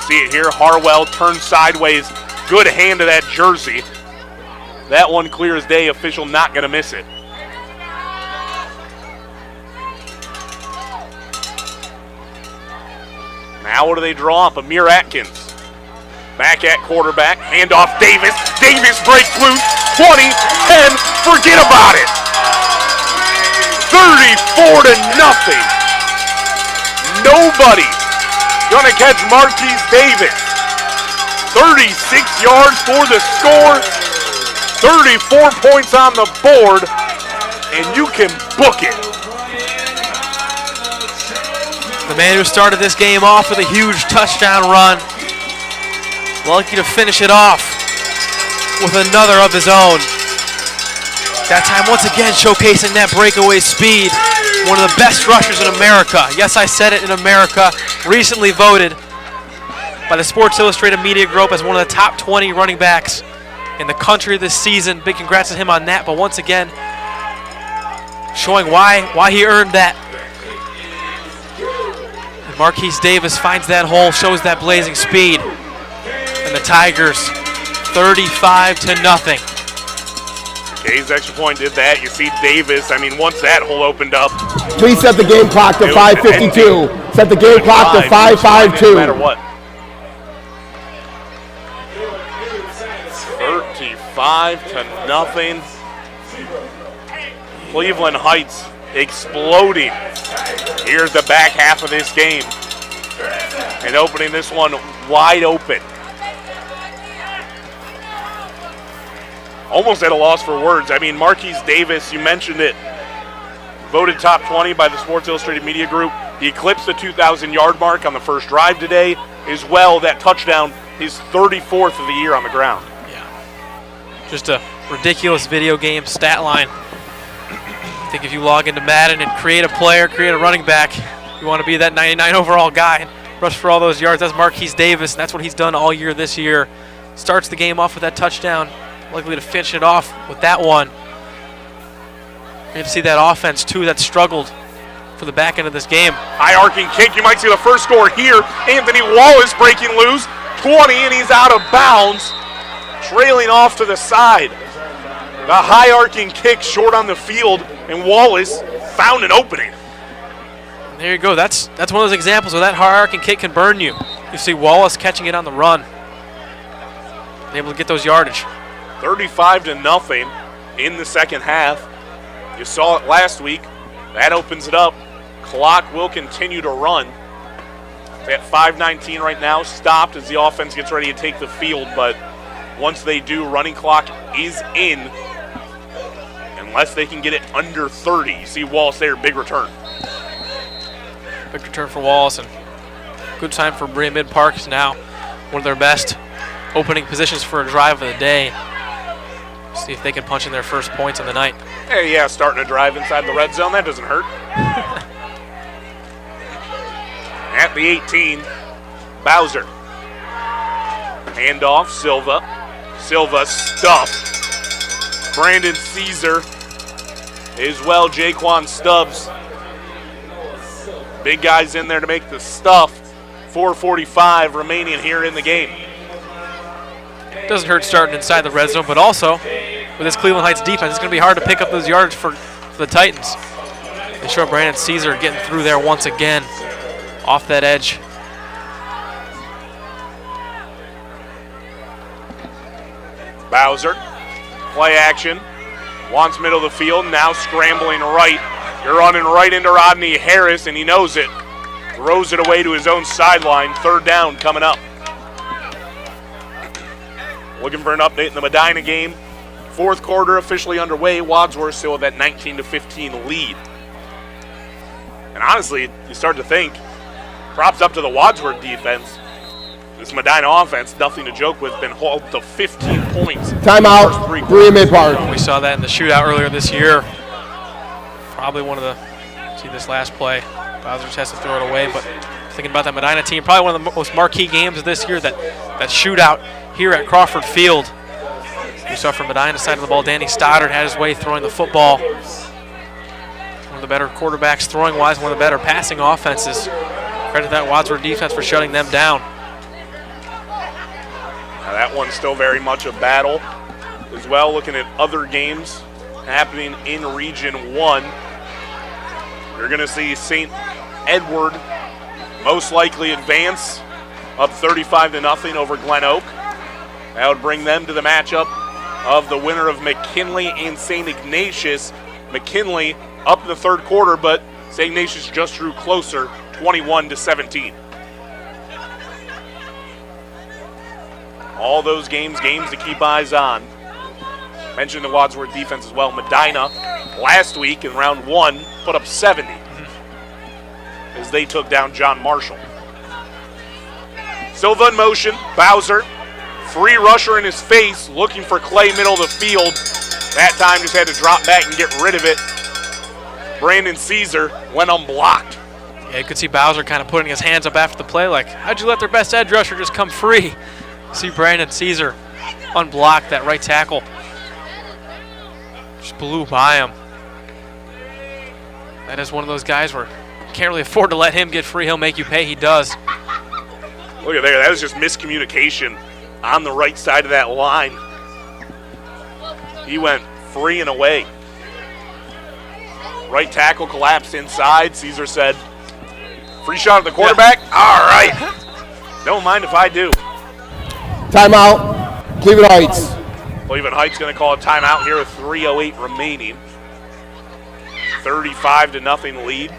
See it here, Harwell turns sideways. Good hand to that jersey. That one clear as day, official not going to miss it. Now what do they draw up? Amir Atkins. Back at quarterback, handoff Davis. Davis breaks loose, 20, 10, forget about it. 34-0. Nobody gonna catch Marquise Davis. 36 yards for the score, 34 points on the board, and you can book it. The man who started this game off with a huge touchdown run, lucky to finish it off with another of his own. That time once again showcasing that breakaway speed. One of the best rushers in America. Yes, I said it, in America. Recently voted by the Sports Illustrated Media Group as one of the top 20 running backs in the country this season. Big congrats to him on that, but once again, showing why he earned that. And Marquise Davis finds that hole, shows that blazing speed. And the Tigers, 35-0. Dave's extra point did that. You see Davis, I mean, once that hole opened up. Please set the game clock to 5:52. Set the game clock to 5:52. No matter what. 35-0. Cleveland Heights exploding. Here's the back half of this game. And opening this one wide open. Almost at a loss for words. I mean, Marquise Davis, you mentioned it, voted top 20 by the Sports Illustrated Media Group. He eclipsed the 2,000-yard mark on the first drive today. As well, that touchdown, his 34th of the year on the ground. Yeah. Just a ridiculous video game stat line. I think if you log into Madden and create a player, create a running back, you want to be that 99 overall guy and rush for all those yards. That's Marquise Davis, and that's what he's done all year this year. Starts the game off with that touchdown. Likely to finish it off with that one. You can see that offense, too, that struggled for the back end of this game. High arcing kick. You might see the first score here. Anthony Wallace breaking loose. 20, and he's out of bounds. Trailing off to the side. The high arcing kick short on the field, and Wallace found an opening. And there you go. That's one of those examples where that high arcing kick can burn you. You see Wallace catching it on the run. Able to get those yardage. 35-0 in the second half. You saw it last week. That opens it up. Clock will continue to run. It's at 5:19 right now, stopped as the offense gets ready to take the field, but once they do, running clock is in unless they can get it under 30. You see Wallace there, big return. Big return for Wallace, and good time for Berea Midpark. Is now one of their best opening positions for a drive of the day. See if they can punch in their first points of the night. Hey, yeah, starting a drive inside the red zone, that doesn't hurt. At the 18, Bowser. Handoff, Silva. Silva stuffed. Brandon Caesar as well, Jaquan Stubbs. Big guys in there to make the stuff. 4:45 remaining here in the game. Doesn't hurt starting inside the red zone, but also with this Cleveland Heights defense, it's going to be hard to pick up those yards for the Titans. They show Brandon Caesar getting through there once again off that edge. Bowser, play action, wants middle of the field, now scrambling right. You're running right into Rodney Harris, and he knows it. Throws it away to his own sideline. Third down coming up. Looking for an update in the Medina game. Fourth quarter officially underway. Wadsworth still with that 19-15 lead. And honestly, you start to think, props up to the Wadsworth defense. This Medina offense, nothing to joke with, been hauled to 15 points. Timeout, Berea Midpark. We saw that in the shootout earlier this year. Probably one of the, see this last play, Bowser just has to throw it away, but thinking about that Medina team, probably one of the most marquee games of this year, that shootout here at Crawford Field. We saw from Medina side of the ball, Danny Stoddard had his way throwing the football. One of the better quarterbacks throwing wise, one of the better passing offenses. Credit that Wadsworth defense for shutting them down. Now that one's still very much a battle as well. Looking at other games happening in Region 1. You're going to see St. Edward most likely advance up 35-0 over Glen Oak. That would bring them to the matchup of the winner of McKinley and St. Ignatius. McKinley up in the third quarter, but St. Ignatius just drew closer, 21-17. All those games to keep eyes on. Mentioned the Wadsworth defense as well. Medina last week in round 1 put up 70. as they took down John Marshall. Silva in motion, Bowser, free rusher in his face, looking for Clay middle of the field. That time just had to drop back and get rid of it. Brandon Caesar went unblocked. Yeah, you could see Bowser kind of putting his hands up after the play like, how'd you let their best edge rusher just come free? See Brandon Caesar unblocked that right tackle. Just blew by him. That is one of those guys where you can't really afford to let him get free. He'll make you pay. He does. Look at there. That was just miscommunication on the right side of that line. He went free and away. Right tackle collapsed inside. Caesar said, free shot at the quarterback? Yeah. All right. Don't mind if I do. Timeout, Cleveland Heights. Cleveland Heights going to call a timeout here with 3:08 remaining. 35-0 lead.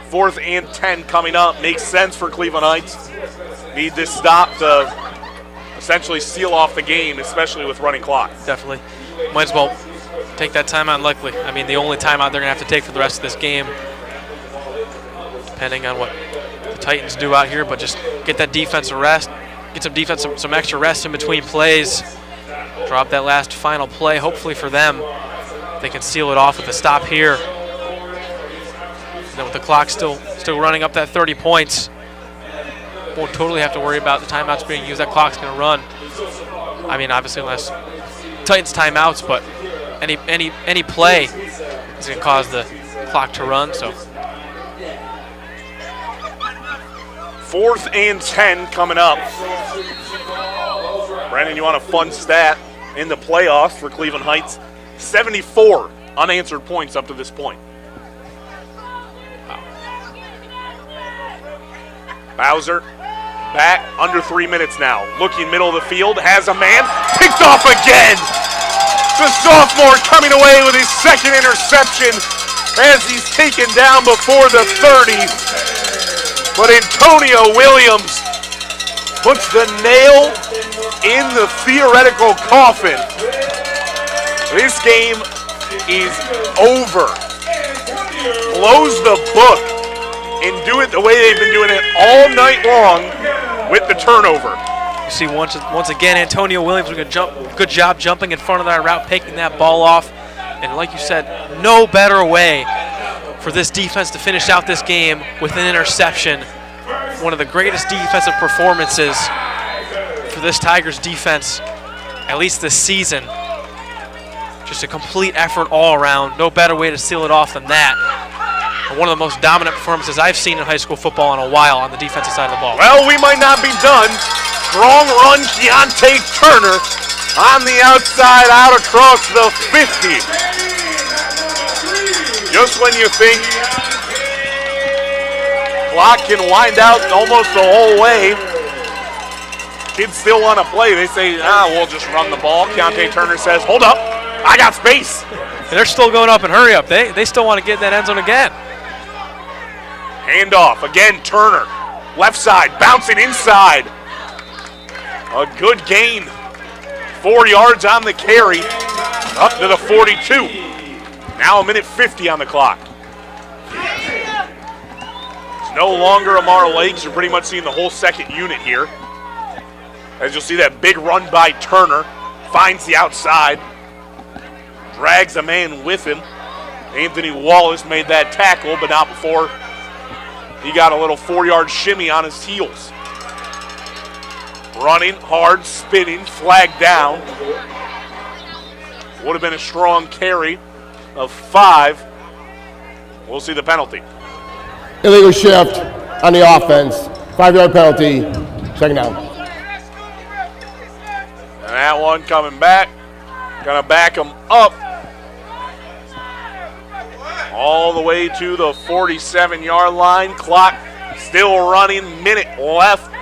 4th and 10 coming up. Makes sense for Cleveland Heights. Need this stop to essentially seal off the game, especially with running clock. Definitely. Might as well take that timeout likely. I mean, the only timeout they're going to have to take for the rest of this game, depending on what the Titans do out here, but just get that defense a rest, get some extra rest in between plays, drop that last final play, hopefully for them. They can seal it off with a stop here. And then with the clock still running up that 30 points, won't totally have to worry about the timeouts being used. That clock's going to run. I mean, obviously, unless Titans timeouts, but any play is going to cause the clock to run. So 4th and 10 coming up. Brandon, you want a fun stat in the playoffs for Cleveland Heights? 74 unanswered points up to this point. Bowser back under 3 minutes now. Looking middle of the field, has a man, picked off again. The sophomore coming away with his second interception as he's taken down before the 30. But Antonio Williams puts the nail in the theoretical coffin. This game is over. Close the book and do it the way they've been doing it all night long with the turnover. You see once again Antonio Williams doing a good job jumping in front of that route, picking that ball off. And like you said, no better way for this defense to finish out this game with an interception. One of the greatest defensive performances for this Tigers defense, at least this season. Just a complete effort all around. No better way to seal it off than that. And one of the most dominant performances I've seen in high school football in a while on the defensive side of the ball. Well, we might not be done. Strong run, Keontae Turner on the outside, out across the 50. Just when you think clock can wind out almost the whole way, kids still want to play. They say, we'll just run the ball. Keontae Turner says, hold up, I got space. And they're still going up and hurry up. They still want to get in that end zone again. Hand off, again Turner. Left side, bouncing inside. A good gain. 4 yards on the carry, up to the 42. Now 1:50 on the clock. It's no longer Amar Lakes. You're pretty much seeing the whole second unit here. As you'll see that big run by Turner. Finds the outside. Drags a man with him. Anthony Wallace made that tackle, but not before he got a little 4-yard shimmy on his heels. Running hard, spinning, flagged down. Would have been a strong carry of 5. We'll see the penalty. Illegal shift on the offense. 5-yard penalty. Second down. And that one coming back. Gonna back him up all the way to the 47-yard line. Clock still running, minute left.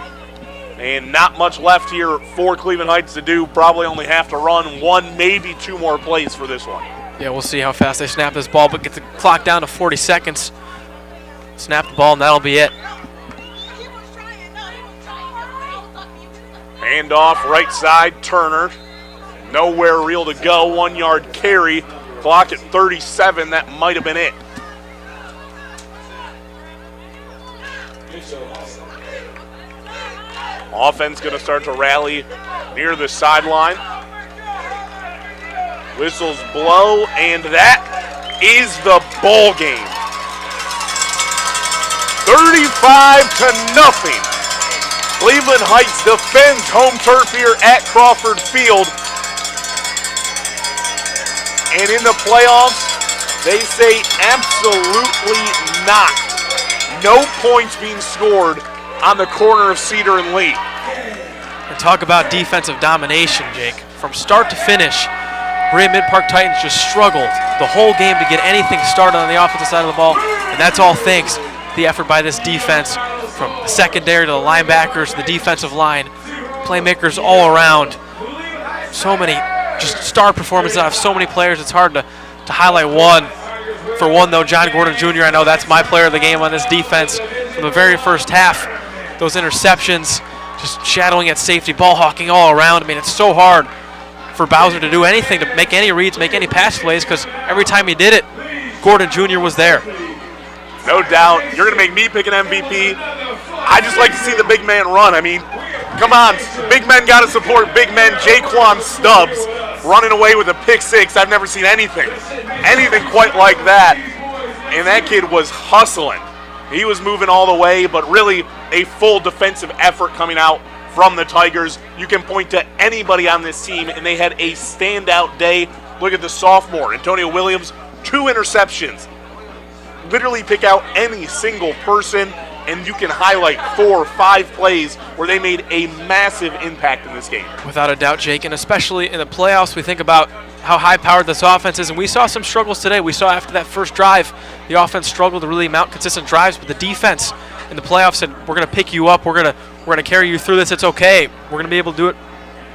And not much left here for Cleveland Heights to do. Probably only have to run 1, maybe 2 more plays for this one. Yeah, we'll see how fast they snap this ball, but get the clock down to 40 seconds. Snap the ball, and that'll be it. Hand off, right side, Turner. Nowhere real to go, 1-yard carry. Clock at 37, that might have been it. Offense going to start to rally near the sideline. Whistles blow, and that is the ball game. 35-0. Cleveland Heights defends home turf here at Crawford Field. And in the playoffs, they say absolutely not. No points being scored on the corner of Cedar and Lee. And talk about defensive domination, Jake. From start to finish, Berea Midpark Titans just struggled the whole game to get anything started on the offensive side of the ball, and that's all thanks to the effort by this defense, from the secondary to the linebackers, the defensive line, playmakers all around. So many just star performances out of so many players. It's hard to highlight one. For one, though, John Gordon Jr., I know that's my player of the game on this defense from the very first half. Those interceptions, just shadowing at safety, ball hawking all around. I mean, it's so hard for Bowser to do anything, to make any reads, make any pass plays, because every time he did it, Gordon Jr. was there. No doubt. You're going to make me pick an MVP. I just like to see the big man run. I mean, come on. Big men got to support big men. Jaquan Stubbs running away with a pick six. I've never seen anything quite like that. And that kid was hustling. He was moving all the way, but really a full defensive effort coming out from the Tigers. You can point to anybody on this team, and they had a standout day. Look at the sophomore, Antonio Williams, 2 interceptions. Literally pick out any single person, and you can highlight 4 or 5 plays where they made a massive impact in this game. Without a doubt, Jake, and especially in the playoffs, we think about how high-powered this offense is, and we saw some struggles today. We saw after that first drive, the offense struggled to really mount consistent drives, but the defense in the playoffs said, we're going to pick you up, we're going to carry you through this, it's okay. We're going to be able to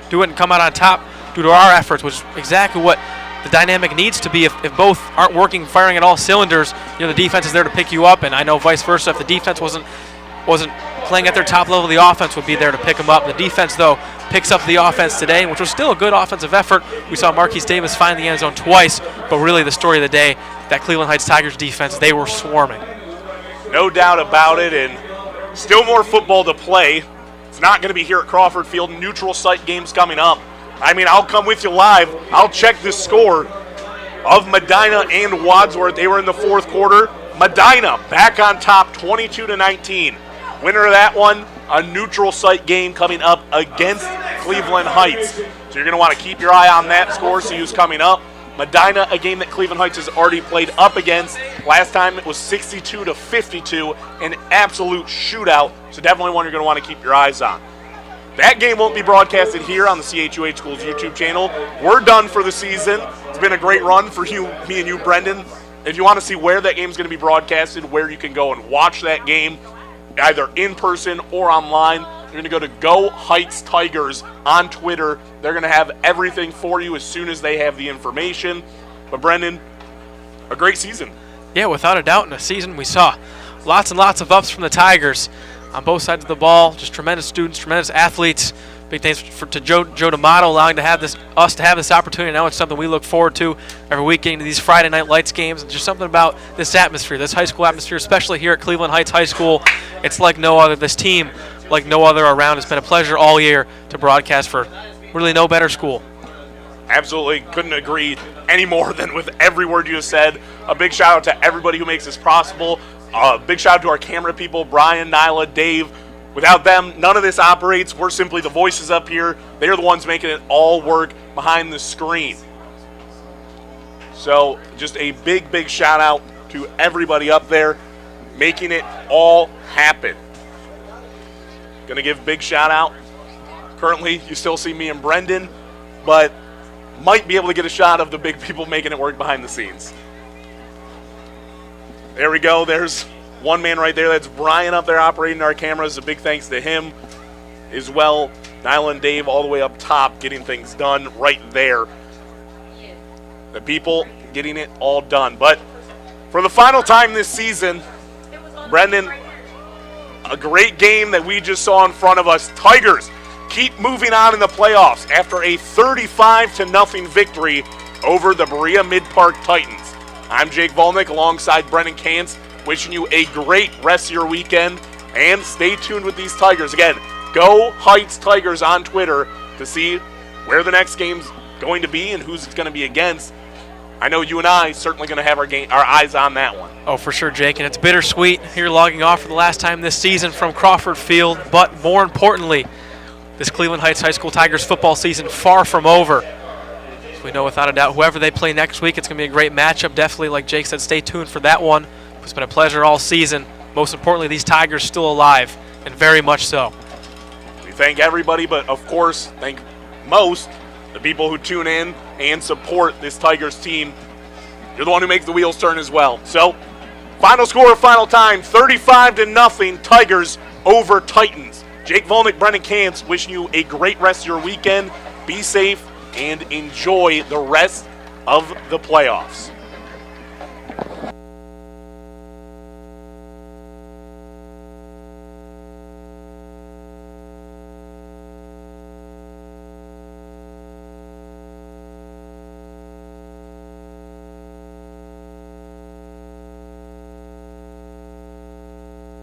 do it and come out on top due to our efforts, which is exactly what the dynamic needs to be. If both aren't working, firing at all cylinders, you know, the defense is there to pick you up, and I know vice versa. If the defense wasn't playing at their top level, the offense would be there to pick them up. The defense, though, picks up the offense today, which was still a good offensive effort. We saw Marquise Davis find the end zone twice, but really the story of the day, that Cleveland Heights Tigers defense, they were swarming. No doubt about it, and still more football to play. It's not going to be here at Crawford Field. Neutral site games coming up. I mean, I'll come with you live. I'll check the score of Medina and Wadsworth. They were in the fourth quarter. Medina back on top, 22-19. Winner of that one, a neutral site game coming up against Cleveland Heights. So you're going to want to keep your eye on that score, see who's coming up. Medina, a game that Cleveland Heights has already played up against. Last time it was 62-52, an absolute shootout. So definitely one you're going to want to keep your eyes on. That game won't be broadcasted here on the CHUH Schools YouTube channel. We're done for the season. It's been a great run for you, me and you, Brendan. If you want to see where that game's going to be broadcasted, where you can go and watch that game, either in person or online, you're going to go to Go Heights Tigers on Twitter. They're going to have everything for you as soon as they have the information. But Brendan, a great season. Yeah, without a doubt, in a season we saw lots and lots of ups from the Tigers on both sides of the ball. Just tremendous students, tremendous athletes. Big thanks to Joe D'Amato allowing us to have this opportunity. Now it's something we look forward to every week, getting to these Friday Night Lights games. Just something about this atmosphere, this high school atmosphere, especially here at Cleveland Heights High School. It's like no other. This team, like no other around. It's been a pleasure all year to broadcast for really no better school. Absolutely couldn't agree any more than with every word you have said. A big shout out to everybody who makes this possible. Big shout out to our camera people, Brian, Nyla, Dave. Without them, none of this operates. We're simply the voices up here. They're the ones making it all work behind the screen. So just a big, big shout out to everybody up there making it all happen. Going to give a big shout out. Currently, you still see me and Brendan, but might be able to get a shot of the big people making it work behind the scenes. There we go. There's one man right there. That's Brian up there operating our cameras. A big thanks to him as well. Nyla and Dave all the way up top getting things done right there. The people getting it all done. But for the final time this season, Brendan, a great game that we just saw in front of us. Tigers keep moving on in the playoffs after a 35-0 victory over the Berea Midpark Titans. I'm Jake Volnick alongside Brendan Kantz, wishing you a great rest of your weekend, and stay tuned with these Tigers. Again, Go Heights Tigers on Twitter to see where the next game's going to be and who's it's going to be against. I know you and I certainly going to have our eyes on that one. Oh, for sure, Jake, and it's bittersweet here logging off for the last time this season from Crawford Field, but more importantly, this Cleveland Heights High School Tigers football season far from over. So we know without a doubt whoever they play next week, it's going to be a great matchup. Definitely, like Jake said, stay tuned for that one. It's been a pleasure all season. Most importantly, these Tigers still alive, and very much so. We thank everybody, but of course, thank most the people who tune in and support this Tigers team. You're the one who makes the wheels turn as well. So, final score, final time, 35-0, Tigers over Titans. Jake Volnick, Brennan Kantz, wishing you a great rest of your weekend. Be safe and enjoy the rest of the playoffs.